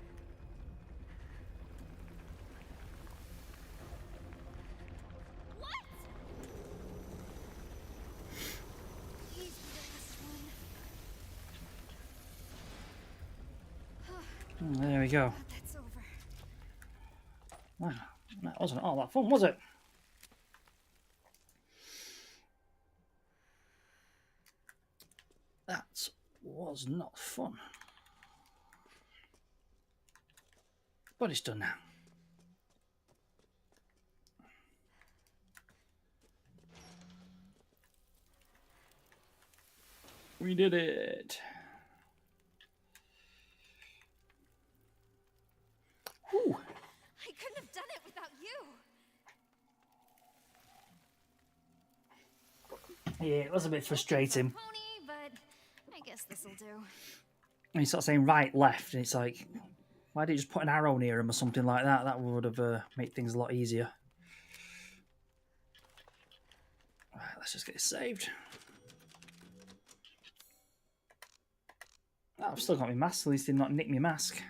There we go. That's over. Wow, that wasn't all that fun, was it? That was not fun. But it's done now. We did it. Whew. I couldn't have done it without you. Yeah, it was a bit frustrating. Pony, but I guess this'll do. And you start saying right, left, and it's like, why didn't you just put an arrow near him or something like that? That would have made things a lot easier. Right, let's just get it saved. Oh, I've still got my mask, at least did not nick my mask.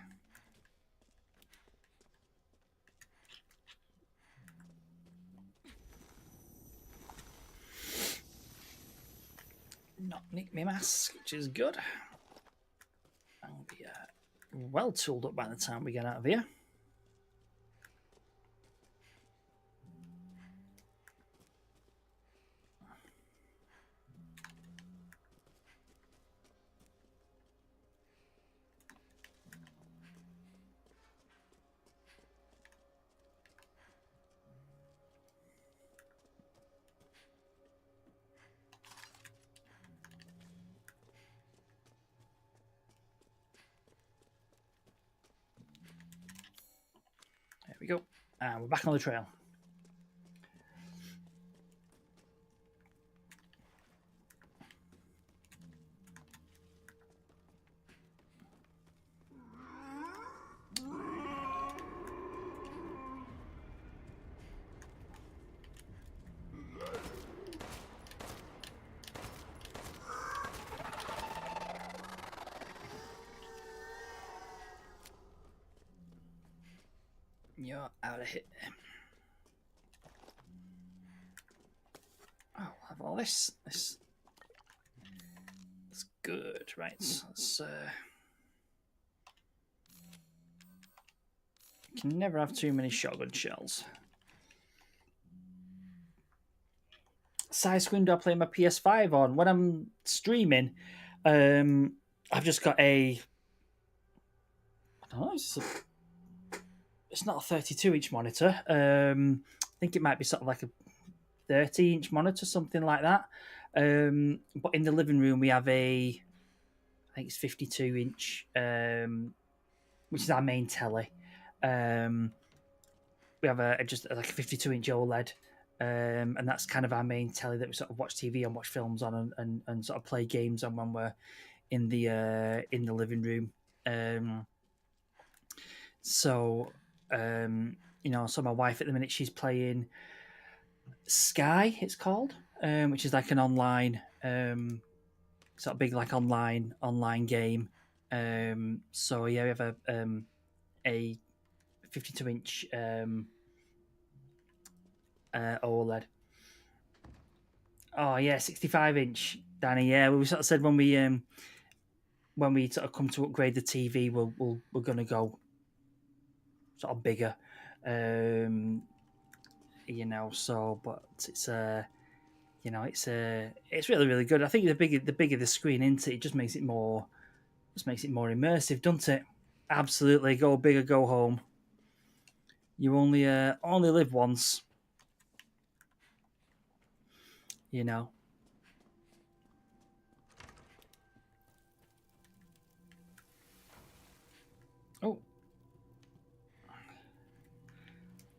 Not nick my mask, which is good. I'll be well tooled up by the time we get out of here. There we go. And we're back on the trail. You're out of here. Oh, I'll have all this. This is good, right? Let's can never have too many shotgun shells. Side screen do I play my PS5 on? When I'm streaming, I've just got a. I don't know. It's not a 32-inch monitor. I think it might be sort of like a 30-inch monitor, something like that. But in the living room, we have I think it's 52-inch, which is our main telly. We have just like a 52-inch OLED, and that's kind of our main telly that we sort of watch TV and watch films on and sort of play games on when we're in the living room. So my wife at the minute, she's playing Sky, it's called, which is like an online, sort of big like online game. So yeah, we have a 52-inch OLED. Oh yeah, 65-inch, Danny. Yeah, we sort of said when we sort of come to upgrade the TV, we're gonna go sort of bigger, So, but it's it's really really good. I think the bigger the screen, into it just makes it more immersive, doesn't it? Absolutely, go big or go home. You only live once,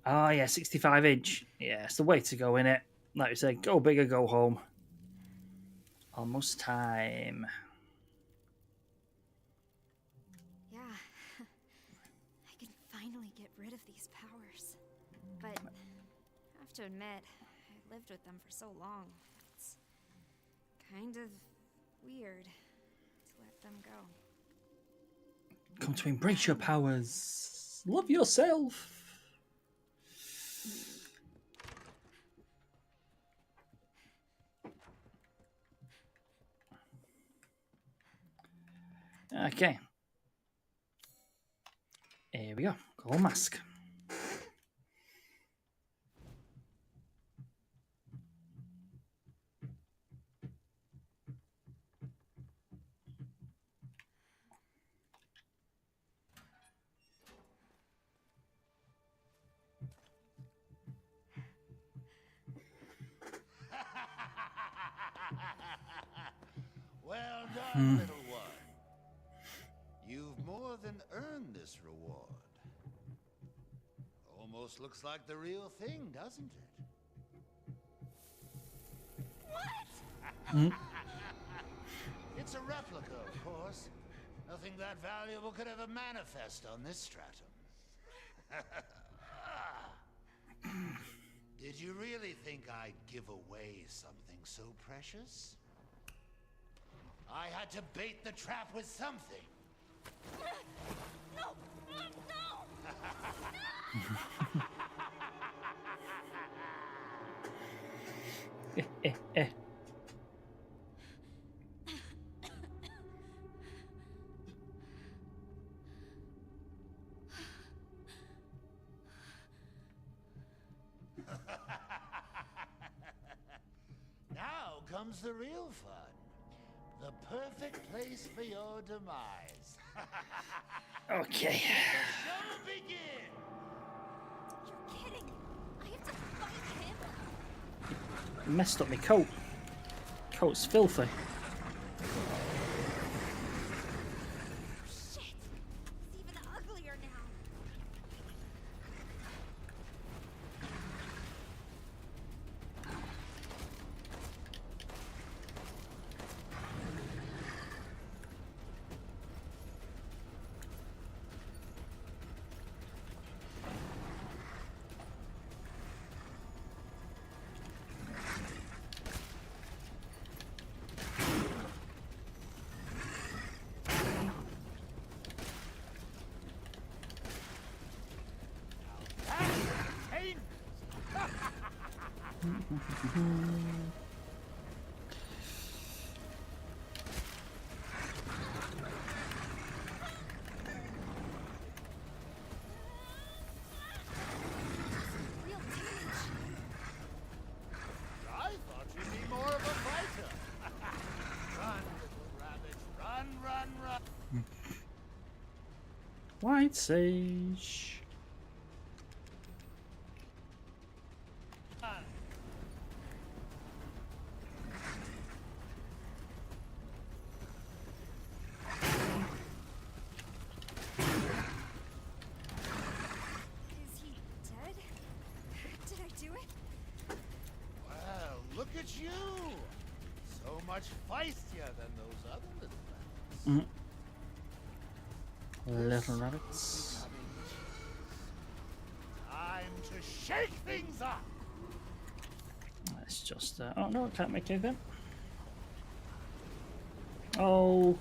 Oh yeah, 65-inch. Yeah, it's the way to go, innit? Like you said, go big or go home. Almost time. Yeah. I can finally get rid of these powers. But I have to admit, I lived with them for so long. It's kind of weird to let them go. Come to embrace your powers. Love yourself. Okay. Here we go. Gold mask. Well done, little one. You've more than earned this reward. Almost looks like the real thing, doesn't it? Mm. It's a replica, of course. Nothing that valuable could ever manifest on this stratum. Did you really think I'd give away something so precious? I had to bait the trap with something. No! No! Now comes the real fun. The perfect place for your demise. Okay. The show begins! You're kidding! I have to fight him! Messed up my coat. Coat's filthy. Shit! It's even uglier now. I thought you'd be more of a fighter. Run, little rabbit. Run, run, run. White Sage. Is he dead? Did I do it? Well, look at you. So much feistier than those other little rabbits. Little rabbits. Time to shake things up. Let's just. Oh no, I can't make anything. Oh.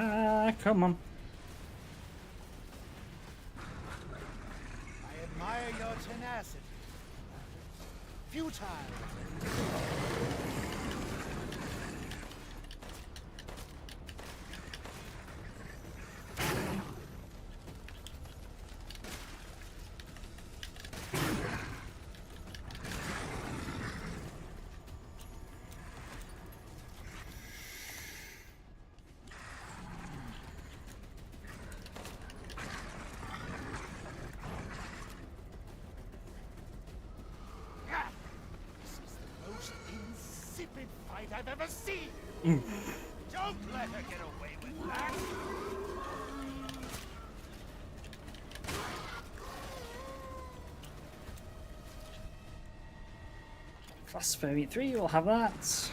Ah, come on. I admire your tenacity. Futile. fight I've ever seen. Don't let her get away with that. Fast Variant 3, we'll have that.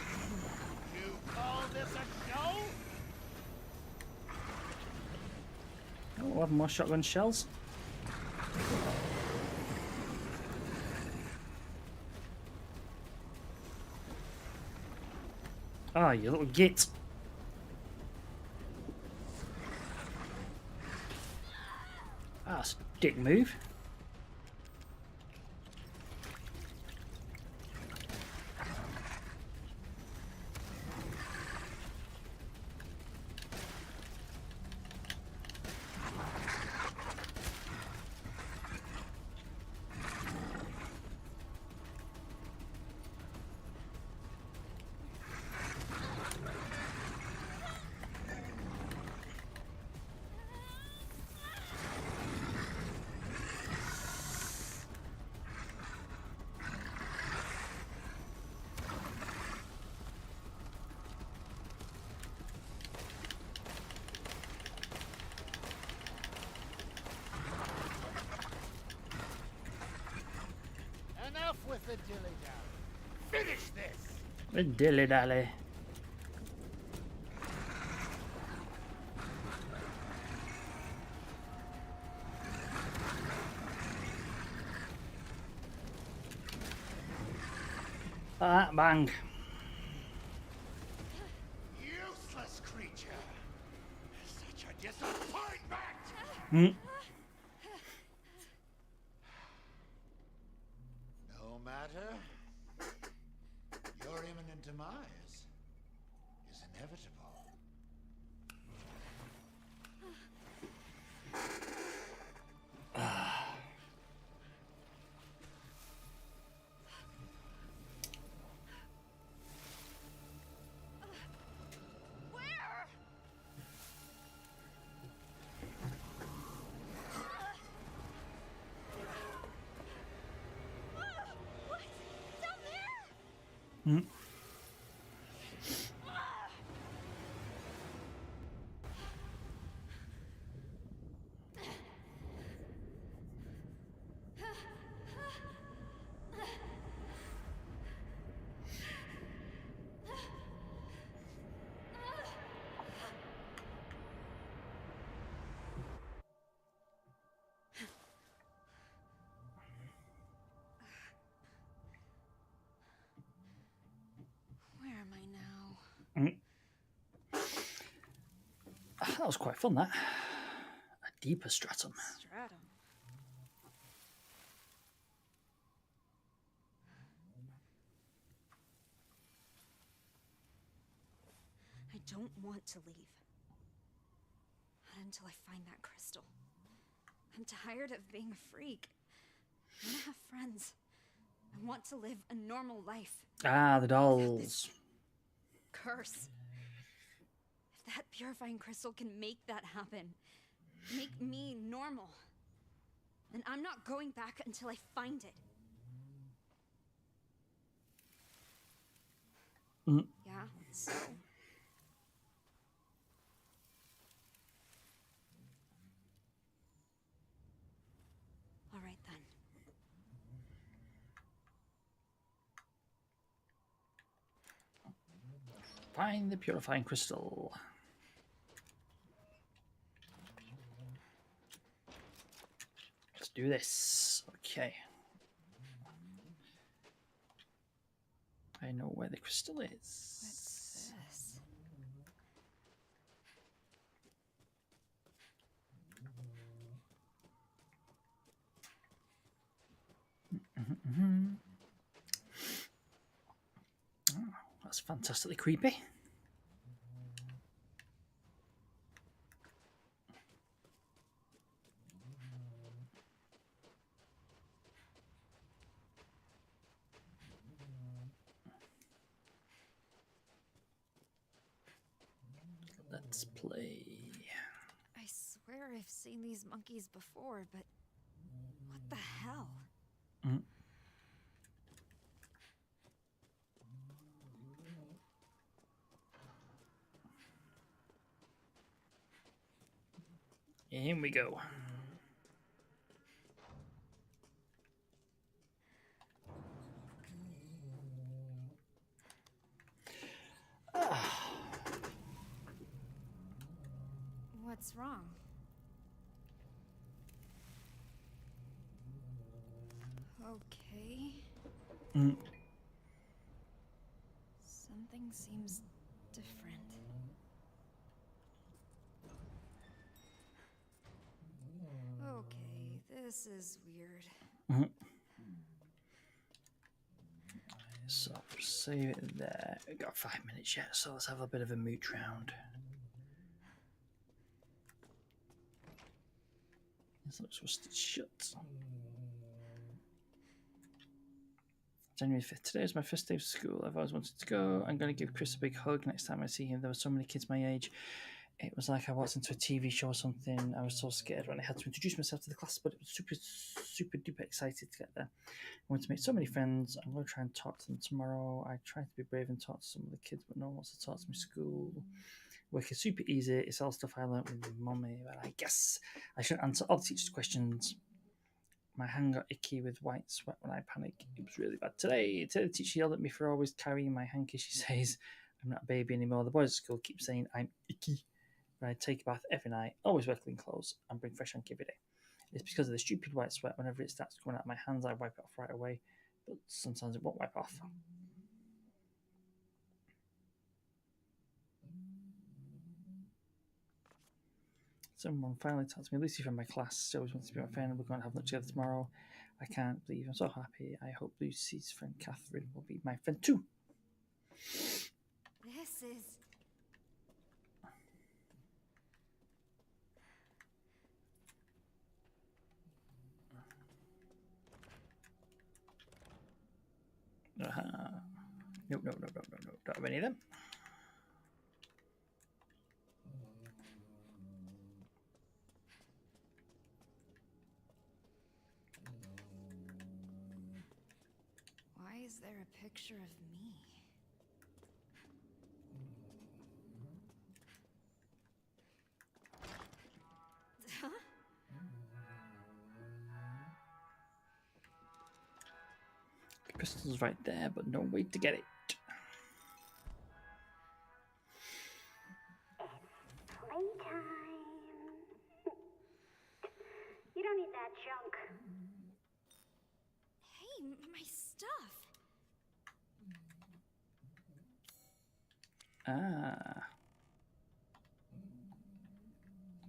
You call this a show? Oh, we'll have more shotgun shells. Ah, you little git. Ah, that's a dick move. Enough with the dilly-dally. Finish this! A dilly dally. Ah, bang. Useless creature! Such a disappointment! No matter. Your imminent demise is inevitable. Where am I now? That was quite fun, that. A deeper stratum. Stratum. I don't want to leave. Not until I find that crystal. I'm tired of being a freak. I want to have friends. I want to live a normal life. Ah, the dolls. Curse. If that purifying crystal can make that happen, make me normal, then I'm not going back until I find it. Yeah, so? All right then. Find the purifying crystal. Let's do this. Okay. I know where the crystal is. What's this? Oh, that's fantastically creepy. Let's play. I swear I've seen these monkeys before, but what the hell? In we go. What's wrong? Okay. Something seems different. Okay, this is weird. So save it there. We've got 5 minutes yet, so let's have a bit of a mooch round. This looks rusted shut. January 5th. Today is my first day of school. I've always wanted to go. I'm going to give Chris a big hug next time I see him. There were so many kids my age. It was like I walked into a TV show or something. I was so scared when I had to introduce myself to the class, but it was super duper excited to get there. I want to meet so many friends. I'm going to try and talk to them tomorrow. I try to be brave and talk to some of the kids, but no one wants to talk to me. School work is super easy. It's all stuff I learned with my mummy, but I guess I should answer all the teachers' questions. My hand got icky with white sweat when I panic. It was really bad today. The teacher yelled at me for always carrying my hanky. She says I'm not a baby anymore. The boys at school keep saying I'm icky. But I take a bath every night, always wear clean clothes, and bring fresh hanky every day. It's because of the stupid white sweat. Whenever it starts coming out of my hands, I wipe it off right away. But sometimes it won't wipe off. Someone finally talked to me. Lucy from my class. She always wants to be my friend. We're going to have lunch together tomorrow. I can't believe I'm so happy. I hope Lucy's friend Catherine will be my friend too. This is... No. Don't have any of them. Why is there a picture of me? Huh? The crystal's right there, but no way to get it. Playtime. You don't need that junk. Hey, my stuff. Ah.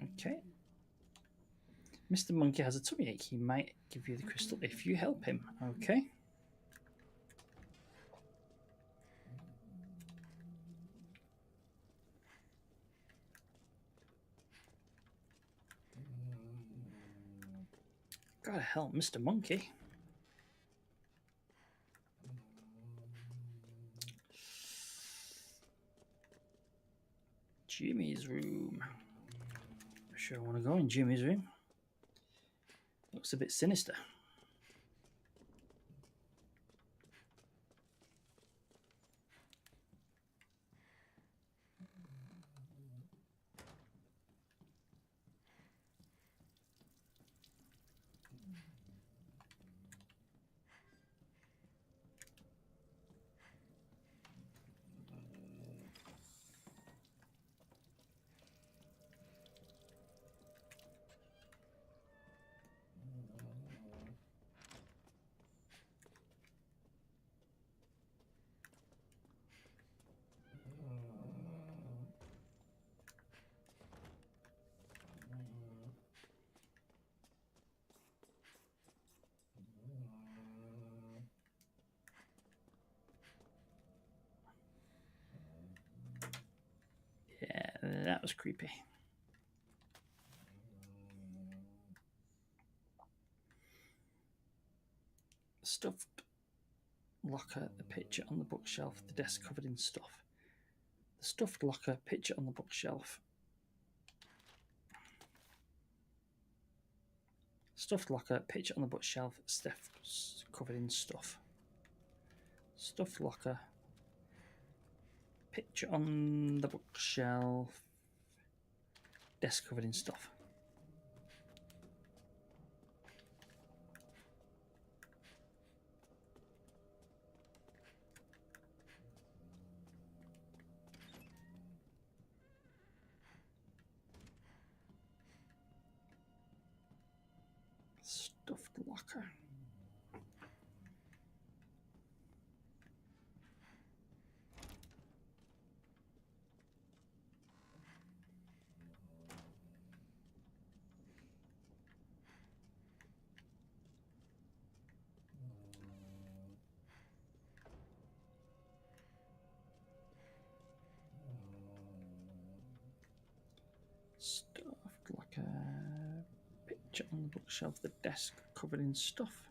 Okay. Mr. Monkey has a tummy ache. He might give you the crystal if you help him. Okay. Gotta help Mr. Monkey. Jimmy's room. I'm sure I want to go in Jimmy's room. Looks a bit sinister. Yeah, that was creepy. Stuffed locker, the picture on the bookshelf, the desk covered in stuff. The stuffed locker, picture on the bookshelf. Stuffed locker, picture on the bookshelf, stuff covered in stuff. Stuffed locker, picture on the bookshelf, desk covered in stuff. Stuffed locker. Stuffed locker. Picture on the bookshelf, the desk covered in stuff.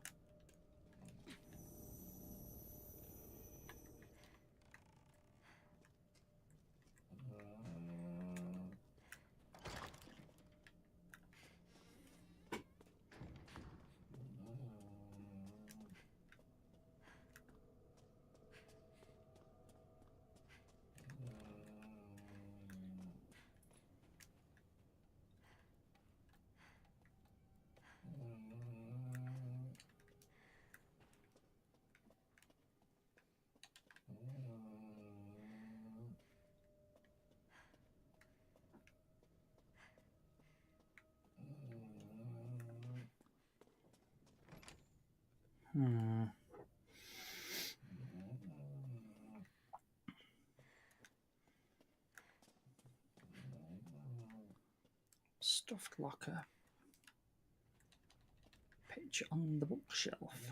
Stuffed locker. Picture on the bookshelf.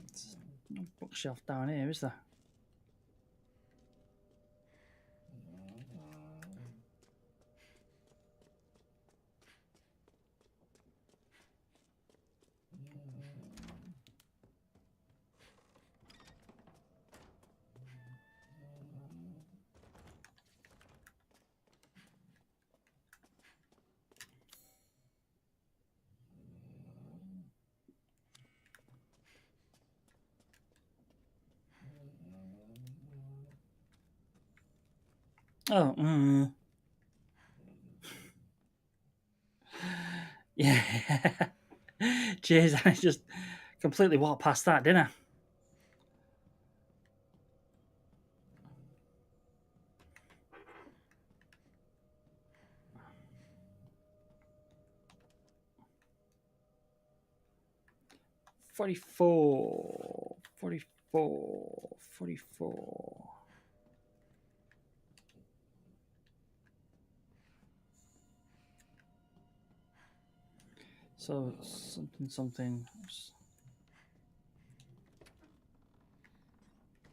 There's no bookshelf down here, is there? Oh, yeah. Cheers, I just completely walked past that, didn't I? $44, $44. So something.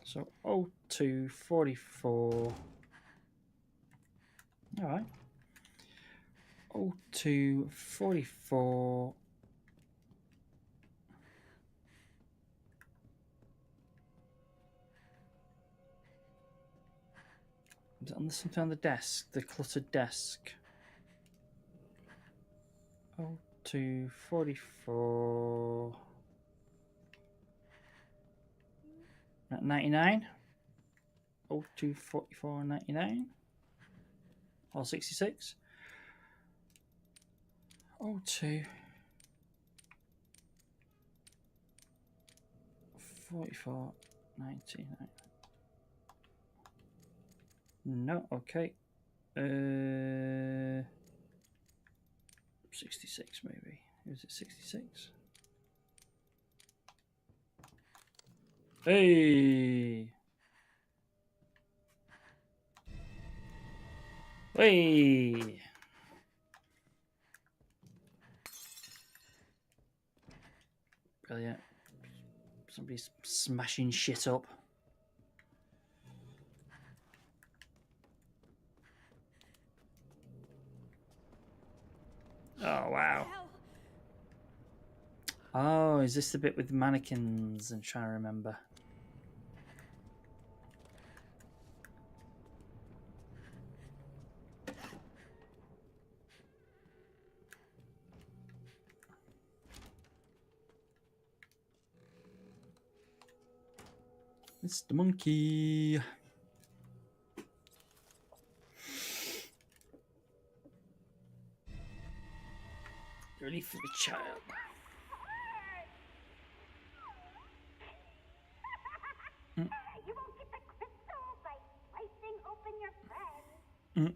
So 02, 44. All right. 02, 44. Is it on something on the desk? The cluttered desk. 02, 44. 99. 02, 44, 99. Or 66. 02, 44, 99. No, okay. 66 maybe. Is it 66? Hey! Hey! Brilliant. Somebody's smashing shit up. Oh, wow. Oh, is this the bit with the mannequins? I'm trying to remember. It's the monkey. Ready for the child. You won't get the crystal by slicing open your friend. You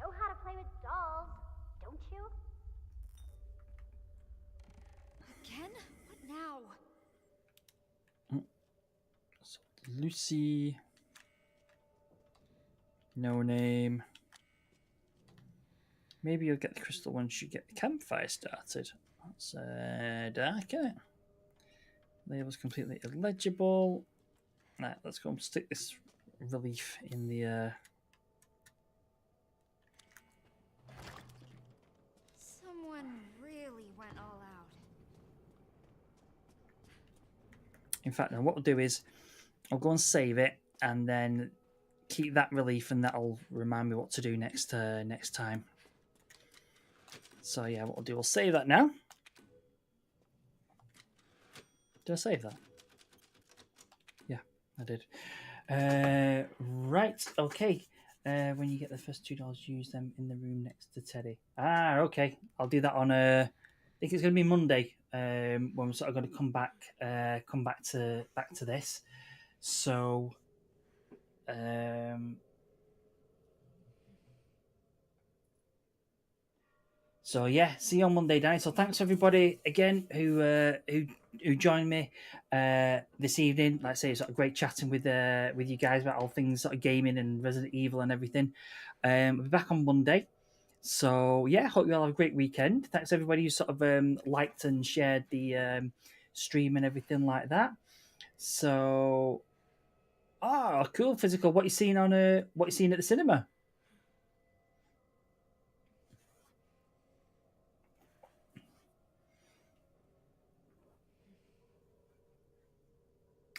know how to play with dolls, don't you? Again? What now? So Lucy. No name. Maybe you'll get the crystal once you get the campfire started. That's darker. Label's completely illegible. Right, let's go and stick this relief in the. Someone really went all out. In fact, now what we'll do is I'll go and save it and then keep that relief, and that'll remind me what to do next time. So yeah, what we'll do, we'll save that now. Did I save that? Yeah, I did. Right, okay. When you get the first $2, use them in the room next to Teddy. Okay. I'll do that on I think it's going to be Monday. When we're sort of going to come back to this. So, So yeah, see you on Monday, Danny. So thanks everybody again who joined me this evening. Like I say, it's sort of great chatting with you guys about all things sort of gaming and Resident Evil and everything. We'll be back on Monday. So yeah, hope you all have a great weekend. Thanks everybody who sort of liked and shared the stream and everything like that. So, cool, Physical. What you seeing at the cinema?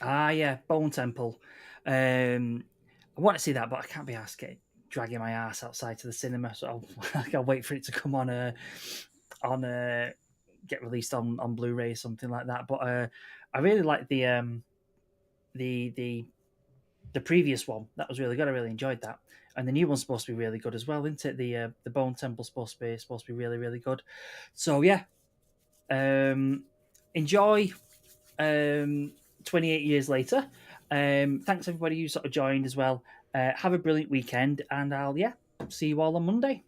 Yeah, Bone Temple. I want to see that, but I can't be asked dragging my ass outside to the cinema. So I'll wait for it to come on get released on Blu-ray or something like that. But I really like the previous one. That was really good. I really enjoyed that, and the new one's supposed to be really good as well, isn't it? The Bone Temple's supposed to be really, really good. So yeah, enjoy. 28 years later. Thanks everybody who sort of joined as well. Have a brilliant weekend, and I'll see you all on Monday.